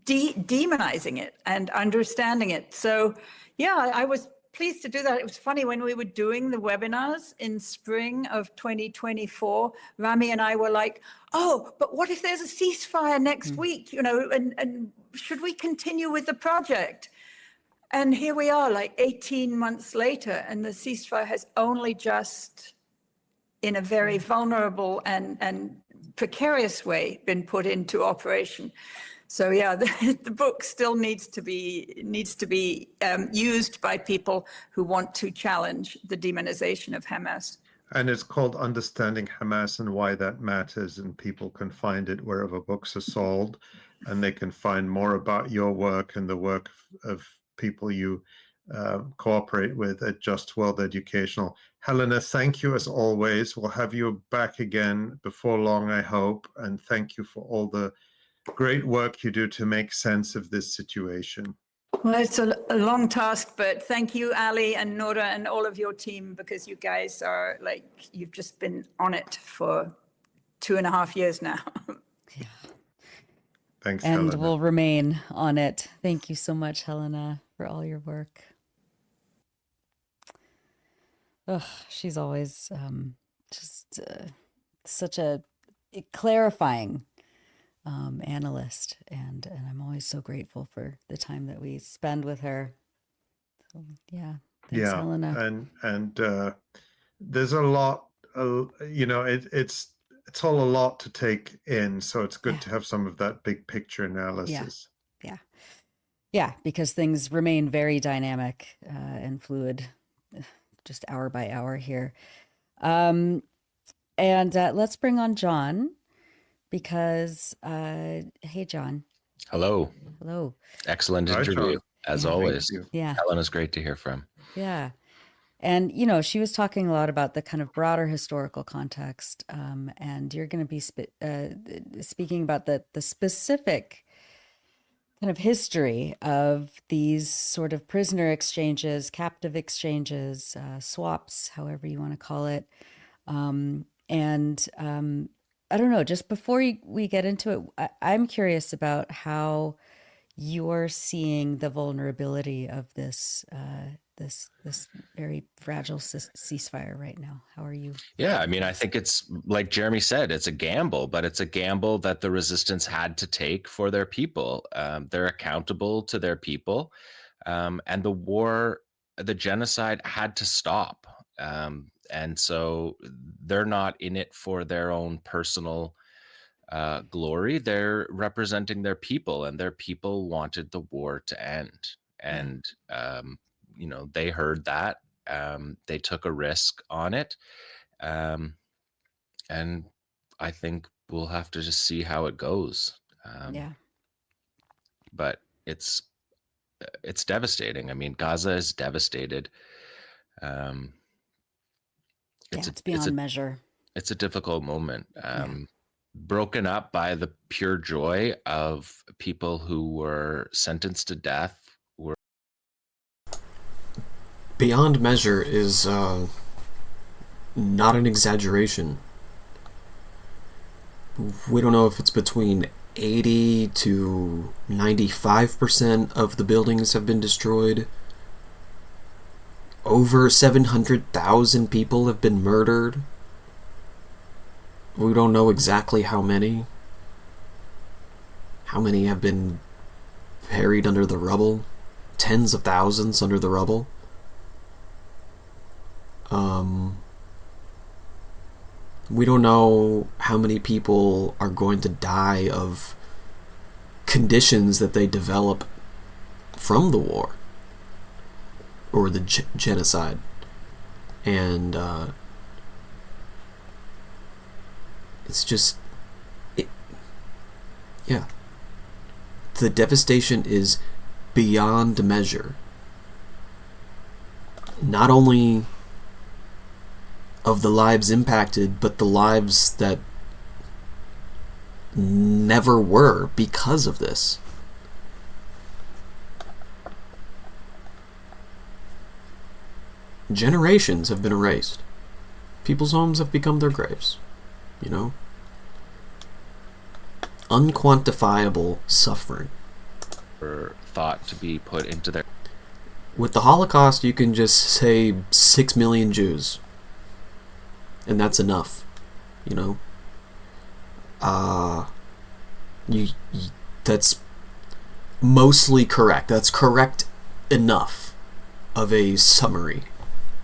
demonizing it and understanding it. So yeah, I was pleased to do that. It was funny when we were doing the webinars in spring of 2024, Rami and I were like, oh, but what if there's a ceasefire next week, you know, and should we continue with the project? And here we are, like 18 months later, and the ceasefire has only just, in a very vulnerable and precarious way, been put into operation. So yeah, the book still needs to be used by people who want to challenge the demonization of Hamas. And it's called Understanding Hamas and Why That Matters, and people can find it wherever books are sold, and they can find more about your work and the work of people you cooperate with at Just World Educational. Helena, thank you as always. We'll have you back again before long, I hope, and thank you for all the great work you do to make sense of this situation. Well, it's a long task, but thank you, Ali and Nora and all of your team, because you guys are like, you've just been on it for 2.5 years now. Thanks, and Helena. we'll remain on it. Thank you so much, Helena, for all your work. Ugh, she's always just such a clarifying analyst, and I'm always so grateful for the time that we spend with her. So yeah, thanks, Helena. And there's a lot, you know, it's all a lot to take in, so it's good to have some of that big picture analysis. Yeah, because things remain very dynamic and fluid, just hour by hour here. And let's bring on John. Because, hey, John. Hello. Hello. Excellent Hi, interview, John. as always. Yeah. Helena's great to hear from. Yeah. And, you know, she was talking a lot about the kind of broader historical context. And you're going to be speaking about the specific kind of history of these sort of prisoner exchanges, captive exchanges, swaps, however you want to call it. I don't know, just before we get into it, I'm curious about how you're seeing the vulnerability of this this very fragile ceasefire right now. How are you? Yeah, I mean, I think it's like Jeremy said, it's a gamble, but it's a gamble that the resistance had to take for their people. They're accountable to their people, and the war, the genocide had to stop. And so they're not in it for their own personal glory. They're representing their people, and their people wanted the war to end. And, you know, they heard that. They took a risk on it. And I think we'll have to just see how it goes. But it's devastating. I mean, Gaza is devastated. It's beyond measure. It's a difficult moment. Broken up by the pure joy of people who were sentenced to death. Beyond measure is not an exaggeration. We don't know if it's between 80 to 95% of the buildings have been destroyed. Over 700,000 people have been murdered. We don't know exactly how many. How many have been buried under the rubble? Tens of thousands under the rubble. We don't know how many people are going to die of conditions that they develop from the war or the genocide. And it's just the devastation is beyond measure. Not only of the lives impacted, but the lives that never were because of this. Generations have been erased. People's homes have become their graves. You know? Unquantifiable suffering. Were thought to be put into their... with the Holocaust, you can just say 6 million Jews. And that's enough, you know? That's mostly correct. That's correct enough of a summary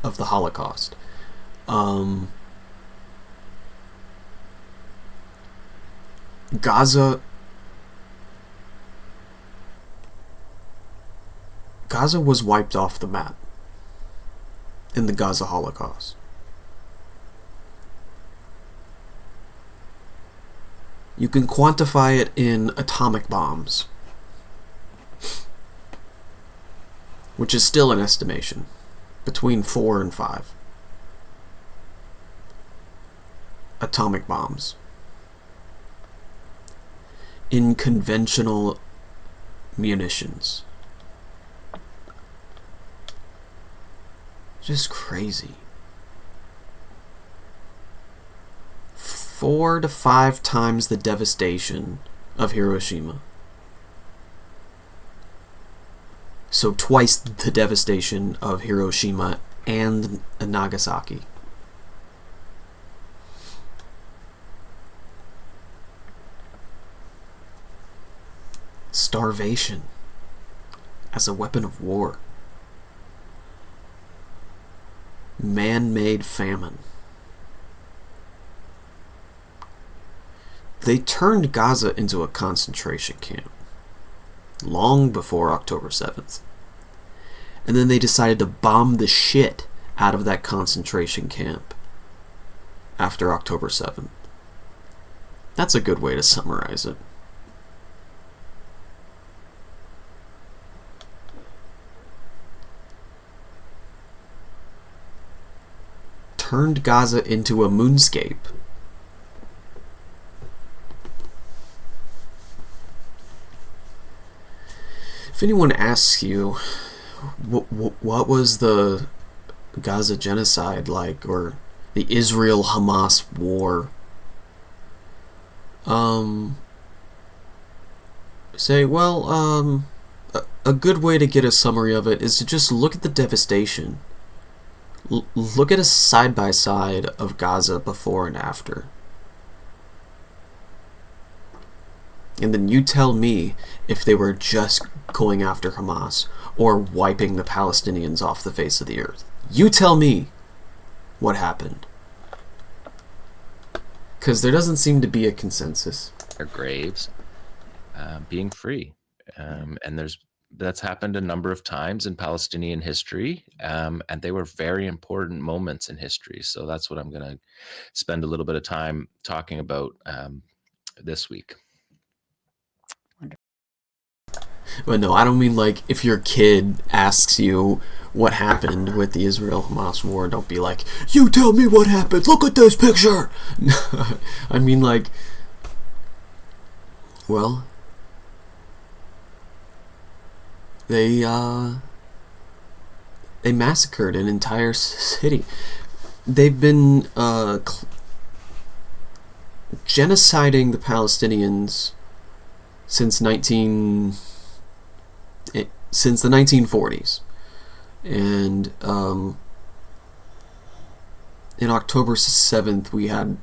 of the Holocaust. Gaza was wiped off the map in the Gaza Holocaust. You can quantify it in atomic bombs, which is still an estimation, between 4 and 5 atomic bombs in conventional munitions. Just crazy. 4 to 5 times the devastation of Hiroshima. So twice the devastation of Hiroshima and Nagasaki. Starvation as a weapon of war. Man-made famine. They turned Gaza into a concentration camp long before October 7th. And then they decided to bomb the shit out of that concentration camp after October 7th. That's a good way to summarize it. Turned Gaza into a moonscape. If anyone asks you, what was the Gaza genocide like, or the Israel-Hamas war, say, well, a good way to get a summary of it is to just look at the devastation. Look at a side-by-side of Gaza before and after. And then you tell me if they were just going after Hamas or wiping the Palestinians off the face of the earth. You tell me what happened. Because there doesn't seem to be a consensus. Their graves being free. And that's happened a number of times in Palestinian history, and they were very important moments in history. So that's what I'm going to spend a little bit of time talking about this week. But no, I don't mean like if your kid asks you what happened with the Israel-Hamas war, don't be like, you tell me what happened, look at this picture! I mean like, well, they massacred an entire city. They've been genociding the Palestinians since the 1940s, and in October 7th we had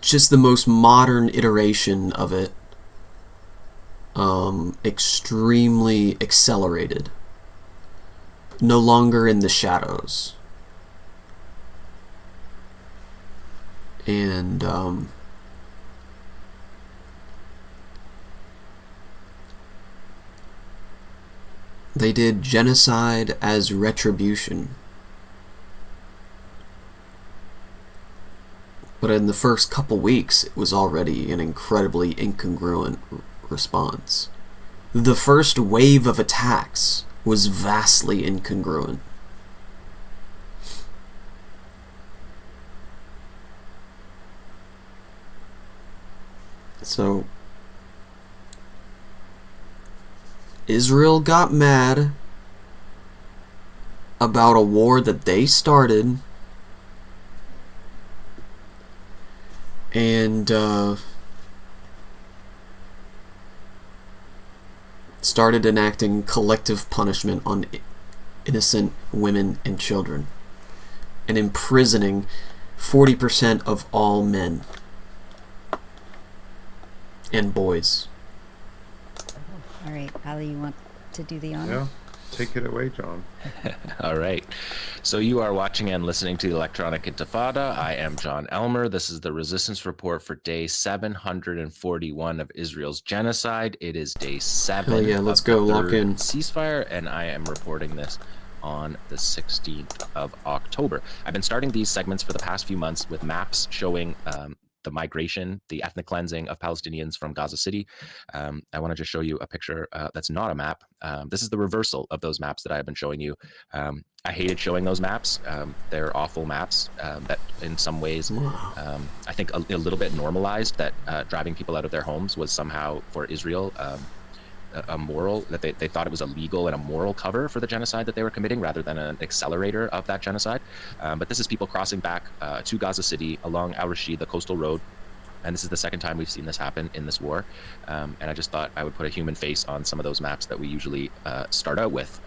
just the most modern iteration of it, extremely accelerated, no longer in the shadows, and they did genocide as retribution. But in the first couple weeks, it was already an incredibly incongruent response. The first wave of attacks was vastly incongruent. So Israel got mad about a war that they started, and started enacting collective punishment on innocent women and children, and imprisoning 40% of all men and boys. All right, Ali, you want to do the honor? Yeah, take it away, John. All right. So you are watching and listening to the Electronic Intifada. I am John Elmer. This is the Resistance Report for day 741 of Israel's genocide. It is day 7. Hell yeah, let's of go, the lock third in. ceasefire, and I am reporting this on the 16th of October. I've been starting these segments for the past few months with maps showing the migration, the ethnic cleansing of Palestinians from Gaza City. I want to just show you a picture that's not a map. This is the reversal of those maps that I have been showing you. I hated showing those maps. They're awful maps that in some ways, I think a little bit normalized that driving people out of their homes was somehow for Israel a moral, that they thought it was a legal and a moral cover for the genocide that they were committing rather than an accelerator of that genocide. But this is people crossing back to Gaza City along Al Rashid, the coastal road. And this is the second time we've seen this happen in this war. And I just thought I would put a human face on some of those maps that we usually start out with.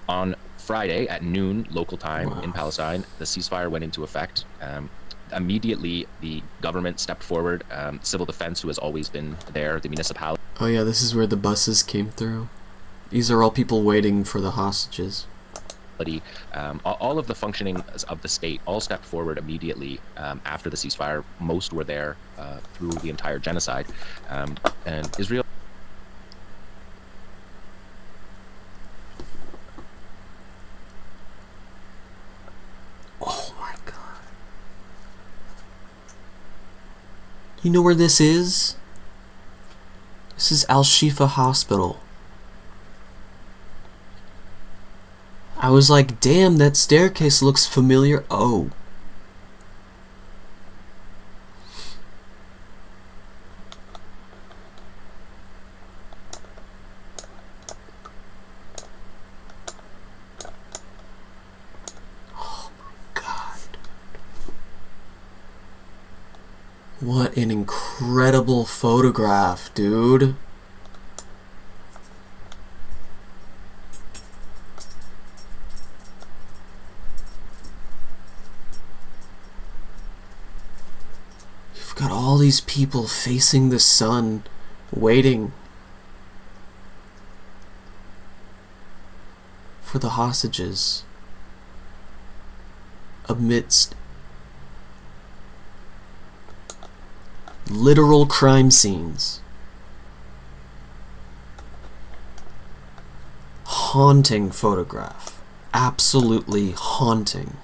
On Friday at noon local time in Palestine, the ceasefire went into effect. Immediately, the government stepped forward, civil defense, who has always been there, the municipality. Oh yeah, this is where the buses came through. These are all people waiting for the hostages. All of the functioning of the state all stepped forward immediately after the ceasefire. Most were there through the entire genocide. And Israel... Oh my god. You know where this is? This is Al-Shifa Hospital. I was like, damn, that staircase looks familiar. Oh. Oh my god. What an incredible photograph, dude. Got all these people facing the sun, waiting for the hostages amidst literal crime scenes. Haunting photograph. Absolutely haunting.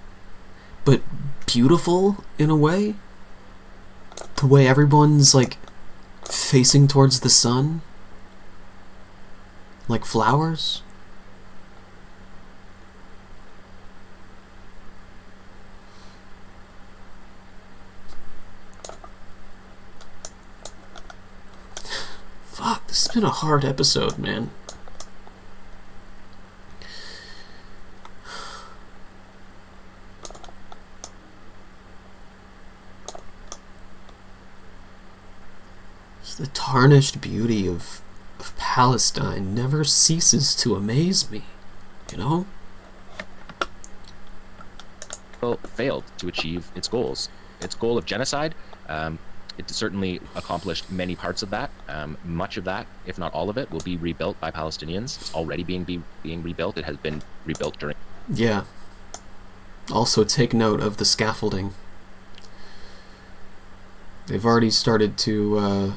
But beautiful in a way. The way everyone's like facing towards the sun, like flowers. Fuck, this has been a hard episode, man. The tarnished beauty of Palestine never ceases to amaze me, you know? Failed to achieve its goals. Its goal of genocide, it certainly accomplished many parts of that. Much of that, if not all of it, will be rebuilt by Palestinians. It's already being rebuilt. It has been rebuilt during... Yeah. Also take note of the scaffolding. They've already started to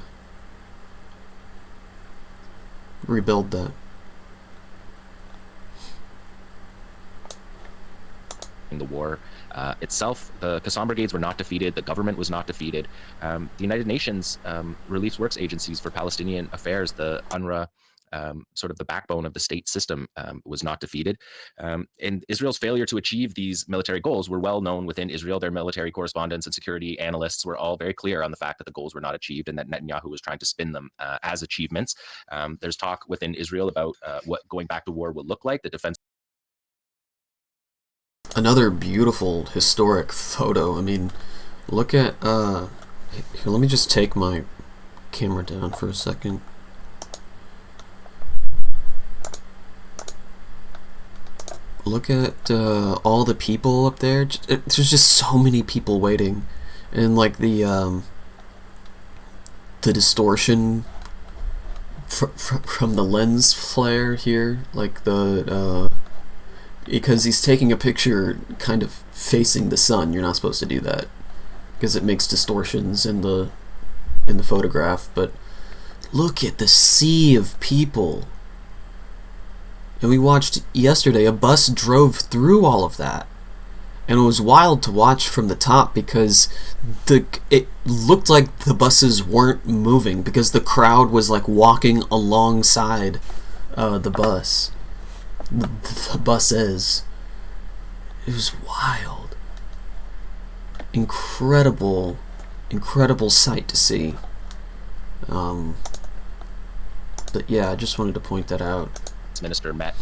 rebuild that. In the war itself, the Qassam brigades were not defeated. The government was not defeated. The United Nations Relief Works Agencies for Palestinian Affairs, the UNRWA, sort of the backbone of the state system, was not defeated. And Israel's failure to achieve these military goals were well known within Israel. Their military correspondents and security analysts were all very clear on the fact that the goals were not achieved and that Netanyahu was trying to spin them as achievements. There's talk within Israel about what going back to war will look like. The defense... Another beautiful historic photo. I mean, look at here, let me just take my camera down for a second. Look at all the people up there. There's just so many people waiting, and like the distortion from the lens flare here, like because he's taking a picture kind of facing the sun. You're not supposed to do that because it makes distortions in the photograph. But look at the sea of people. And we watched yesterday, a bus drove through all of that. And it was wild to watch from the top because it looked like the buses weren't moving because the crowd was like walking alongside the bus. The buses. It was wild. Incredible sight to see. But yeah, I just wanted to point that out. Minister met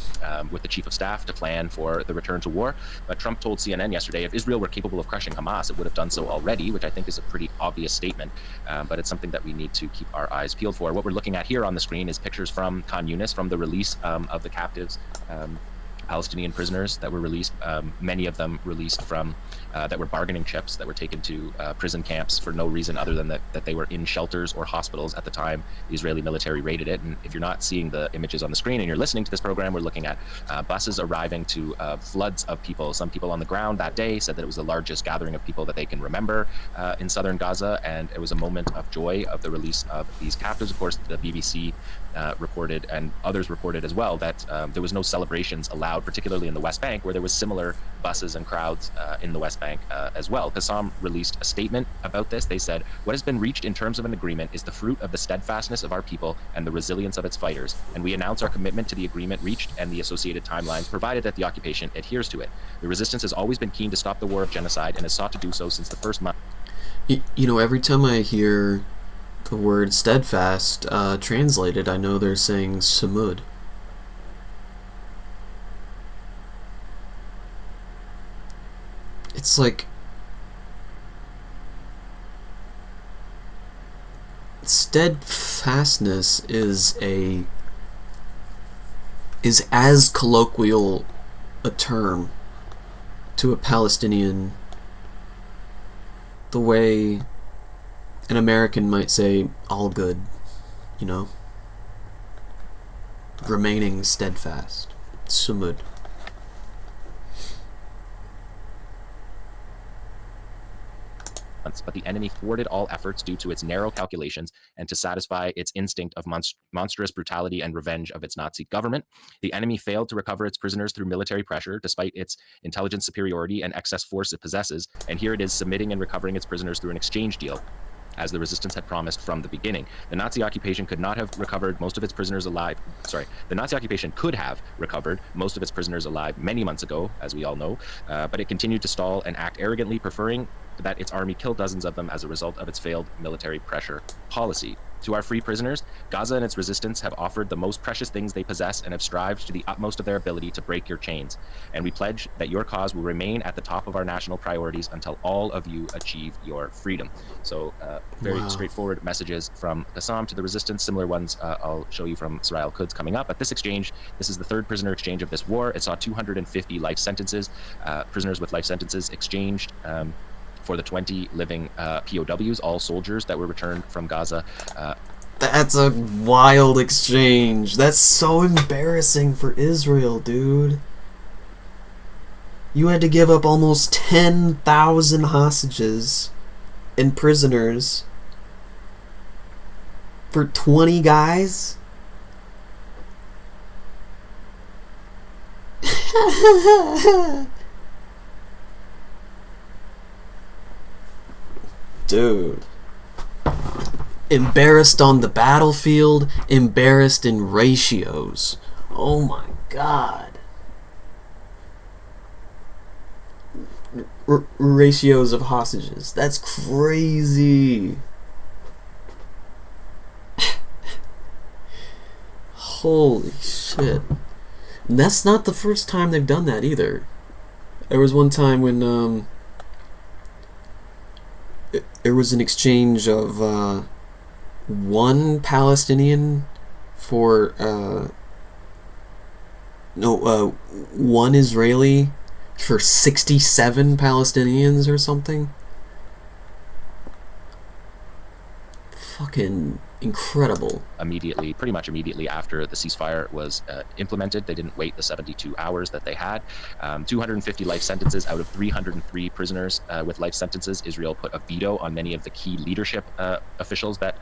with the chief of staff to plan for the return to war. But Trump told CNN yesterday if Israel were capable of crushing Hamas, it would have done so already, which I think is a pretty obvious statement. But it's something that we need to keep our eyes peeled for. What we're looking at here on the screen is pictures from Khan Yunis, from the release of the captives, Palestinian prisoners that were released, many of them released from that were bargaining chips that were taken to prison camps for no reason other than that they were in shelters or hospitals at the time the Israeli military raided it. And if you're not seeing the images on the screen and you're listening to this program, we're looking at buses arriving to floods of people. Some people on the ground that day said that it was the largest gathering of people that they can remember in southern Gaza, and it was a moment of joy of the release of these captives. Of course, the BBC reported, and others reported as well, that there was no celebrations allowed, particularly in the West Bank, where there was similar buses and crowds in the West Bank as well. Qassam released a statement about this. They said, "What has been reached in terms of an agreement is the fruit of the steadfastness of our people and the resilience of its fighters, and we announce our commitment to the agreement reached and the associated timelines, provided that the occupation adheres to it. The resistance has always been keen to stop the war of genocide and has sought to do so since the first month." You know, every time I hear the word steadfast translated, I know they're saying Samud. It's like steadfastness is as colloquial a term to a Palestinian the way an American might say all good, you know? Remaining steadfast. Sumud. But the enemy thwarted all efforts due to its narrow calculations and to satisfy its instinct of monstrous brutality and revenge of its Nazi government. The enemy failed to recover its prisoners through military pressure, despite its intelligence superiority and excess force it possesses, and here it is submitting and recovering its prisoners through an exchange deal, as the resistance had promised from the beginning. The Nazi occupation could not have recovered most of its prisoners alive. The Nazi occupation could have recovered most of its prisoners alive many months ago, as we all know, but it continued to stall and act arrogantly, preferring that its army kill dozens of them as a result of its failed military pressure policy. To our free prisoners, Gaza and its resistance have offered the most precious things they possess and have strived to the utmost of their ability to break your chains. And we pledge that your cause will remain at the top of our national priorities until all of you achieve your freedom. So very straightforward messages from Qassam to the resistance. Similar ones I'll show you from Sarai al-Quds coming up. At this exchange, this is the third prisoner exchange of this war. It saw 250 life sentences, prisoners with life sentences exchanged for the 20 living POWs, all soldiers that were returned from Gaza. That's a wild exchange. That's so embarrassing for Israel, dude. You had to give up almost 10,000 hostages and prisoners for 20 guys? Dude. Embarrassed on the battlefield, embarrassed in ratios. Oh my god. Ratios of hostages. That's crazy. Holy shit. And that's not the first time they've done that either. There was one time when there was an exchange of one Palestinian for one Israeli for 67 Palestinians or something. Fucking incredible. Pretty much immediately after the ceasefire was implemented. They didn't wait the 72 hours that they had. 250 life sentences out of 303 prisoners with life sentences. Israel put a veto on many of the key leadership officials that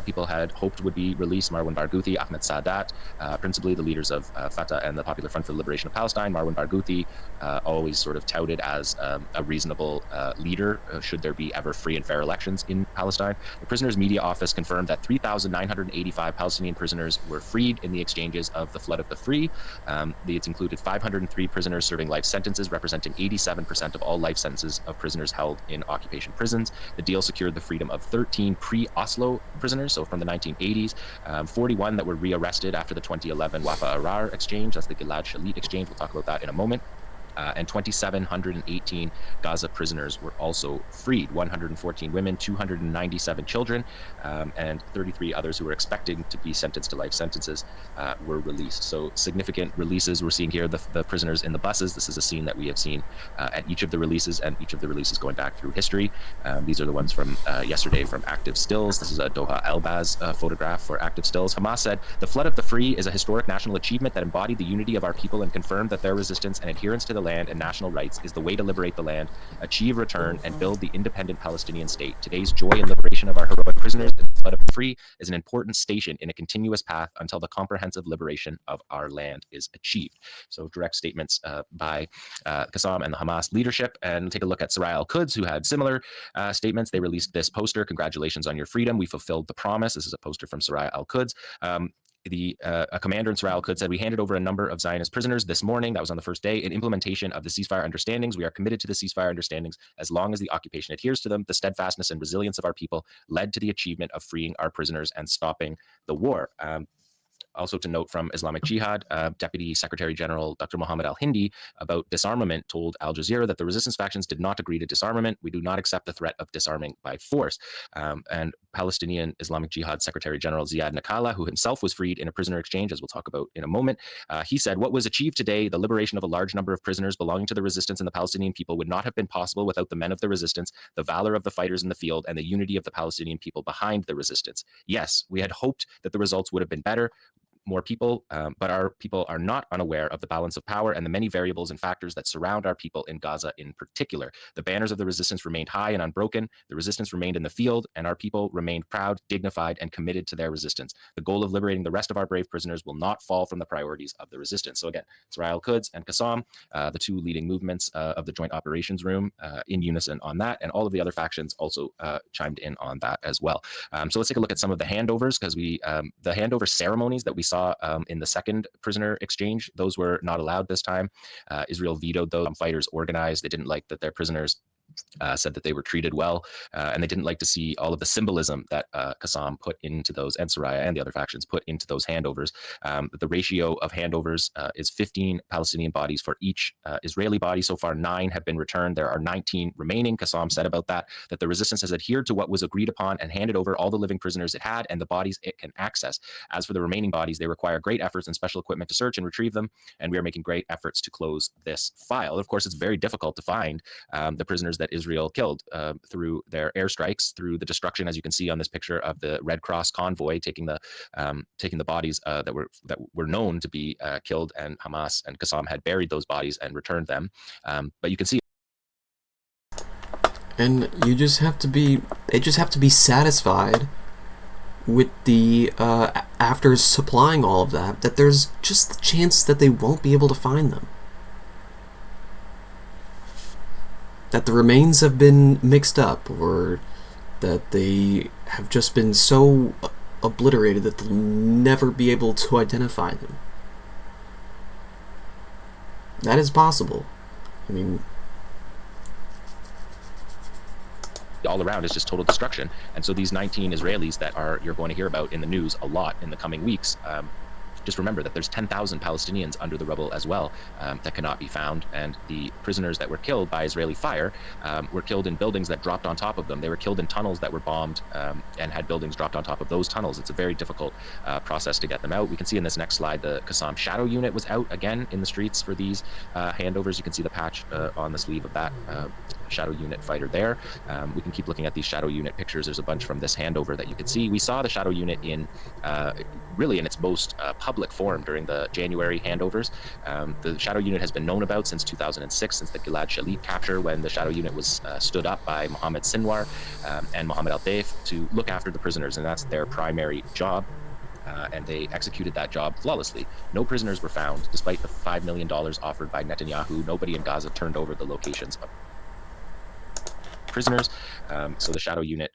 people had hoped would be released. Marwan Barghouti, Ahmed Sadat, principally the leaders of Fatah and the Popular Front for the Liberation of Palestine. Marwan Barghouti, always sort of touted as a reasonable leader should there be ever free and fair elections in Palestine. The prisoners' media office confirmed that 3,985 Palestinian prisoners were freed in the exchanges of the Flood of the Free. It's included 503 prisoners serving life sentences, representing 87% of all life sentences of prisoners held in occupation prisons. The deal secured the freedom of 13 pre-Oslo prisoners, so from the 1980s, 41 that were rearrested after the 2011 Wafa Arar exchange. That's the Gilad Shalit exchange. We'll talk about that in a moment. And 2,718 Gaza prisoners were also freed, 114 women, 297 children, and 33 others who were expecting to be sentenced to life sentences were released. So significant releases. We're seeing here the prisoners in the buses. This is a scene that we have seen at each of the releases, and each of the releases going back through history. These are the ones from yesterday from Active Stills. This is a Doha Elbaz photograph for Active Stills. Hamas said, "The Flood of the Free is a historic national achievement that embodied the unity of our people and confirmed that their resistance and adherence to the land and national rights is the way to liberate the land, achieve return, and build the independent Palestinian state. Today's joy and liberation of our heroic prisoners in the Flood of the Free is an important station in a continuous path until the comprehensive liberation of our land is achieved." So direct statements by Qassam and the Hamas leadership. And take a look at Soraya Al-Quds, who had similar statements. They released this poster, "Congratulations on your freedom. We fulfilled the promise." This is a poster from Soraya Al-Quds. A commander in Soraya Al-Quds said, "We handed over a number of Zionist prisoners this morning." That was on the first day. "In implementation of the ceasefire understandings, we are committed to the ceasefire understandings as long as the occupation adheres to them. The steadfastness and resilience of our people led to the achievement of freeing our prisoners and stopping the war." Also to note from Islamic Jihad, Deputy Secretary General Dr. Mohammed Al-Hindi about disarmament told Al Jazeera that the resistance factions did not agree to disarmament. "We do not accept the threat of disarming by force." And Palestinian Islamic Jihad Secretary General Ziad Nakala, who himself was freed in a prisoner exchange, as we'll talk about in a moment, he said, "What was achieved today, the liberation of a large number of prisoners belonging to the resistance and the Palestinian people, would not have been possible without the men of the resistance, the valor of the fighters in the field, and the unity of the Palestinian people behind the resistance. Yes, we had hoped that the results would have been better, more people, but our people are not unaware of the balance of power and the many variables and factors that surround our people in Gaza in particular. The banners of the resistance remained high and unbroken. The resistance remained in the field, and our people remained proud, dignified, and committed to their resistance. The goal of liberating the rest of our brave prisoners will not fall from the priorities of the resistance." So again, Soraya Al-Quds and Qassam, the two leading movements of the Joint Operations Room, in unison on that, and all of the other factions also chimed in on that as well. So let's take a look at some of the handovers, because the handover ceremonies that we saw in the second prisoner exchange, those were not allowed this time. Israel vetoed those. Fighters organized. They didn't like that their prisoners said that they were treated well, and they didn't like to see all of the symbolism that Qassam put into those, and Soraya and the other factions put into those handovers. The ratio of handovers is 15 Palestinian bodies for each Israeli body. So far, 9 have been returned. There are 19 remaining. Qassam said about that the resistance has adhered to what was agreed upon and handed over all the living prisoners it had and the bodies it can access. As for the remaining bodies, they require great efforts and special equipment to search and retrieve them, and we are making great efforts to close this file. Of course, it's very difficult to find the prisoners that Israel killed through their airstrikes, through the destruction, as you can see on this picture, of the Red Cross convoy taking the bodies that were known to be killed, and Hamas and Qassam had buried those bodies and returned them. But you can see, and they just have to be satisfied with the after supplying all of that there's just the chance that they won't be able to find them. That the remains have been mixed up, or that they have just been so obliterated that they'll never be able to identify them. That is possible. I mean, all around is just total destruction. And so these 19 Israelis that you're going to hear about in the news a lot in the coming weeks, just remember that there's 10,000 Palestinians under the rubble as well that cannot be found. And the prisoners that were killed by Israeli fire were killed in buildings that dropped on top of them. They were killed in tunnels that were bombed and had buildings dropped on top of those tunnels. It's a very difficult process to get them out. We can see in this next slide, the Qassam Shadow Unit was out again in the streets for these handovers. You can see the patch on the sleeve of that Shadow Unit fighter there. We can keep looking at these Shadow Unit pictures. There's a bunch from this handover that you can see. We saw the Shadow Unit in really in its most public form during the January handovers. The Shadow Unit has been known about since 2006, since the Gilad Shalit capture, when the Shadow Unit was stood up by Mohammed Sinwar and Mohammed Al-Deif to look after the prisoners, and that's their primary job. And they executed that job flawlessly. No prisoners were found, despite the $5 million offered by Netanyahu. Nobody in Gaza turned over the locations of prisoners. So the Shadow Unit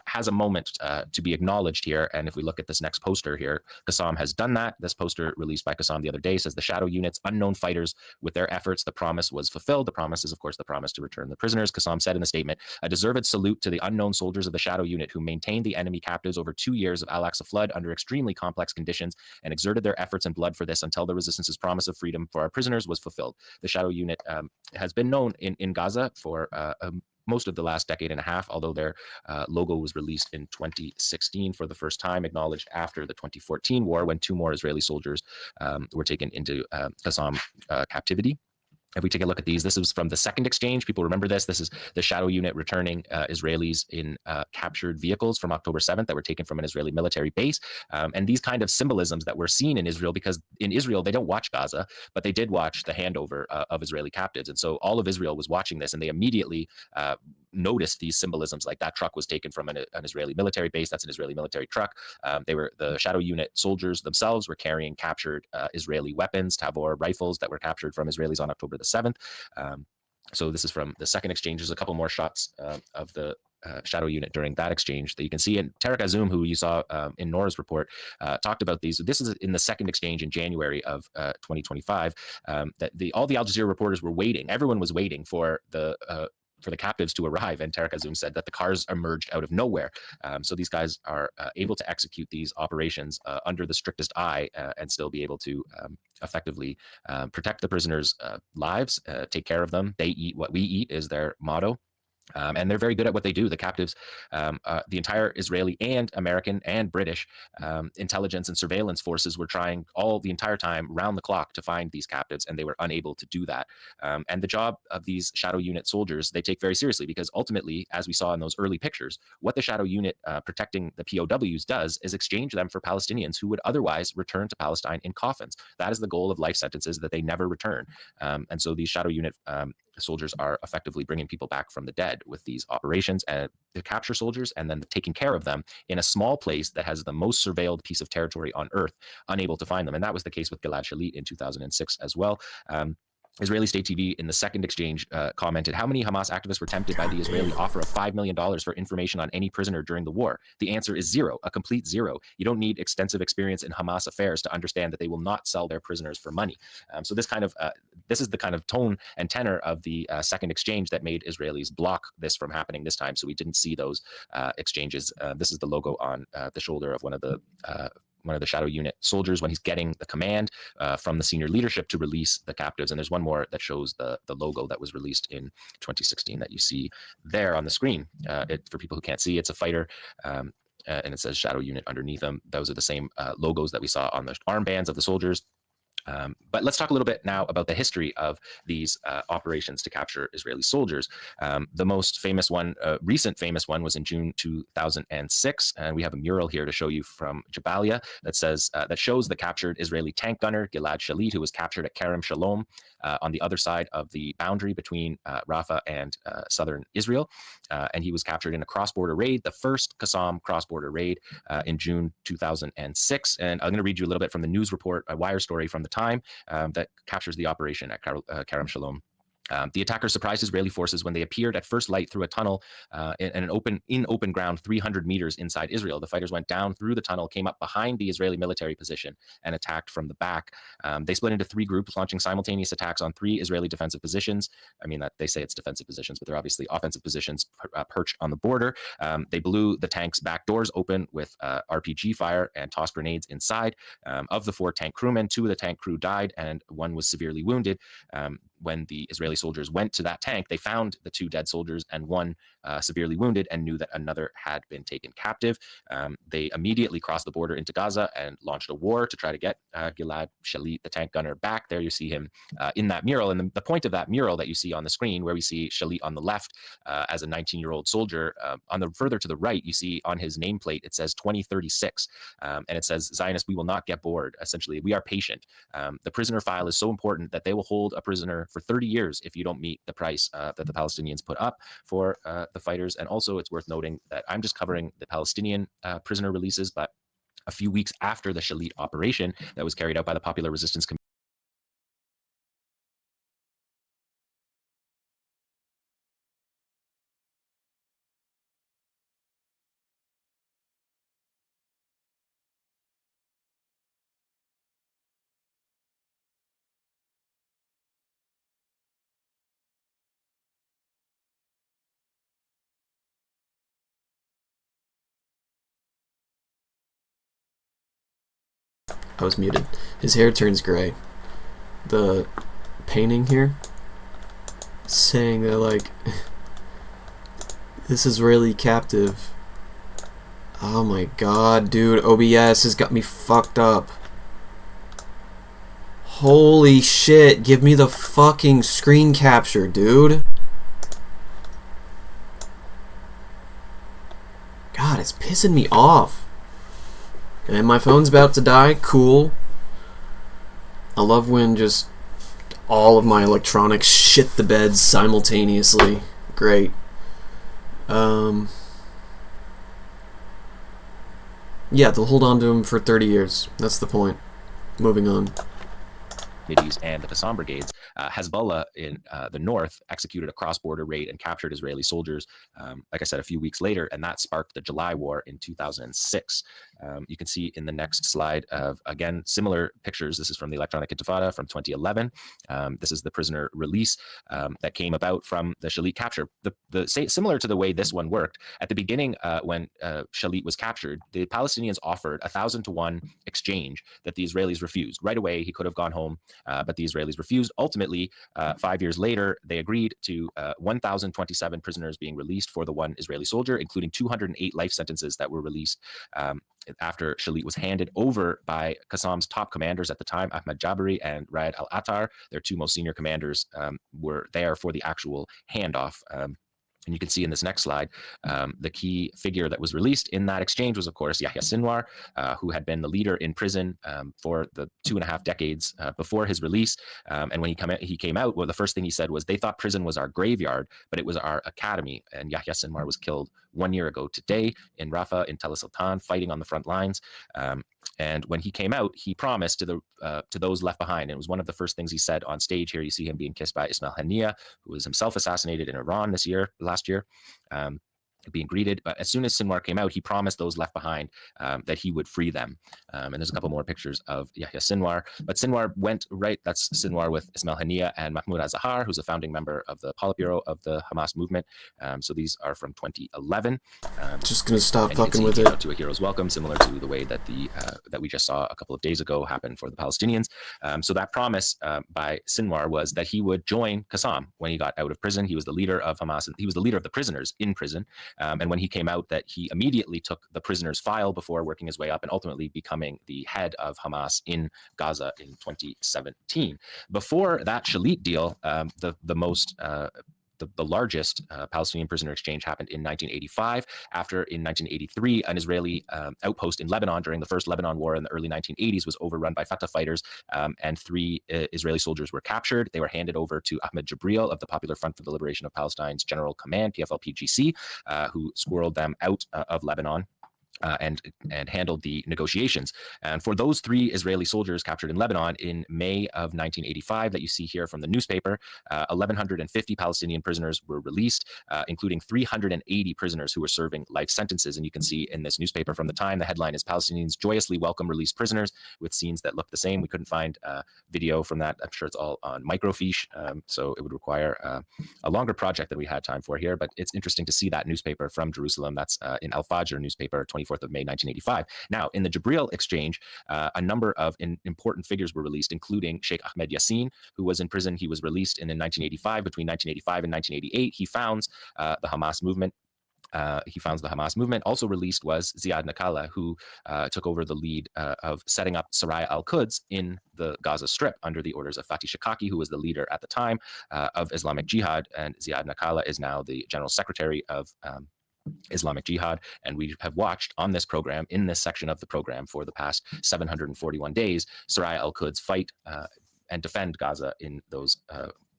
has a moment to be acknowledged here. And if we look at this next poster here, Qassam has done that. This poster released by Qassam the other day says the Shadow Unit's unknown fighters, with their efforts, the promise was fulfilled. The promise is, of course, the promise to return the prisoners. Qassam said in the statement, a deserved salute to the unknown soldiers of the Shadow Unit who maintained the enemy captives over 2 years of Al-Aqsa flood under extremely complex conditions and exerted their efforts and blood for this until the resistance's promise of freedom for our prisoners was fulfilled. The Shadow Unit has been known in Gaza for most of the last decade and a half, although their logo was released in 2016 for the first time, acknowledged after the 2014 war, when 2 more Israeli soldiers were taken into Qassam captivity. If we take a look at these, this is from the second exchange. People remember this. This is the Shadow Unit returning Israelis in captured vehicles from October 7th that were taken from an Israeli military base. And these kind of symbolisms that we're seen in Israel, because in Israel, they don't watch Gaza, but they did watch the handover of Israeli captives. And so all of Israel was watching this, and they immediately noticed these symbolisms, like that truck was taken from an Israeli military base. That's an Israeli military truck. The Shadow Unit soldiers themselves were carrying captured Israeli weapons, Tavor rifles that were captured from Israelis on October the 7th. So this is from the second exchange. There's a couple more shots of the Shadow Unit during that exchange that you can see. And Tarek Azoum, who you saw in Nora's report, talked about these. This is in the second exchange in January of 2025. That all the Al Jazeera reporters were waiting. Everyone was waiting for the captives to arrive, and Tarek Azoum said that the cars emerged out of nowhere. So these guys are able to execute these operations under the strictest eye and still be able to effectively protect the prisoners' lives, take care of them. They eat what we eat is their motto. And they're very good at what they do. The captives, the entire Israeli and American and British intelligence and surveillance forces were trying the entire time, round the clock, to find these captives, and they were unable to do that. And the job of these Shadow Unit soldiers, they take very seriously, because ultimately, as we saw in those early pictures, what the Shadow Unit protecting the POWs does is exchange them for Palestinians who would otherwise return to Palestine in coffins. That is the goal of life sentences, that they never return. And so these Shadow Unit soldiers are effectively bringing people back from the dead with these operations, and the capture soldiers and then taking care of them in a small place that has the most surveilled piece of territory on earth, unable to find them. And that was the case with Gilad Shalit in 2006 as well. Israeli State TV in the second exchange commented, how many Hamas activists were tempted by the Israeli offer of $5 million for information on any prisoner during the war? The answer is zero, a complete zero. You don't need extensive experience in Hamas affairs to understand that they will not sell their prisoners for money. So this is the kind of tone and tenor of the second exchange that made Israelis block this from happening this time. So we didn't see those exchanges. This is the logo on the shoulder of one of the Shadow Unit soldiers when he's getting the command from the senior leadership to release the captives. And there's one more that shows the logo that was released in 2016 that you see there on the screen. For people who can't see, it's a fighter, and it says Shadow Unit underneath them. Those are the same logos that we saw on the armbands of the soldiers. But let's talk a little bit now about the history of these operations to capture Israeli soldiers. The most famous one, recent famous one, was in June 2006, and we have a mural here to show you from Jabalia that shows the captured Israeli tank gunner Gilad Shalit, who was captured at Kerem Shalom on the other side of the boundary between Rafah and southern Israel, and he was captured in a cross-border raid, the first Qassam cross-border raid in June 2006. And I'm going to read you a little bit from the news report, a wire story from the time that captures the operation at Kerem Shalom. The attackers surprised Israeli forces when they appeared at first light through a tunnel in open ground 300 meters inside Israel. The fighters went down through the tunnel, came up behind the Israeli military position, and attacked from the back. They split into 3 groups, launching simultaneous attacks on 3 Israeli defensive positions. I mean, that they say it's defensive positions, but they're obviously offensive positions perched on the border. They blew the tanks' back doors open with RPG fire and tossed grenades inside. Of the 4 tank crewmen, 2 of the tank crew died, and 1 was severely wounded. When the Israeli soldiers went to that tank, they found the 2 dead soldiers and 1 severely wounded, and knew that another had been taken captive. They immediately crossed the border into Gaza and launched a war to try to get Gilad Shalit, the tank gunner, back. There you see him in that mural. And the point of that mural that you see on the screen, where we see Shalit on the left as a 19-year-old soldier, on the further to the right, you see on his nameplate, it says 2036. And it says, Zionists, we will not get bored. Essentially, we are patient. The prisoner file is so important that they will hold a prisoner for 30 years if you don't meet the price that the Palestinians put up for the fighters. And also, it's worth noting that I'm just covering the Palestinian prisoner releases, but a few weeks after the Shalit operation that was carried out by the Popular Resistance Committee, I was muted. His hair turns gray. The painting here saying that, like, this Israeli captive. Oh my god, dude. OBS has got me fucked up. Holy shit. Give me the fucking screen capture, dude. God, it's pissing me off. And my phone's about to die. Cool. I love when just all of my electronics shit the bed simultaneously. Great. Yeah, they'll hold on to him for 30 years. That's the point. Moving on. And the Qassam brigades, Hezbollah in the north executed a cross-border raid and captured Israeli soldiers, like I said, a few weeks later, and that sparked the July War in 2006. You can see in the next slide of, again, similar pictures. This is from the Electronic Intifada from 2011. This is the prisoner release that came about from the Shalit capture. Similar to the way this one worked, at the beginning when Shalit was captured, the Palestinians offered 1,000-to-1 exchange that the Israelis refused. Right away, he could have gone home, but the Israelis refused. Ultimately, 5 years later, they agreed to 1,027 prisoners being released for the 1 Israeli soldier, including 208 life sentences that were released after Shalit was handed over by Qassam's top commanders at the time, Ahmed Jabari and Raed al-Attar. Their 2 most senior commanders were there for the actual handoff. And you can see in this next slide, the key figure that was released in that exchange was, of course, Yahya Sinwar, who had been the leader in prison for the 2.5 decades before his release. And when he came out, well, the first thing he said was, they thought prison was our graveyard, but it was our academy. And Yahya Sinwar was killed 1 year ago today in Rafah, in Tel Sultan, fighting on the front lines. And when he came out, he promised to those left behind. And it was one of the first things he said on stage. Here you see him being kissed by Ismail Haniyeh, who was himself assassinated in Iran last year. Being greeted. But as soon as Sinwar came out, he promised those left behind that he would free them. And there's a couple more pictures of Yahya Sinwar. But Sinwar went right, that's Sinwar with Ismail Haniyeh and Mahmoud Azahar, who's a founding member of the Politburo of the Hamas movement. So these are from 2011. Just gonna stop fucking with it. it. To a hero's welcome, similar to the way that that we just saw a couple of days ago happen for the Palestinians. So that promise by Sinwar was that he would join Qassam when he got out of prison. He was the leader of Hamas, and he was the leader of the prisoners in prison. And when he came out, that he immediately took the prisoners' file before working his way up and ultimately becoming the head of Hamas in Gaza in 2017. Before that Shalit deal, the largest Palestinian prisoner exchange happened in 1985, after in 1983, an Israeli outpost in Lebanon during the first Lebanon War in the early 1980s was overrun by Fatah fighters, and 3 Israeli soldiers were captured. They were handed over to Ahmed Jibril of the Popular Front for the Liberation of Palestine's General Command, PFLP-GC, who squirreled them out of Lebanon. and handled the negotiations. And for those 3 Israeli soldiers captured in Lebanon in May of 1985 that you see here from the newspaper, 1,150 Palestinian prisoners were released, including 380 prisoners who were serving life sentences. And you can see in this newspaper from the time, the headline is "Palestinians joyously welcome released prisoners," with scenes that look the same. We couldn't find video from that. I'm sure it's all on microfiche, so it would require a longer project than we had time for here. But it's interesting to see that newspaper from Jerusalem. That's in Al Fajr newspaper, 24th of May 1985. Now, in the Jibril exchange, a number of important figures were released, including Sheikh Ahmed Yassin, who was in prison. He was released in 1985. Between 1985 and 1988, he founds the Hamas movement. Also released was Ziad Nakala, who took over the lead of setting up Saraya al-Quds in the Gaza Strip under the orders of Fatih Shikaki, who was the leader at the time of Islamic Jihad. And Ziad Nakala is now the General Secretary of Islamic Jihad, and we have watched on this program, in this section of the program, for the past 741 days, Saraya al-Quds fight and defend Gaza in those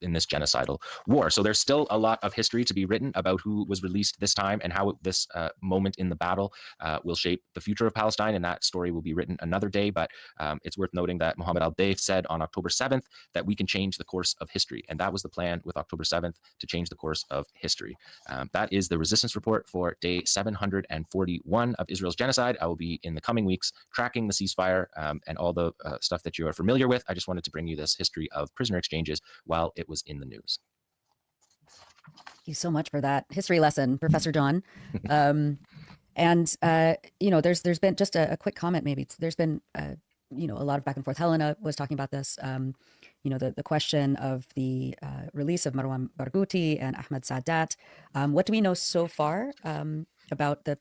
in this genocidal war. So there's still a lot of history to be written about who was released this time and how this moment in the battle will shape the future of Palestine, and that story will be written another day. But it's worth noting that Mohammed al-Deif said on October 7th that we can change the course of history, and that was the plan with October 7th, to change the course of history. That is the Resistance Report for day 741 of Israel's genocide. I will be in the coming weeks tracking the ceasefire and all the stuff that you are familiar with. I just wanted to bring you this history of prisoner exchanges while it was in the news. Thank you so much for that history lesson, Professor John. There's been just a quick comment, maybe. There's been, a lot of back and forth. Helena was talking about this, the question of the release of Marwan Barghouti and Ahmed Sadat. What do we know so far about the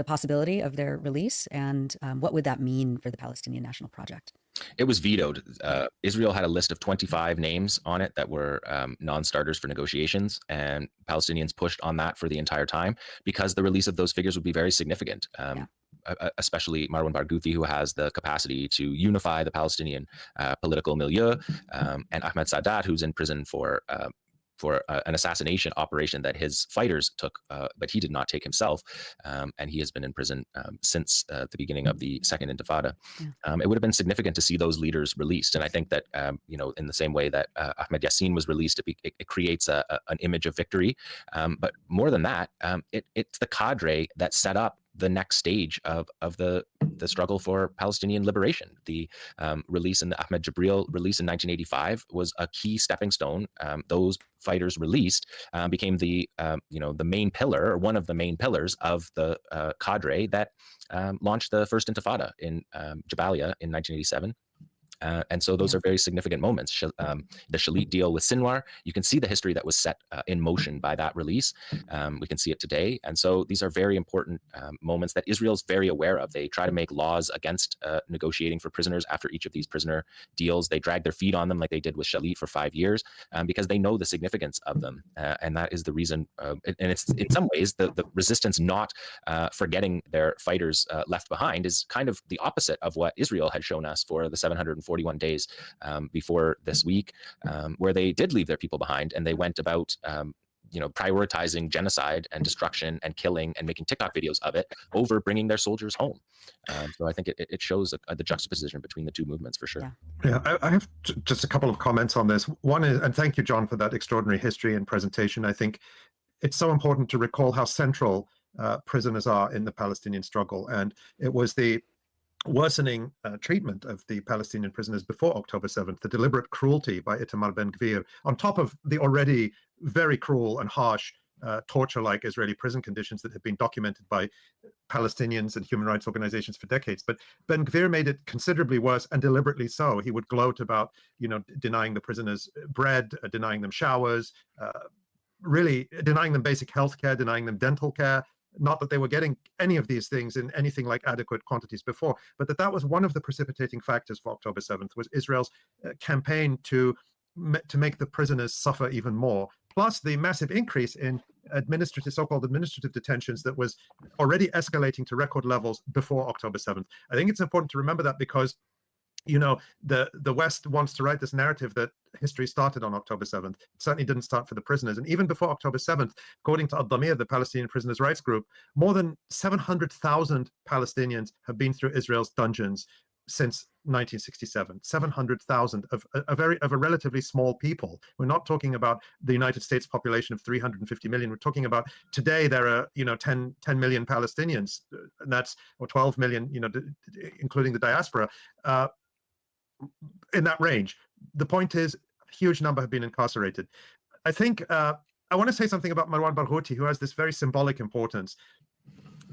possibility of their release, and what would that mean for the Palestinian National Project? It was vetoed. Israel had a list of 25 names on it that were non-starters for negotiations, and Palestinians pushed on that for the entire time because the release of those figures would be very significant, especially Marwan Barghouti, who has the capacity to unify the Palestinian political milieu, and Ahmed Sadat, who's in prison for an assassination operation that his fighters took, but he did not take himself. And he has been in prison since the beginning of the Second Intifada. It would have been significant to see those leaders released. And I think that, in the same way that Ahmed Yassin was released, it creates an image of victory. But more than that, it's the cadre that set up the next stage of the struggle for Palestinian liberation. The release in the Ahmed Jibril release in 1985 was a key stepping stone. Those fighters released became the main pillar, or one of the main pillars of the cadre that launched the first Intifada in Jabalia in 1987. And so those are very significant moments. The Shalit deal with Sinwar, you can see the history that was set in motion by that release. We can see it today. And so these are very important moments that Israel's very aware of. They try to make laws against negotiating for prisoners after each of these prisoner deals. They drag their feet on them like they did with Shalit for 5 years because they know the significance of them. And that is the reason. And it's in some ways the resistance not forgetting their fighters left behind is kind of the opposite of what Israel had shown us for the 741 days before this week, where they did leave their people behind, and they went about prioritizing genocide and destruction and killing and making TikTok videos of it over bringing their soldiers home. So I think it shows the juxtaposition between the two movements for sure. Yeah, I have just a couple of comments on this. One is, and thank you, John, for that extraordinary history and presentation. I think it's so important to recall how central prisoners are in the Palestinian struggle, and it was the worsening treatment of the Palestinian prisoners before October 7th, the deliberate cruelty by Itamar Ben-Gvir, on top of the already very cruel and harsh torture-like Israeli prison conditions that have been documented by Palestinians and human rights organizations for decades. But Ben-Gvir made it considerably worse, and deliberately so. He would gloat about, denying the prisoners bread, denying them showers, really denying them basic health care, denying them dental care. Not that they were getting any of these things in anything like adequate quantities before, but that was one of the precipitating factors for October 7th, was Israel's campaign to make the prisoners suffer even more, plus the massive increase in so-called administrative detentions that was already escalating to record levels before October 7th. I think it's important to remember that, because you know, the West wants to write this narrative that history started on October 7th. It certainly didn't start for the prisoners. And even before October 7th, according to Ad-Damir, the Palestinian Prisoners' Rights Group, more than 700,000 Palestinians have been through Israel's dungeons since 1967. 700,000 of a relatively small people. We're not talking about the United States population of 350 million. We're talking about today there are 10 million Palestinians, and that's, or 12 million, including the diaspora, in that range. The point is, a huge number have been incarcerated. I think I want to say something about Marwan Barghouti, who has this very symbolic importance.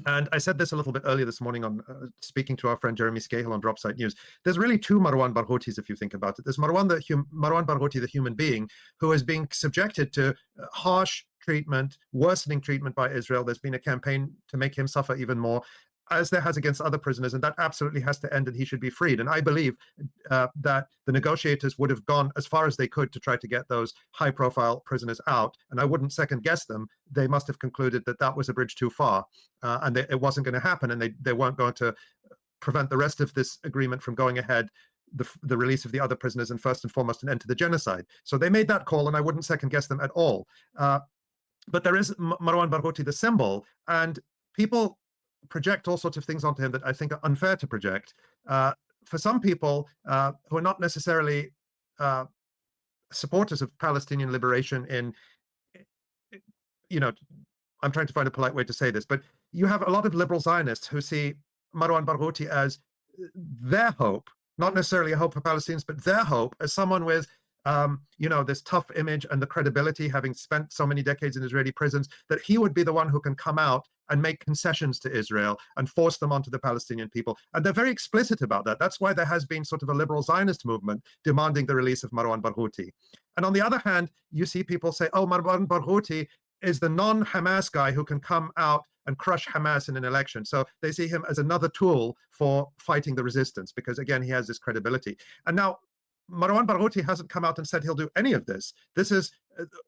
And I said this a little bit earlier this morning on speaking to our friend Jeremy Scahill on Dropsite News. There's really two Marwan Barghoutis, if you think about it. There's Marwan Barghouti, the human being, who is being subjected to harsh treatment, worsening treatment by Israel. There's been a campaign to make him suffer even more, as there has against other prisoners, and that absolutely has to end, and he should be freed. And I believe that the negotiators would have gone as far as they could to try to get those high-profile prisoners out, and I wouldn't second-guess them. They must have concluded that that was a bridge too far, and it wasn't going to happen, and they weren't going to prevent the rest of this agreement from going ahead, the release of the other prisoners, and first and foremost, an end to the genocide. So they made that call, and I wouldn't second-guess them at all. But there is Marwan Barghouti, the symbol, and people project all sorts of things onto him that I think are unfair to project. For some people who are not necessarily supporters of Palestinian liberation I'm trying to find a polite way to say this, but you have a lot of liberal Zionists who see Marwan Barghouti as their hope, not necessarily a hope for Palestinians, but their hope as someone with this tough image and the credibility, having spent so many decades in Israeli prisons, that he would be the one who can come out and make concessions to Israel and force them onto the Palestinian people. And they're very explicit about that. That's why there has been sort of a liberal Zionist movement demanding the release of Marwan Barghouti. And on the other hand, you see people say, oh, Marwan Barghouti is the non-Hamas guy who can come out and crush Hamas in an election. So they see him as another tool for fighting the resistance, because again, he has this credibility. And now Marwan Barghouti hasn't come out and said he'll do any of this. This is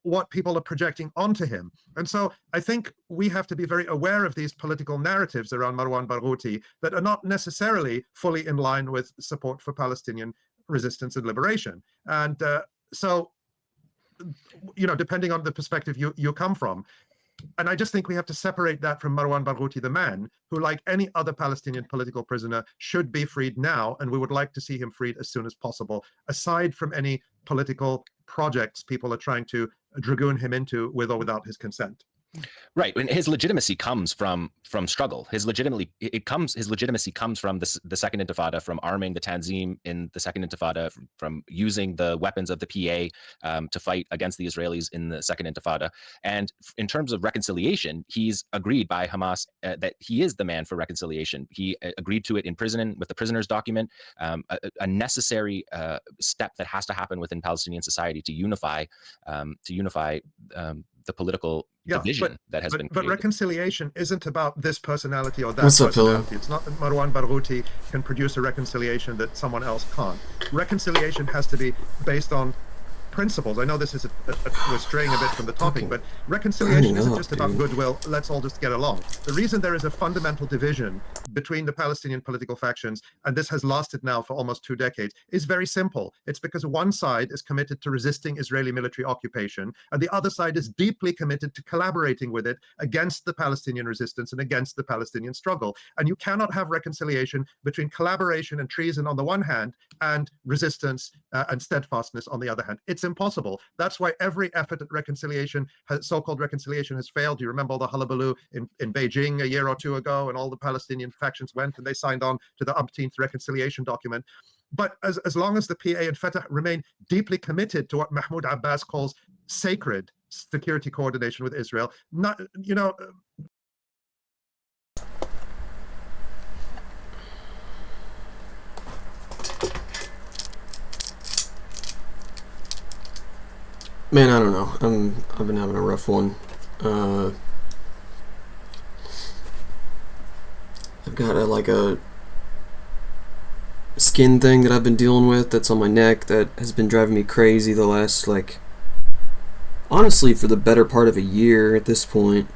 what people are projecting onto him. And so I think we have to be very aware of these political narratives around Marwan Barghouti that are not necessarily fully in line with support for Palestinian resistance and liberation. And depending on the perspective you come from. And I just think we have to separate that from Marwan Barghouti, the man, who, like any other Palestinian political prisoner, should be freed now, and we would like to see him freed as soon as possible, aside from any political projects people are trying to dragoon him into with or without his consent. Right, and his legitimacy comes from struggle. His legitimacy comes from the Second Intifada, from arming the Tanzim in the Second Intifada, from using the weapons of the PA to fight against the Israelis in the Second Intifada. And in terms of reconciliation, he's agreed by Hamas that he is the man for reconciliation. He agreed to it in prison with the prisoners' document, a necessary step that has to happen within Palestinian society to unify the political division that has been created. But reconciliation isn't about this personality or that What's up, personality. It's not that Marwan Barghouti can produce a reconciliation that someone else can't. Reconciliation has to be based on principles. I know this is we're straying a bit from the topic, but reconciliation isn't just about goodwill. Let's all just get along. The reason there is a fundamental division between the Palestinian political factions, and this has lasted now for almost 2 decades, is very simple. It's because one side is committed to resisting Israeli military occupation, and the other side is deeply committed to collaborating with it against the Palestinian resistance and against the Palestinian struggle. And you cannot have reconciliation between collaboration and treason on the one hand and resistance and steadfastness on the other hand. It's impossible. That's why every effort at reconciliation, so-called reconciliation, has failed. You remember all the hullabaloo in Beijing a year or 2 ago, and all the Palestinian factions went and they signed on to the umpteenth reconciliation document. But as long as the PA and Fatah remain deeply committed to what Mahmoud Abbas calls sacred security coordination with Israel, not, Man, I don't know. I've been having a rough one. I've got a skin thing that I've been dealing with that's on my neck that has been driving me crazy the last, honestly, for the better part of a year at this point.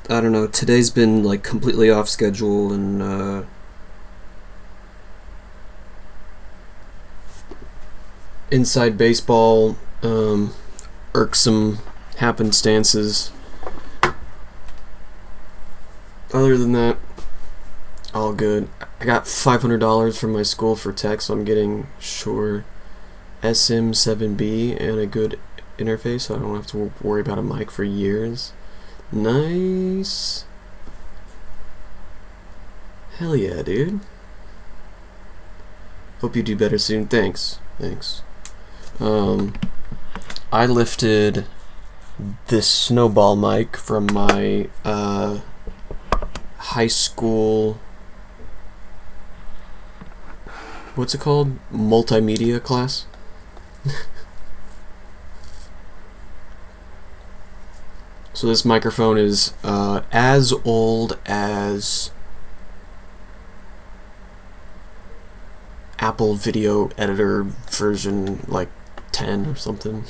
I don't know, today's been like completely off schedule, and inside baseball, irksome happenstances. Other than that, all good. I got $500 from my school for tech, so I'm getting Shure SM7B and a good interface, so I don't have to worry about a mic for years. Nice. Hell yeah, dude. Hope you do better soon. Thanks. I lifted this snowball mic from my high school, what's it called? Multimedia class? So this microphone is as old as Apple Video Editor version like 10 or something.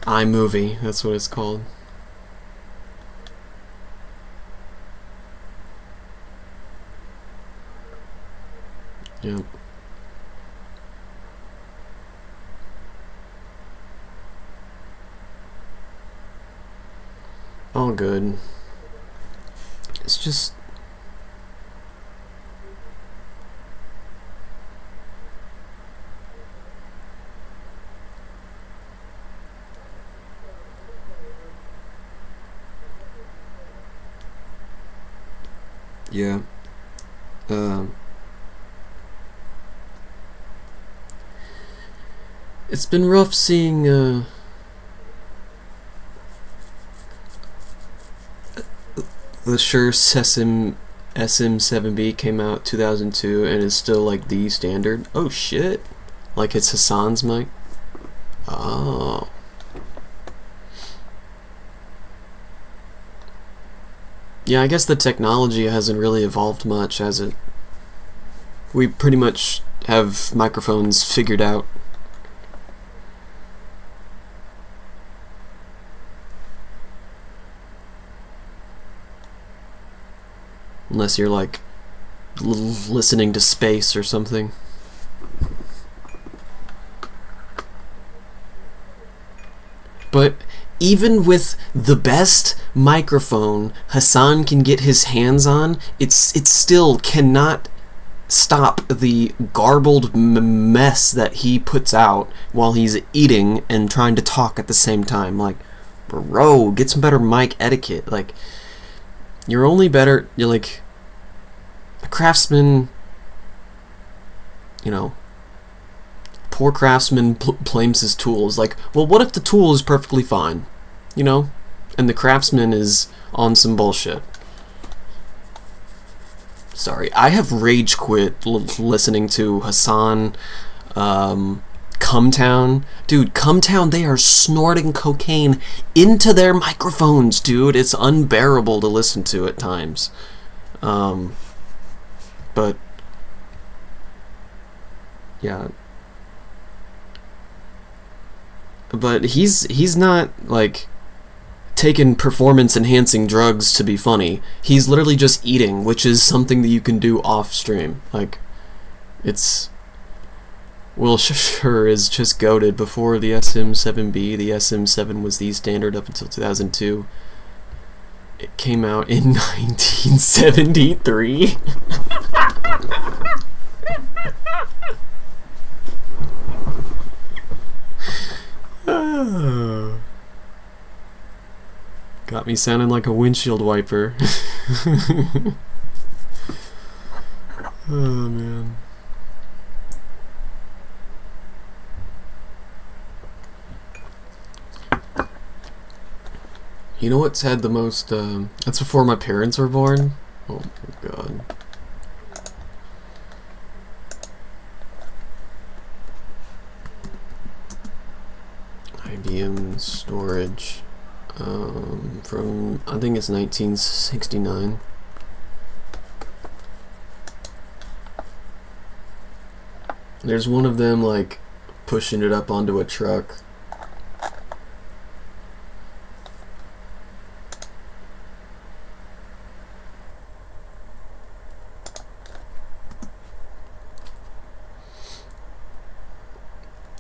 iMovie, that's what it's called. Yep. All good. It's just yeah. It's been rough seeing the Shure SM7B came out 2002 and is still like the standard. Oh shit. Like it's Hassan's mic. Oh. Yeah, I guess the technology hasn't really evolved much, has it? We pretty much have microphones figured out. Unless you're like listening to space or something. But even with the best microphone Hassan can get his hands on, it still cannot stop the garbled mess that he puts out while he's eating and trying to talk at the same time. Like, bro, get some better mic etiquette. Like, you're only better, you're like, a craftsman, you know, poor craftsman blames his tools. Like, well, what if the tool is perfectly fine, you know, and the craftsman is on some bullshit? Sorry, I have rage quit listening to Hassan, Cumtown. Dude, Cumtown, they are snorting cocaine into their microphones, dude. It's unbearable to listen to at times. But yeah. But he's not like taking performance enhancing drugs to be funny. He's literally just eating, which is something that you can do off stream. Like, it's, Will Shure is just goated. Before the SM7B, the SM7 was the standard up until 2002. It came out in 1973. Oh. Got me sounding like a windshield wiper. Oh man. You know what's had the most, that's before my parents were born? Oh my god. IBM storage, from, I think it's 1969. There's one of them, like, pushing it up onto a truck.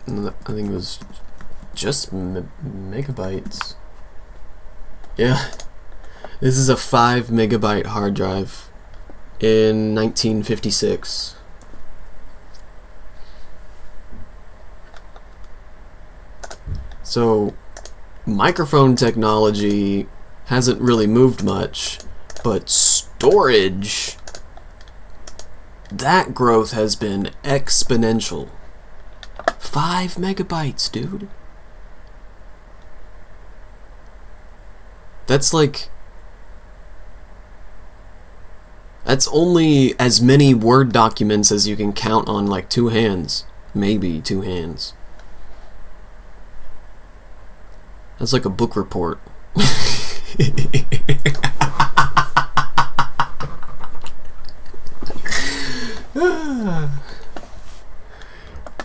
I think it was just megabytes. Yeah. This is a 5 megabyte hard drive in 1956. So, microphone technology hasn't really moved much, but storage, that growth has been exponential. 5 megabytes, dude. That's like... That's only as many Word documents as you can count on like 2 hands. Maybe 2 hands. That's like a book report.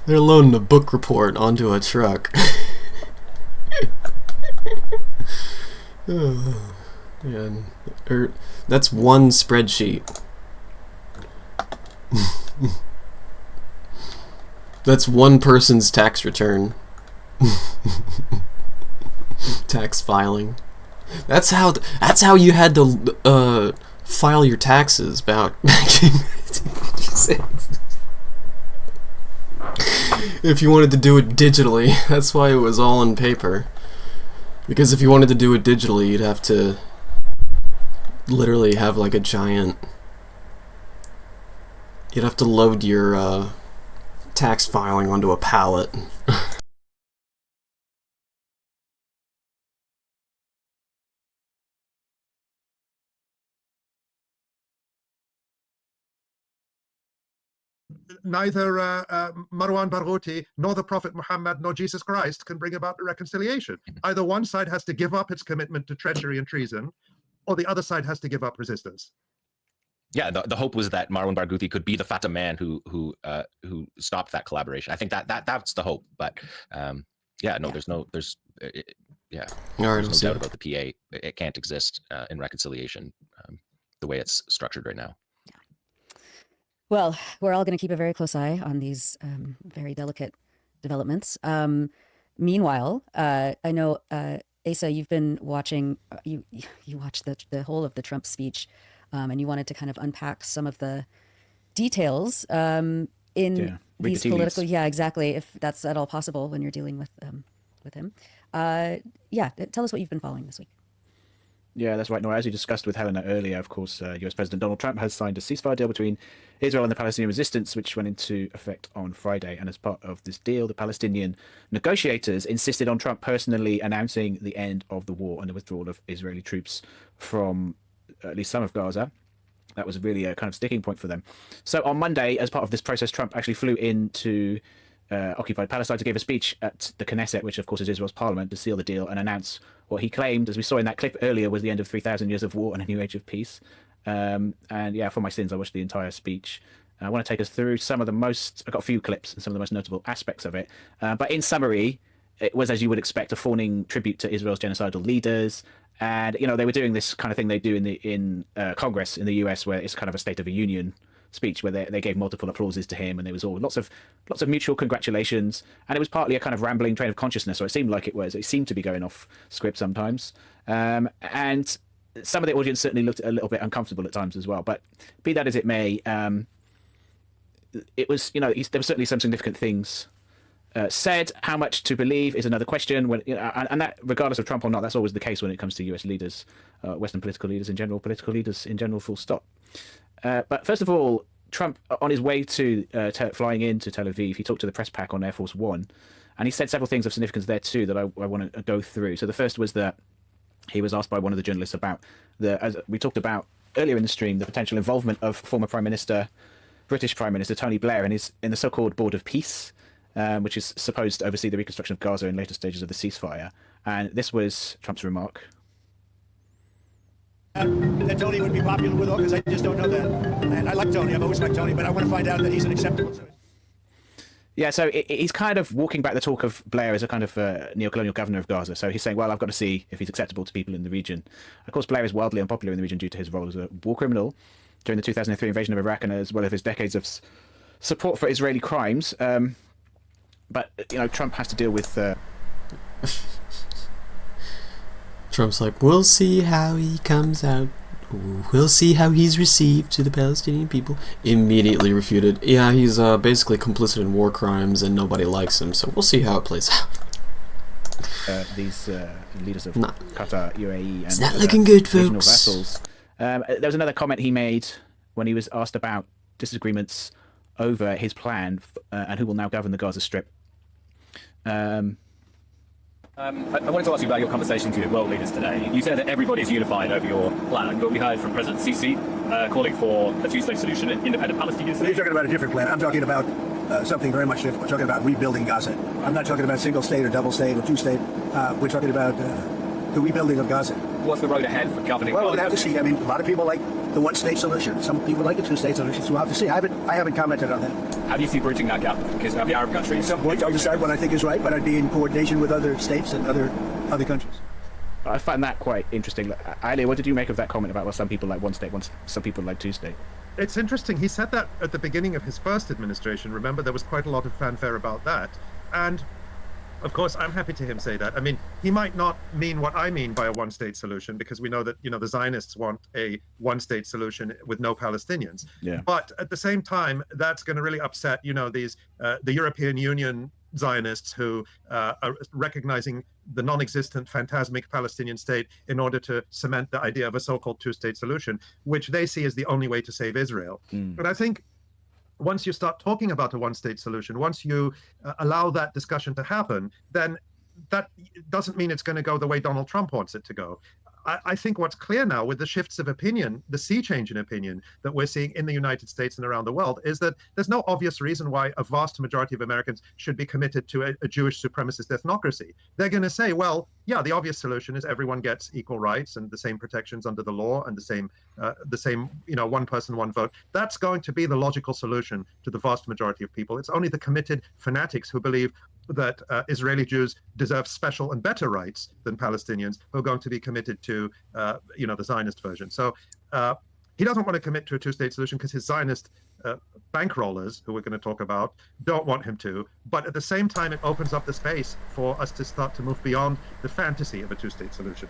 They're loading a book report onto a truck. Oh, man. That's one spreadsheet. That's one person's tax return. Tax filing. That's how you had to file your taxes back in 1956. If you wanted to do it digitally, that's why it was all on paper. Because if you wanted to do it digitally, you'd have to literally have like a giant... You'd have to load your tax filing onto a pallet. Neither Marwan Barghouti, nor the Prophet Muhammad, nor Jesus Christ can bring about reconciliation. Either one side has to give up its commitment to treachery and treason, or the other side has to give up resistance. Yeah, the hope was that Marwan Barghouti could be the Fata man who stopped that collaboration. I think that's the hope. But yeah, no, there's no doubt about the PA. It can't exist in reconciliation the way it's structured right now. Well, we're all going to keep a very close eye on these very delicate developments. Meanwhile, I know, Asa, you've been watching, you watched the whole of the Trump speech, and you wanted to kind of unpack some of the details in these political... Yeah, exactly, if that's at all possible when you're dealing with him. Yeah, tell us what you've been following this week. Yeah, that's right, Nora. As you discussed with Helena earlier, of course, US President Donald Trump has signed a ceasefire deal between Israel and the Palestinian resistance, which went into effect on Friday. And as part of this deal, the Palestinian negotiators insisted on Trump personally announcing the end of the war and the withdrawal of Israeli troops from at least some of Gaza. That was really a kind of sticking point for them. So on Monday, as part of this process, Trump actually flew into occupied Palestine to give a speech at the Knesset, which of course is Israel's parliament, to seal the deal and announce what he claimed, as we saw in that clip earlier, was the end of 3,000 years of war and a new age of peace. And yeah, for my sins, I watched the entire speech. I want to take us through some of the most... I've got a few clips and some of the most notable aspects of it. But in summary, it was, as you would expect, a fawning tribute to Israel's genocidal leaders. And, you know, they were doing this kind of thing they do in Congress in the US, where it's kind of a State of the Union speech, where they gave multiple applauses to him, and there was all lots of mutual congratulations, and it was partly a kind of rambling train of consciousness, or it seemed like it seemed to be going off script sometimes, and some of the audience certainly looked a little bit uncomfortable at times as well. But be that as it may, it was, you know, there were certainly some significant things said. How much to believe is another question, when, you know, and that, regardless of Trump or not, that's always the case when it comes to US leaders, Western political leaders in general, full stop. But first of all, Trump, on his way to flying into Tel Aviv, he talked to the press pack on Air Force One, and he said several things of significance there too that I want to go through. So the first was that he was asked by one of the journalists about as we talked about earlier in the stream, the potential involvement of former British Prime Minister Tony Blair in the so-called Board of Peace, which is supposed to oversee the reconstruction of Gaza in later stages of the ceasefire. And this was Trump's remark. That Tony would be popular with all, because I just don't know that. And I like Tony, I've always liked Tony, but I want to find out that he's an acceptable choice. Yeah, so he's kind of walking back the talk of Blair as a kind of neo-colonial governor of Gaza. So he's saying, well, I've got to see if he's acceptable to people in the region. Of course, Blair is wildly unpopular in the region due to his role as a war criminal during the 2003 invasion of Iraq, and as well as his decades of support for Israeli crimes. But Trump has to deal with. Trump's like, we'll see how he comes out. We'll see how he's received to the Palestinian people. Immediately refuted. Yeah, he's basically complicit in war crimes and nobody likes him, so we'll see how it plays out. These leaders of Qatar, UAE, and not looking good, regional folks. vassals. There was another comment he made when he was asked about disagreements over his plan and who will now govern the Gaza Strip. I wanted to ask you about your conversations with world leaders today. You said that everybody's unified over your plan, but we heard from President Sisi calling for a two-state solution, an independent Palestinian state. You're talking about a different plan. I'm talking about something very much different. We're talking about rebuilding Gaza. I'm not talking about single state or double state or two state. We're talking about the rebuilding of Gaza. What's the road ahead for governing? Well, we'll have to see. I mean, a lot of people like the one-state solution. Some people like the two-state solution. So we'll have to see. I haven't commented on that. How do you see bridging that gap? Because of the Arab countries. At some point, I'll decide what I think is right, but I'd be in coordination with other states and other countries. I find that quite interesting. Ali, what did you make of that comment about, well, some people like one state, some people like two state? It's interesting. He said that at the beginning of his first administration. Remember, there was quite a lot of fanfare about that. And of course, I'm happy to him say that. I mean, he might not mean what I mean by a one-state solution, because we know that, the Zionists want a one-state solution with no Palestinians. Yeah. But at the same time, that's going to really upset, these the European Union Zionists who are recognizing the non-existent phantasmic Palestinian state in order to cement the idea of a so-called two-state solution, which they see as the only way to save Israel. But I think once you start talking about a one-state solution, once you allow that discussion to happen, then that doesn't mean it's going to go the way Donald Trump wants it to go. I think what's clear now with the shifts of opinion, the sea change in opinion that we're seeing in the United States and around the world, is that there's no obvious reason why a vast majority of Americans should be committed to a Jewish supremacist ethnocracy. They're going to say, well, yeah, the obvious solution is everyone gets equal rights and the same protections under the law and the same, one person, one vote. That's going to be the logical solution to the vast majority of people. It's only the committed fanatics who believe that Israeli Jews deserve special and better rights than Palestinians who are going to be committed to, the Zionist version. So he doesn't want to commit to a two-state solution because his Zionist bankrollers, who we're going to talk about, don't want him to. But at the same time, it opens up the space for us to start to move beyond the fantasy of a two-state solution.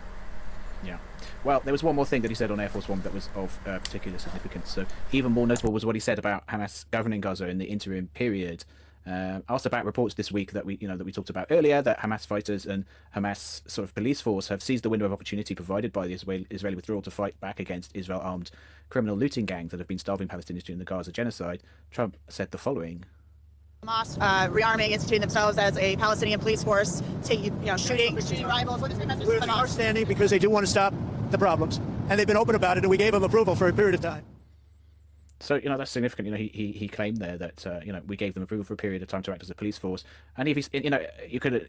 Yeah. Well, there was one more thing that he said on Air Force One that was of particular significance. So even more notable was what he said about Hamas governing Gaza in the interim period. Asked about reports this week that we talked about earlier, that Hamas fighters and Hamas sort of police force have seized the window of opportunity provided by the Israeli withdrawal to fight back against Israel-armed criminal looting gangs that have been starving Palestinians during the Gaza genocide. Trump said the following. Hamas rearming, instituting themselves as a Palestinian police force, shooting rivals. What is the message? We're outstanding because they do want to stop the problems, and they've been open about it, and we gave them approval for a period of time. So, that's significant. He claimed there that, we gave them approval for a period of time to act as a police force. And if he's, you could,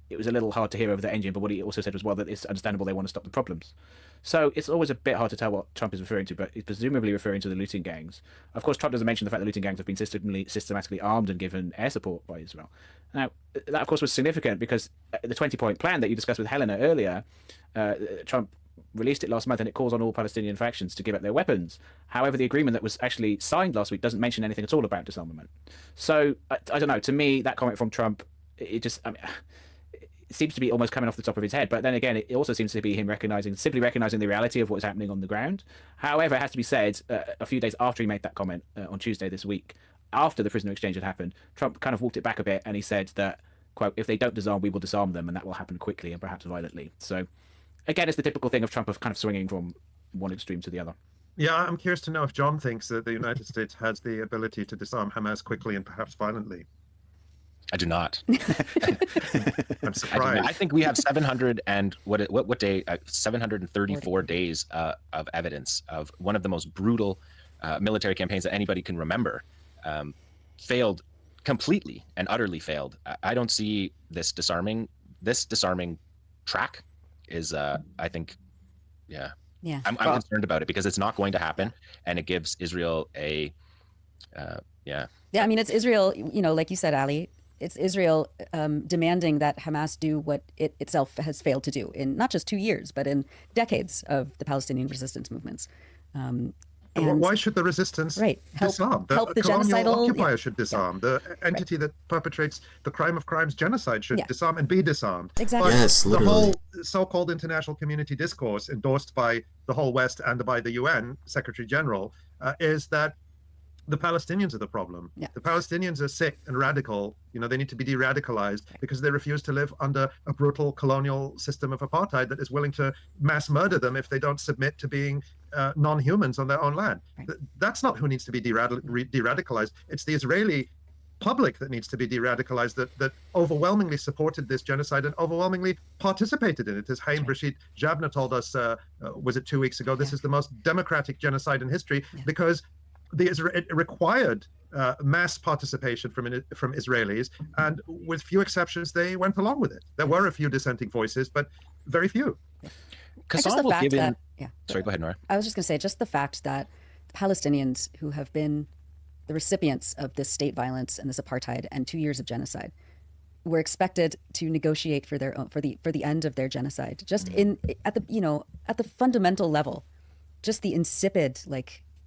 it was a little hard to hear over the engine, but what he also said was, well, that it's understandable they want to stop the problems. So it's always a bit hard to tell what Trump is referring to, but he's presumably referring to the looting gangs. Of course, Trump doesn't mention the fact that looting gangs have been systematically armed and given air support by Israel. Now, that, of course, was significant because the 20-point plan that you discussed with Helena earlier, Trump released it last month, and it calls on all Palestinian factions to give up their weapons. However, the agreement that was actually signed last week doesn't mention anything at all about disarmament. So, I don't know, to me, that comment from Trump, it seems to be almost coming off the top of his head. But then again, it also seems to be him simply recognizing the reality of what's happening on the ground. However, it has to be said, a few days after he made that comment on Tuesday this week, after the prisoner exchange had happened, Trump kind of walked it back a bit, and he said that, quote, if they don't disarm, we will disarm them, and that will happen quickly and perhaps violently. So, again, it's the typical thing of Trump of kind of swinging from one extreme to the other. Yeah, I'm curious to know if John thinks that the United States has the ability to disarm Hamas quickly and perhaps violently. I do not. I'm surprised. I think we have 734 days of evidence of one of the most brutal military campaigns that anybody can remember. Failed completely and utterly failed. I don't see this disarming track is I think I'm concerned about it because it's not going to happen, and it gives Israel a I mean, it's Israel, like you said, Ali, it's Israel demanding that Hamas do what it itself has failed to do in not just 2 years, but in decades of the Palestinian resistance movements. And why should the resistance disarm? Help the colonial genocidal occupier should disarm. The entity that perpetrates the crime of crimes, genocide, should disarm and be disarmed. Exactly. But Yes, the literally. whole so-called international community discourse endorsed by the whole West and by the UN Secretary General is that the Palestinians are the problem. The Palestinians are sick and radical. They need to be de-radicalized because they refuse to live under a brutal colonial system of apartheid that is willing to mass murder them if they don't submit to being non-humans on their own land. That's not who needs to be de-radicalized. It's the Israeli public that needs to be de-radicalized, that overwhelmingly supported this genocide and overwhelmingly participated in it. As Haim Rashid Jabna told us, was it 2 weeks ago, this is the most democratic genocide in history because it required mass participation from Israelis, and with few exceptions, they went along with it. There were a few dissenting voices, but very few. Qassam will give in. Sorry, go ahead, Nora. I was just going to say, just the fact that Palestinians who have been the recipients of this state violence and this apartheid and 2 years of genocide were expected to negotiate for their own, for the end of their genocide. Just at the fundamental level, just the insipid,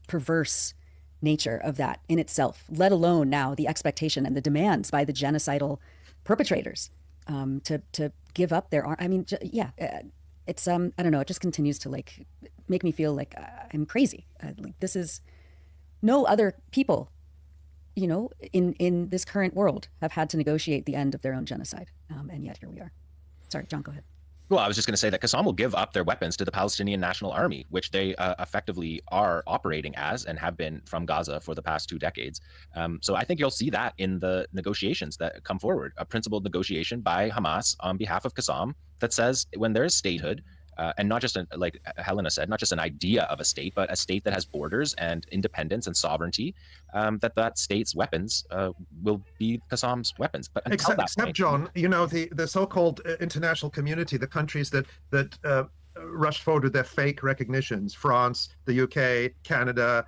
perverse nature of that in itself, let alone now the expectation and the demands by the genocidal perpetrators to give up their arm. I mean, it's I don't know. It just continues to make me feel like I'm crazy. This is no other people, in this current world have had to negotiate the end of their own genocide, and yet here we are. Sorry, John, go ahead. Well, I was just going to say that Qassam will give up their weapons to the Palestinian National Army, which they effectively are operating as and have been from Gaza for the past 2 decades. So I think you'll see that in the negotiations that come forward, a principled negotiation by Hamas on behalf of Qassam that says when there is statehood, and not just, like Helena said, not just an idea of a state, but a state that has borders and independence and sovereignty, that state's weapons will be Qassam's weapons. But until that point, John, the so-called international community, the countries that rushed forward with their fake recognitions, France, the UK, Canada,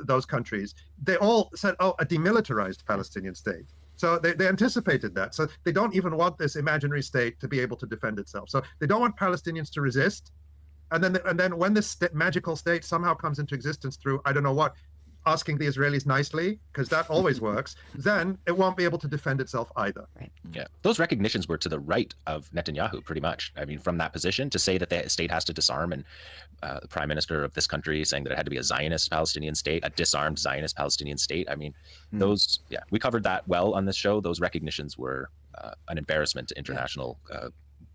those countries, they all said, a demilitarized Palestinian state. So they anticipated that. So they don't even want this imaginary state to be able to defend itself. So they don't want Palestinians to resist. And then when this magical state somehow comes into existence through, I don't know what, asking the Israelis nicely, because that always works, then it won't be able to defend itself either. Right. Yeah, those recognitions were to the right of Netanyahu, pretty much. I mean, from that position, to say that the state has to disarm, and the prime minister of this country saying that it had to be a Zionist Palestinian state, a disarmed Zionist Palestinian state. I mean, we covered that well on this show. Those recognitions were an embarrassment to international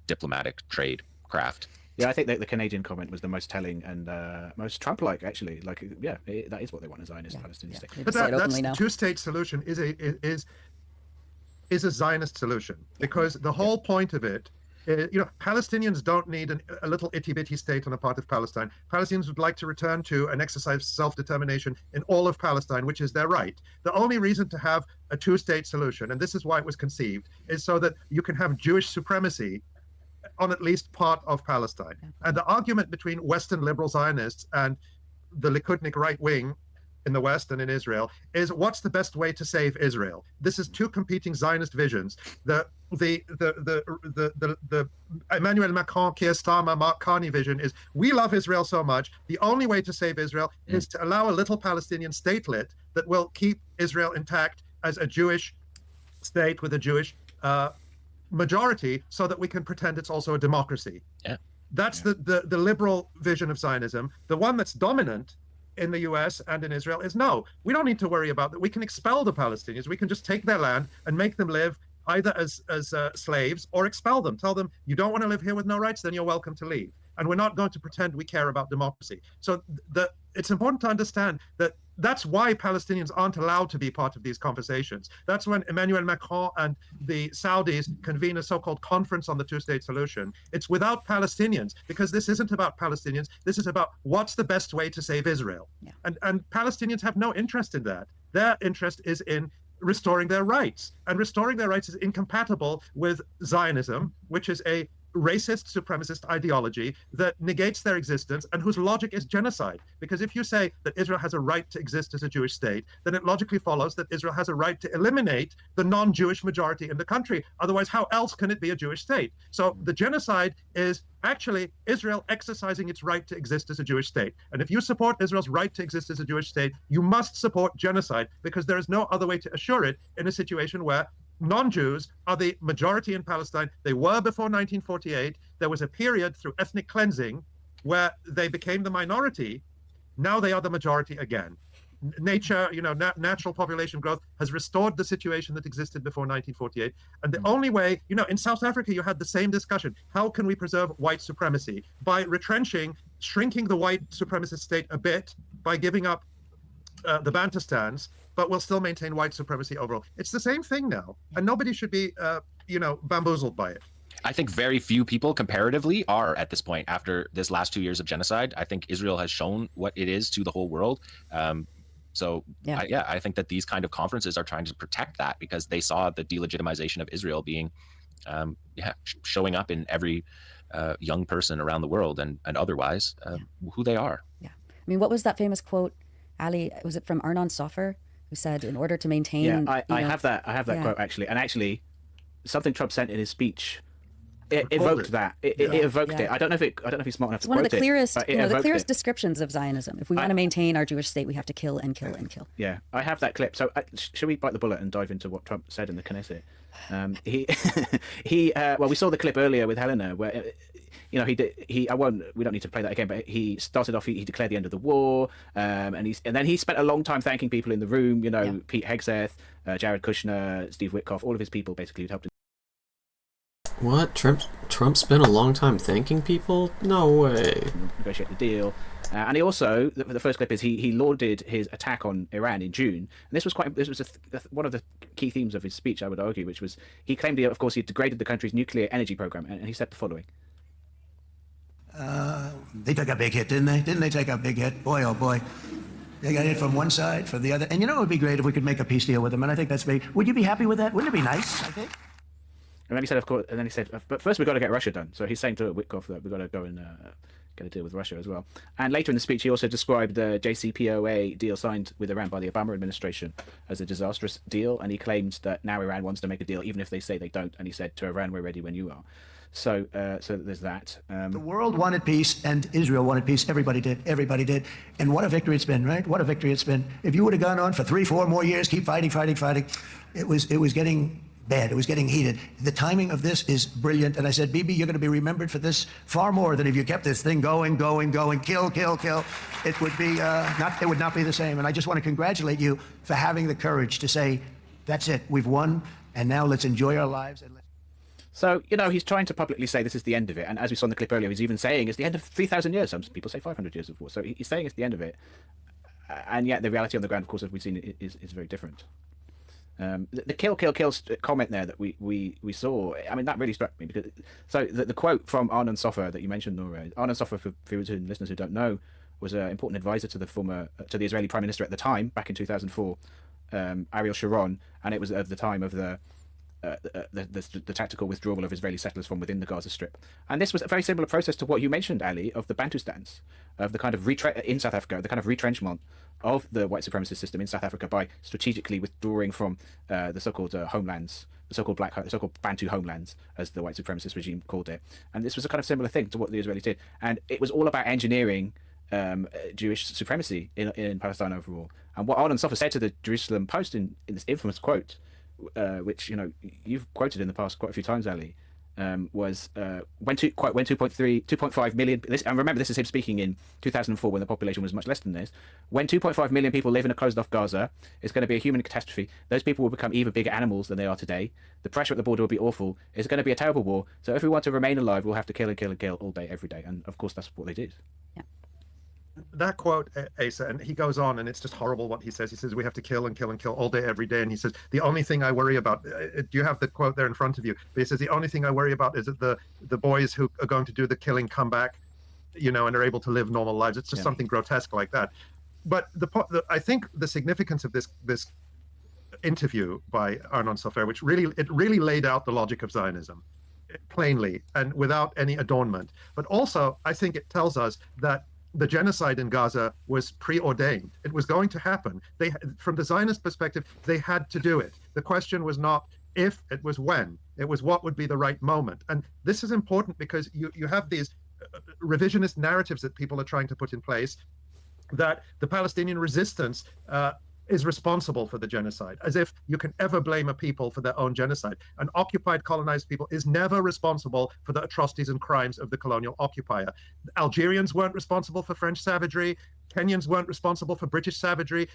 diplomatic trade craft. Yeah, I think that the Canadian comment was the most telling and most Trump-like, actually. That is what they want, a Zionist Palestinian state. But that's the two-state solution is a Zionist solution, because the whole point of it is, Palestinians don't need a little itty-bitty state on a part of Palestine. Palestinians would like to return to and exercise self-determination in all of Palestine, which is their right. The only reason to have a two-state solution, and this is why it was conceived, is so that you can have Jewish supremacy on at least part of Palestine. And the argument between Western liberal Zionists and the Likudnik right wing in the West and in Israel is, what's the best way to save Israel? This is two competing Zionist visions. The Emmanuel Macron, Keir Starmer, Mark Carney vision is, we love Israel so much, the only way to save Israel is to allow a little Palestinian statelet that will keep Israel intact as a Jewish state with a Jewish majority, so that we can pretend it's also a democracy. That's the liberal vision of Zionism. The one that's dominant in the US and in Israel is, no, we don't need to worry about that. We can expel the Palestinians. We can just take their land and make them live either as slaves or expel them. Tell them, you don't want to live here with no rights, then you're welcome to leave. And we're not going to pretend we care about democracy. So it's important to understand that that's why Palestinians aren't allowed to be part of these conversations. That's when Emmanuel Macron and the Saudis convene a so-called conference on the two-state solution. It's without Palestinians, because this isn't about Palestinians. This is about what's the best way to save Israel. And Palestinians have no interest in that. Their interest is in restoring their rights. And restoring their rights is incompatible with Zionism, which is a racist supremacist ideology that negates their existence and whose logic is genocide. Because if you say that Israel has a right to exist as a Jewish state, then it logically follows that Israel has a right to eliminate the non-Jewish majority in the country. Otherwise, how else can it be a Jewish state? So the genocide is actually Israel exercising its right to exist as a Jewish state. And if you support Israel's right to exist as a Jewish state, you must support genocide, because there is no other way to assure it in a situation where non-Jews are the majority in Palestine. They were before 1948. There was a period through ethnic cleansing where they became the minority. Now they are the majority again. Nature, natural population growth has restored the situation that existed before 1948. And the only way, in South Africa, you had the same discussion. How can we preserve white supremacy? By shrinking the white supremacist state a bit, by giving up the Bantustans, but we'll still maintain white supremacy overall. It's the same thing now, and nobody should be, bamboozled by it. I think very few people comparatively are at this point after this last 2 years of genocide. I think Israel has shown what it is to the whole world. I think that these kind of conferences are trying to protect that, because they saw the delegitimization of Israel being, showing up in every young person around the world and otherwise who they are. Yeah. I mean, what was that famous quote, Ali? Was it from Arnon Sofer, who said, in order to maintain... Yeah, I have that quote, actually. And actually, something Trump sent in his speech, it evoked that. It evoked it. I don't know if he's smart enough to quote it. It's one of the clearest it. descriptions of Zionism. If we want to maintain our Jewish state, we have to kill and kill and kill. Yeah, I have that clip. So should we bite the bullet and dive into what Trump said in the Knesset? We saw the clip earlier with Helena, where we don't need to play that again, but he started off, he declared the end of the war, and then he spent a long time thanking people in the room, Pete Hegseth, Jared Kushner, Steve Witkoff, all of his people basically who'd helped him. What? Trump spent a long time thanking people? No way. Negotiate the deal. And he also, the first clip is he lauded his attack on Iran in June. And this was one of the key themes of his speech, I would argue, which was he claimed, of course, he degraded the country's nuclear energy program. And he said the following. They took a big hit, didn't they? Didn't they take a big hit? Boy, oh boy. They got hit from one side, from the other. And it would be great if we could make a peace deal with them. And I think that's great. Would you be happy with that? Wouldn't it be nice, I think? And then he said, of course, but first we've got to get Russia done. So he's saying to Witkoff that we've got to go and get a deal with Russia as well. And later in the speech, he also described the JCPOA deal signed with Iran by the Obama administration as a disastrous deal. And he claimed that now Iran wants to make a deal, even if they say they don't. And he said to Iran, we're ready when you are. So there's that. The world wanted peace and Israel wanted peace. Everybody did. Everybody did. And what a victory it's been, right? What a victory it's been. If you would have gone on for 3-4 more years, keep fighting, it was getting bad. It was getting heated. The timing of this is brilliant. And I said, Bibi, you're going to be remembered for this far more than if you kept this thing going, kill. It would be it would not be the same. And I just want to congratulate you for having the courage to say, that's it, we've won, and now let's enjoy our lives. So, he's trying to publicly say this is the end of it. And as we saw in the clip earlier, he's even saying it's the end of 3,000 years. Some people say 500 years of war. So he's saying it's the end of it. And yet the reality on the ground, of course, as we've seen, is very different. The kill comment there that we saw, I mean, that really struck me, because the quote from Arnon Sofer that you mentioned, Nora, Arnon Sofer, for viewers and listeners who don't know, was an important advisor to the Israeli Prime Minister at the time, back in 2004, Ariel Sharon, and it was at the time of the tactical withdrawal of Israeli settlers from within the Gaza Strip. And this was a very similar process to what you mentioned, Ali, of the Bantustans, of the kind of in South Africa, the kind of retrenchment of the white supremacist system in South Africa by strategically withdrawing from the so-called homelands, the so-called Bantu homelands, as the white supremacist regime called it. And this was a kind of similar thing to what the Israelis did. And it was all about engineering Jewish supremacy in Palestine overall. And what Arnon Sofer said to the Jerusalem Post in this infamous quote, which you've quoted in the past quite a few times, Ali, was when 2.5 million. And remember, this is him speaking in 2004 when the population was much less than this. When 2.5 million people live in a closed-off Gaza, it's going to be a human catastrophe. Those people will become even bigger animals than they are today. The pressure at the border will be awful. It's going to be a terrible war. So if we want to remain alive, we'll have to kill all day, every day. And of course, that's what they did. Yeah. That quote, Asa, and he goes on, and it's just horrible what he says. He says, we have to kill and kill and kill all day, every day. And he says, the only thing I worry about, do you have the quote there in front of you? But he says, the only thing I worry about is that the boys who are going to do the killing come back, and are able to live normal lives. It's just something grotesque like that. But I think the significance of this interview by Arnon Sofer, which really laid out the logic of Zionism, plainly and without any adornment. But also, I think it tells us that the genocide in Gaza was preordained. It was going to happen. From the Zionist perspective, they had to do it. The question was not if, it was when. It was what would be the right moment. And this is important because you have these revisionist narratives that people are trying to put in place, that the Palestinian resistance is responsible for the genocide, as if you can ever blame a people for their own genocide. An occupied, colonized people is never responsible for the atrocities and crimes of the colonial occupier. Algerians weren't responsible for French savagery. Kenyans weren't responsible for British savagery.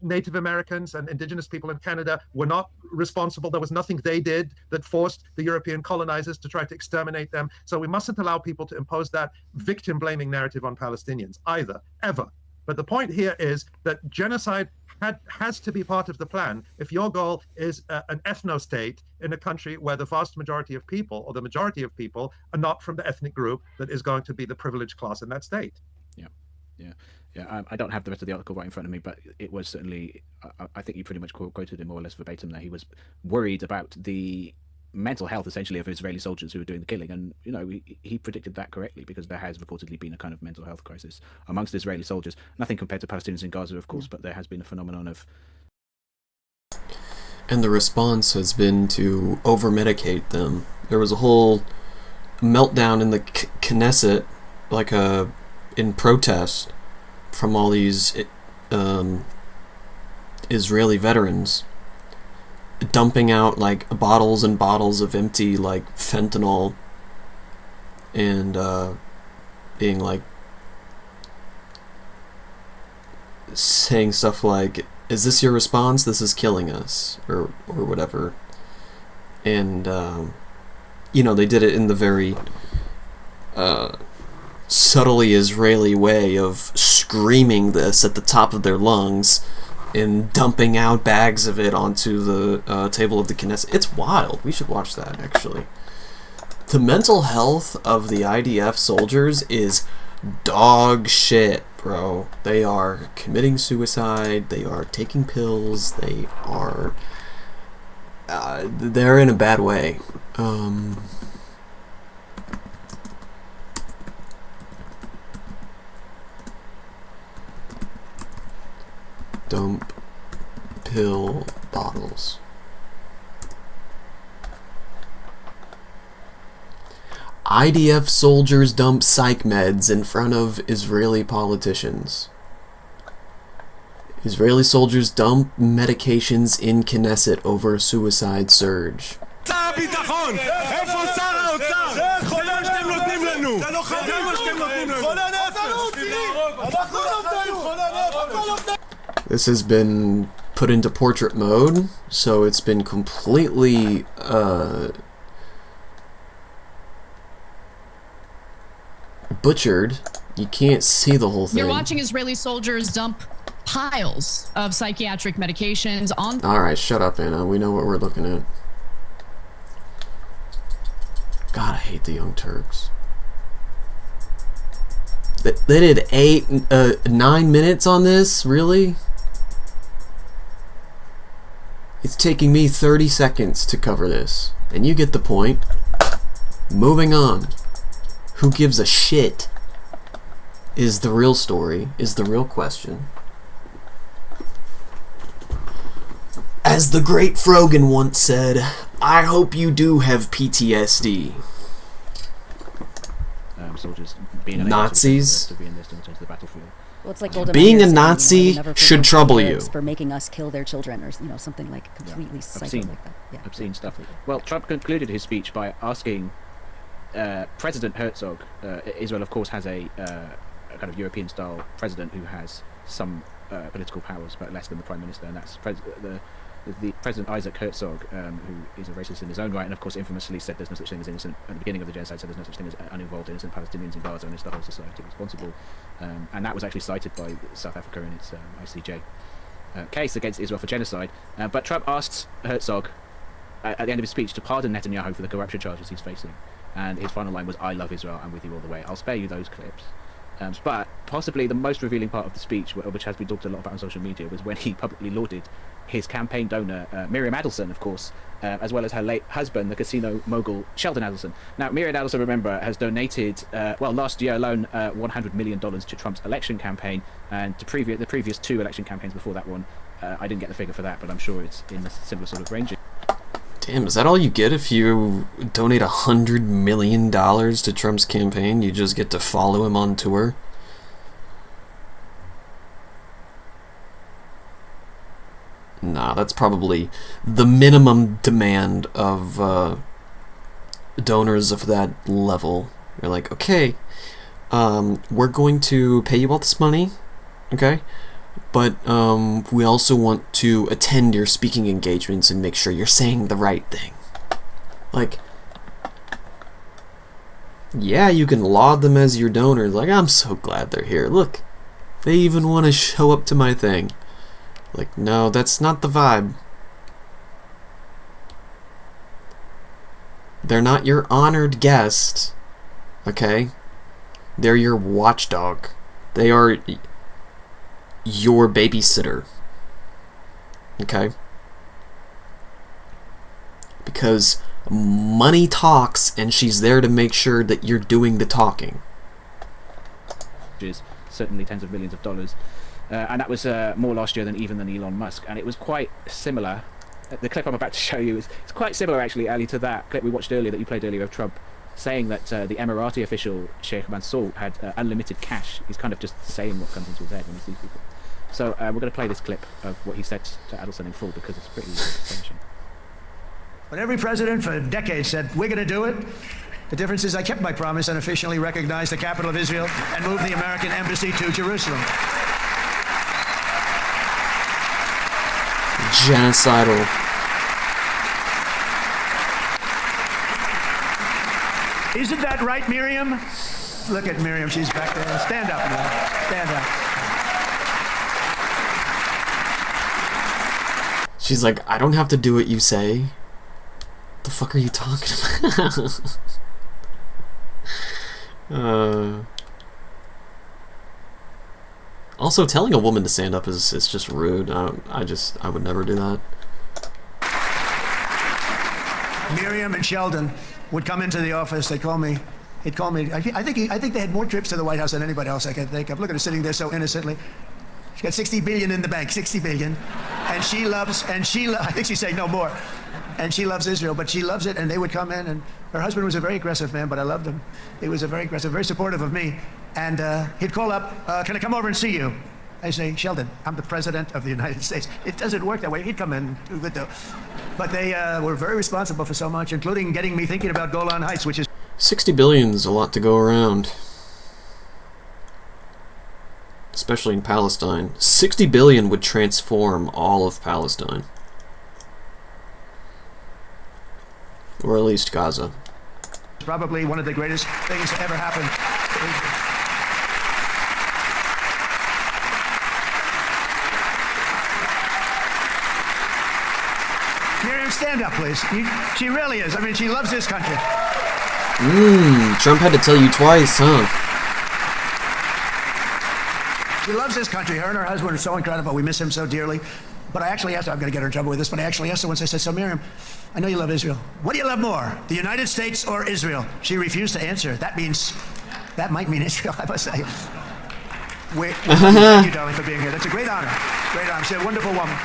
Native Americans and indigenous people in Canada were not responsible. There was nothing they did that forced the European colonizers to try to exterminate them. So we mustn't allow people to impose that victim-blaming narrative on Palestinians either, ever. But the point here is that genocide has to be part of the plan if your goal is an ethno-state in a country where the vast majority of people, or the majority of people, are not from the ethnic group that is going to be the privileged class in that state. Yeah. I don't have the rest of the article right in front of me, but it was certainly, I think you pretty much quoted him more or less verbatim there. He was worried about the mental health, essentially, of Israeli soldiers who were doing the killing. And, you know, he predicted that correctly, because there has reportedly been a kind of mental health crisis amongst Israeli soldiers. Nothing compared to Palestinians in Gaza, of course, but there has been a phenomenon of... And the response has been to over-medicate them. There was a whole meltdown in the Knesset, in protest from all these Israeli veterans, dumping out bottles and bottles of empty fentanyl, and being saying stuff like, "Is this your response? This is killing us," or whatever. And they did it in the very subtly Israeli way of screaming this at the top of their lungs and dumping out bags of it onto the table of the Knesset. It's wild. We should watch that, actually. The mental health of the IDF soldiers is dog shit, bro. They are committing suicide. They are taking pills. They are... they're in a bad way. Dump pill bottles. IDF soldiers dump psych meds in front of Israeli politicians. Israeli soldiers dump medications in Knesset over a suicide surge. This has been put into portrait mode, so it's been completely butchered. You can't see the whole thing. You're watching Israeli soldiers dump piles of psychiatric medications on... Alright, shut up, Anna. We know what we're looking at. God, I hate the Young Turks. They did 9 minutes on this? Really? It's taking me 30 seconds to cover this. And you get the point. Moving on. Who gives a shit? Is the real story, is the real question. As the great Frogan once said, I hope you do have PTSD. Soldiers being Nazis. to re-enlist into the battlefield. Well, it's like Golda being Meir a saying, Nazi never should forgive trouble you. Arabs for making us kill their children, or something completely psycho Obscene. like that. Yeah. Obscene stuff. Well, Trump concluded his speech by asking President Herzog. Israel, of course, has a kind of European-style president who has some political powers, but less than the prime minister, and that's the President Isaac Herzog, who is a racist in his own right, and of course infamously said there's no such thing as innocent, at the beginning of the genocide said there's no such thing as uninvolved innocent Palestinians in Gaza, and it's the whole society responsible. And that was actually cited by South Africa in its ICJ case against Israel for genocide. But Trump asked Herzog at the end of his speech to pardon Netanyahu for the corruption charges he's facing. And his final line was, "I love Israel, I'm with you all the way." I'll spare you those clips. But possibly the most revealing part of the speech, which has been talked a lot about on social media, was when he publicly lauded his campaign donor, Miriam Adelson, of course, as well as her late husband, the casino mogul Sheldon Adelson. Now, Miriam Adelson, remember, has donated, last year alone, $100 million to Trump's election campaign, and the previous 2 election campaigns before that one. I didn't get the figure for that, but I'm sure it's in a similar sort of range. Damn, is that all you get if you donate $100 million to Trump's campaign? You just get to follow him on tour? Nah, that's probably the minimum demand of donors of that level. They're like, okay, we're going to pay you all this money, okay? But we also want to attend your speaking engagements and make sure you're saying the right thing. Like, yeah, you can laud them as your donors. Like, I'm so glad they're here. Look, they even want to show up to my thing. Like, no, that's not the vibe. They're not your honored guest, okay? They're your watchdog. They are your babysitter, okay? Because money talks, and she's there to make sure that you're doing the talking. Which is certainly tens of millions of dollars. And that was more last year than Elon Musk. And it was quite similar. The clip I'm about to show you is quite similar, actually, Ali, to that clip we watched earlier, that you played earlier, of Trump saying that the Emirati official, Sheikh Mansour, had unlimited cash. He's kind of just saying what comes into his head when he sees people. So we're going to play this clip of what he said to Adelson in full, because it's pretty astonishing. But every president for decades said, we're going to do it. The difference is I kept my promise and officially recognized the capital of Israel and moved the American embassy to Jerusalem. Genocidal. Isn't that right, Miriam? Look at Miriam, she's back there. Stand up now. Stand up. She's like, I don't have to do what you say. What the fuck are you talking about? Also, telling a woman to stand up is just rude. I would never do that. Miriam and Sheldon would come into the office. They'd call me. He'd call me. I think they had more trips to the White House than anybody else I can think of. Look at her sitting there so innocently. She's got 60 billion in the bank, 60 billion. And she loves, I think she's saying no more. And she loves Israel, but she loves it, and they would come in, and her husband was a very aggressive man, but I loved him. He was a very aggressive, very supportive of me. And he'd call up, can I come over and see you? I say, Sheldon, I'm the president of the United States. It doesn't work that way. He'd come in, but they were very responsible for so much, including getting me thinking about Golan Heights, which is 60 billion is a lot to go around. Especially in Palestine. 60 billion would transform all of Palestine. Or at least Gaza. Probably one of the greatest things to ever happen. Miriam, stand up, please. She really is. I mean, she loves this country. Trump had to tell you twice, huh? She loves this country. Her and her husband are so incredible. We miss him so dearly. But I actually asked her, I'm going to get her in trouble with this, but I actually asked her once, I said, so Miriam, I know you love Israel. What do you love more, the United States or Israel? She refused to answer. That might mean Israel, I must say. Thank you, darling, for being here. That's a great honor. Great honor. She's a wonderful woman.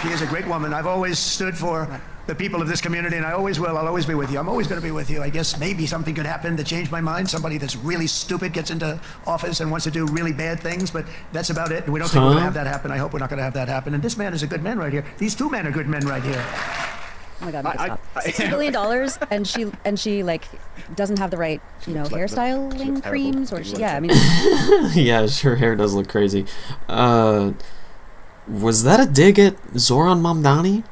She is a great woman. I've always stood for the people of this community, and I always will. I'll always be with you. I'm always going to be with you. I guess maybe something could happen to change my mind. Somebody that's really stupid gets into office and wants to do really bad things, but that's about it. We don't think we're going to have that happen. I hope we're not going to have that happen. And this man is a good man right here. These two men are good men right here. Oh my God, stop. $60 billion, and she like doesn't have the right, hairstyling creams, or I mean. Yeah, her hair does look crazy. Was that a dig at Zoran Mamdani?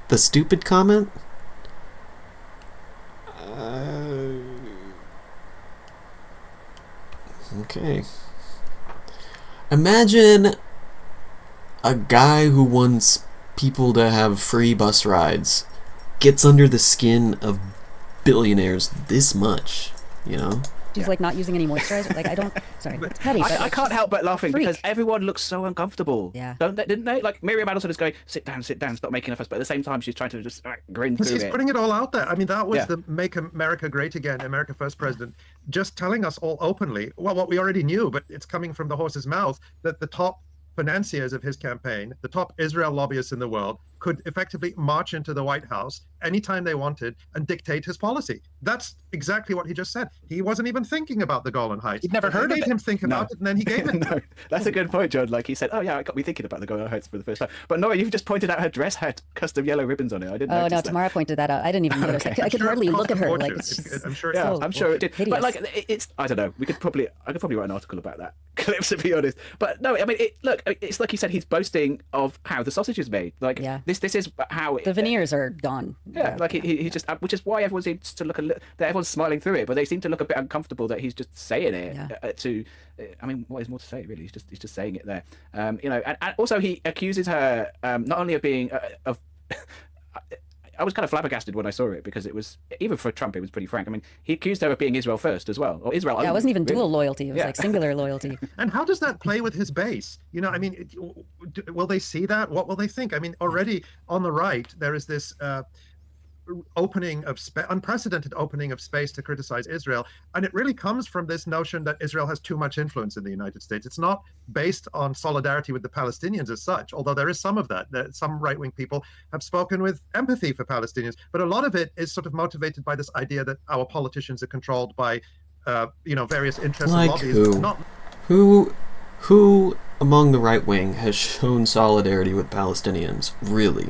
The stupid comment? Okay. Imagine a guy who wants people to have free bus rides gets under the skin of billionaires this much, She's like not using any moisturizer. Like I don't. Sorry, it's petty. But I can't help but laughing freak. because everyone looks so uncomfortable. Yeah. Didn't they? Like Miriam Adelson is going, sit down, stop making a fuss. But at the same time, she's trying to just grin through He's it. putting it all out there. I mean, that was Yeah. the Make America Great Again, America First president, just telling us all openly, well, what we already knew, but it's coming from the horse's mouth, that the top financiers of his campaign, the top Israel lobbyists in the world, could effectively march into the White House anytime they wanted and dictate his policy. That's exactly what he just said. He wasn't even thinking about the Golan Heights. He'd never heard of made it. him think about it, and then he gave it. No, that's a good point, John. Like he said, oh yeah, I got me thinking about the Golan Heights for the first time. But no, you've just pointed out her dress had custom yellow ribbons on it. I didn't. Oh notice no, that. Tamara pointed that out. I didn't even notice. Okay. I could sure hardly it look cost at a her. fortune. Like it's just. I'm sure. Yeah, so I'm sure it did. hideous. But like, it's I don't know. I could probably write an article about that clip, to be honest. But no, I mean, look, it's like you said, he's boasting of how the sausage is made. Like this is how The veneers are gone. Yeah, like he just, which is why everyone seems to look a little, that everyone's smiling through it, but they seem to look a bit uncomfortable that he's just saying it I mean, what is more to say really? He's just saying it there. You know, and also he accuses her not only of being I was kind of flabbergasted when I saw it because it was, even for Trump, it was pretty frank. I mean, he accused her of being Israel first as well, or Israel only. Yeah, it wasn't even really. dual loyalty. It was like singular loyalty. And how does that play with his base? You know, I mean, will they see that? What will they think? I mean, already on the right, there is this opening of unprecedented opening of space to criticize Israel, and it really comes from this notion that Israel has too much influence in the United States. It's not based on solidarity with the Palestinians as such, although there is some of that. Some right-wing people have spoken with empathy for Palestinians, but a lot of it is sort of motivated by this idea that our politicians are controlled by various interests and Like lobbies. who among the right wing has shown solidarity with Palestinians, really?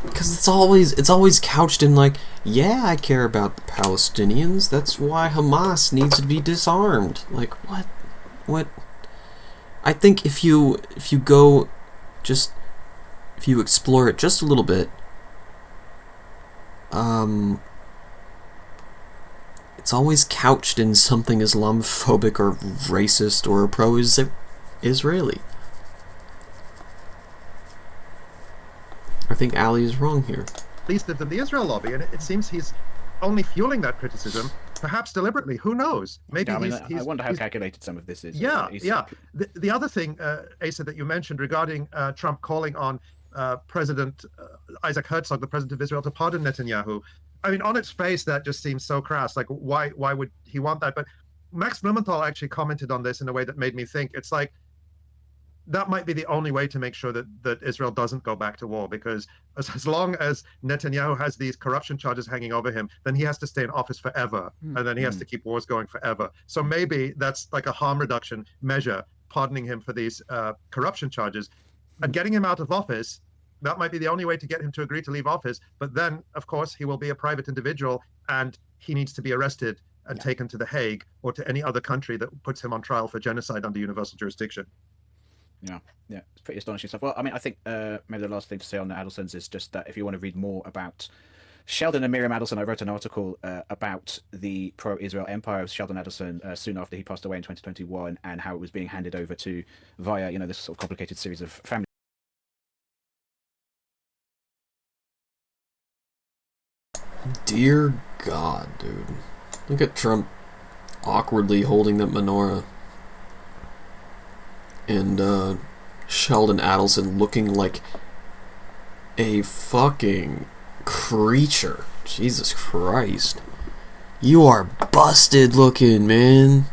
Because it's always couched in like, yeah, I care about the Palestinians. That's why Hamas needs to be disarmed. Like, what? I think if you explore it just a little bit, it's always couched in something Islamophobic or racist or pro-Israeli. I think Ali is wrong here. Least of them, the Israel lobby, and it seems he's only fueling that criticism, perhaps deliberately. Who knows? Maybe I wonder how calculated some of this is. Yeah. The other thing, Asa, that you mentioned regarding Trump calling on President Isaac Herzog, the president of Israel, to pardon Netanyahu. I mean, on its face, that just seems so crass. Like, why would he want that? But Max Blumenthal actually commented on this in a way that made me think. It's like, that might be the only way to make sure that Israel doesn't go back to war, because as long as Netanyahu has these corruption charges hanging over him, then he has to stay in office forever, and then he has to keep wars going forever. So maybe that's like a harm reduction measure, pardoning him for these corruption charges, and getting him out of office. That might be the only way to get him to agree to leave office. But then, of course, he will be a private individual, and he needs to be arrested and taken to The Hague or to any other country that puts him on trial for genocide under universal jurisdiction. Yeah, it's pretty astonishing stuff. Well, I mean, I think maybe the last thing to say on the Adelsons is just that if you want to read more about Sheldon and Miriam Adelson, I wrote an article about the pro-Israel empire of Sheldon Adelson soon after he passed away in 2021, and how it was being handed over to via, this sort of complicated series of family. Dear God, dude. Look at Trump awkwardly holding that menorah. And Sheldon Adelson looking like a fucking creature. Jesus Christ. You are busted looking, man.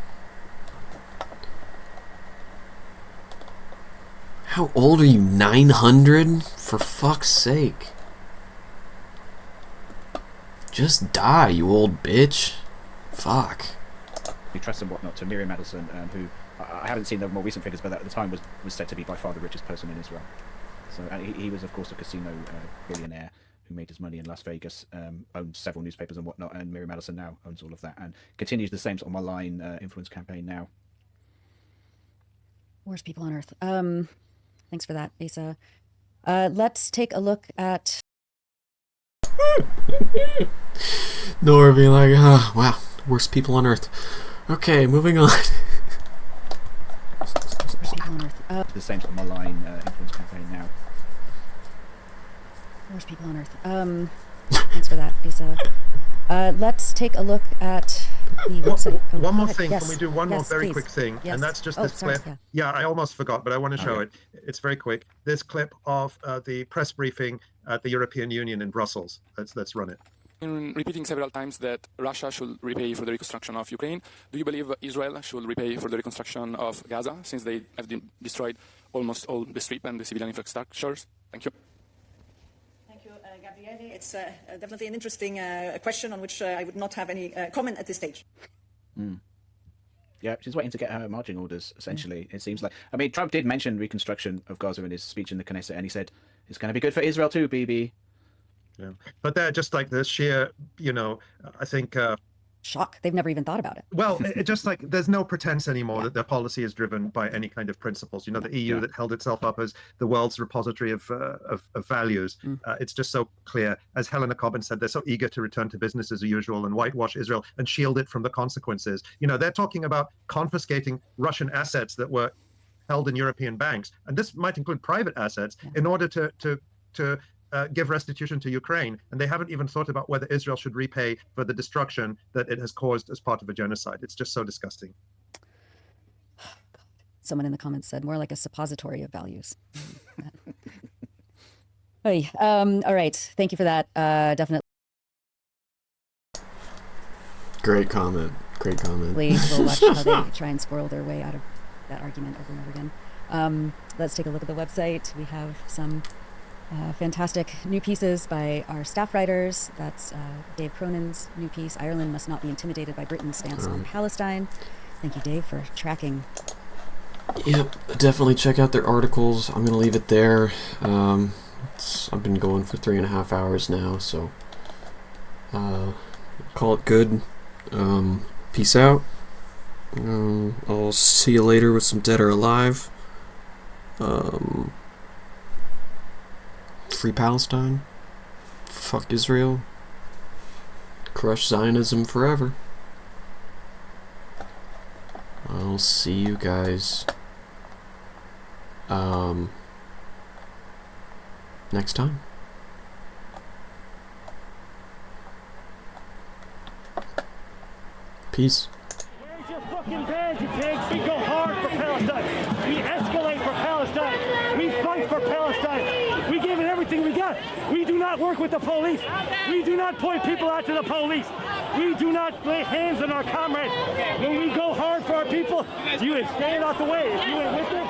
How old are you? 900? For fuck's sake. Just die, you old bitch. Fuck. Trust and whatnot to Miriam Adelson, who I haven't seen the more recent figures, but at the time was said to be by far the richest person in Israel. So he was, of course, a casino billionaire who made his money in Las Vegas, owned several newspapers and whatnot, and Miriam Adelson now owns all of that and continues the same sort of malign influence campaign now. Worst people on earth. Thanks for that, Asa. Let's take a look at... Nora being like, wow, worst people on earth. Okay, moving on. The same sort of malign influence campaign now. Worst people on earth. Thanks for that, Asa. Let's take a look at the website. One more thing. Can we do one more very please. quick thing? Yes. And that's just Oh, this sorry, clip. Yeah, I almost forgot, but I want to show it. It's very quick. This clip of the press briefing at the European Union in Brussels. Let's run it. In repeating several times that Russia should repay for the reconstruction of Ukraine, do you believe Israel should repay for the reconstruction of Gaza, since they have destroyed almost all the strip and the civilian infrastructures? Thank you. Thank you, Gabriele. It's definitely an interesting question on which I would not have any comment at this stage. Yeah, she's waiting to get her marching orders, essentially, it seems like. I mean, Trump did mention reconstruction of Gaza in his speech in the Knesset, and he said, it's going to be good for Israel too, BB. Yeah, but they're just like the sheer, I think... shock. They've never even thought about it. Well, it just like there's no pretense anymore that their policy is driven by any kind of principles. The EU that held itself up as the world's repository of values. It's just so clear. As Helena Cobbin said, they're so eager to return to business as usual and whitewash Israel and shield it from the consequences. They're talking about confiscating Russian assets that were held in European banks, and this might include private assets, in order to give restitution to Ukraine, and they haven't even thought about whether Israel should repay for the destruction that it has caused as part of a genocide. It's just so disgusting. Someone in the comments said more like a suppository of values. Hey, all right. Thank you for that. Definitely. Great comment. We'll watch how they try and squirrel their way out of that argument over and over again. Let's take a look at the website. We have some fantastic new pieces by our staff writers. That's Dave Cronin's new piece, Ireland Must Not Be Intimidated by Britain's Stance on Palestine. Thank you, Dave, for tracking. Yep, definitely check out their articles. I'm going to leave it there. I've been going for 3.5 hours now, so call it good. Peace out. I'll see you later with some Dead or Alive. Free Palestine. Fuck Israel. Crush Zionism forever. I'll see you guys next time. Peace. Where's your fucking badge, you pigs? We go hard for Palestine. We escalate for Palestine. We fight for Palestine. We give it everything we got. We do not work with the police. We do not point people out to the police. We do not lay hands on our comrades. When we go hard for our people, you stand out the way. If you ain't with it,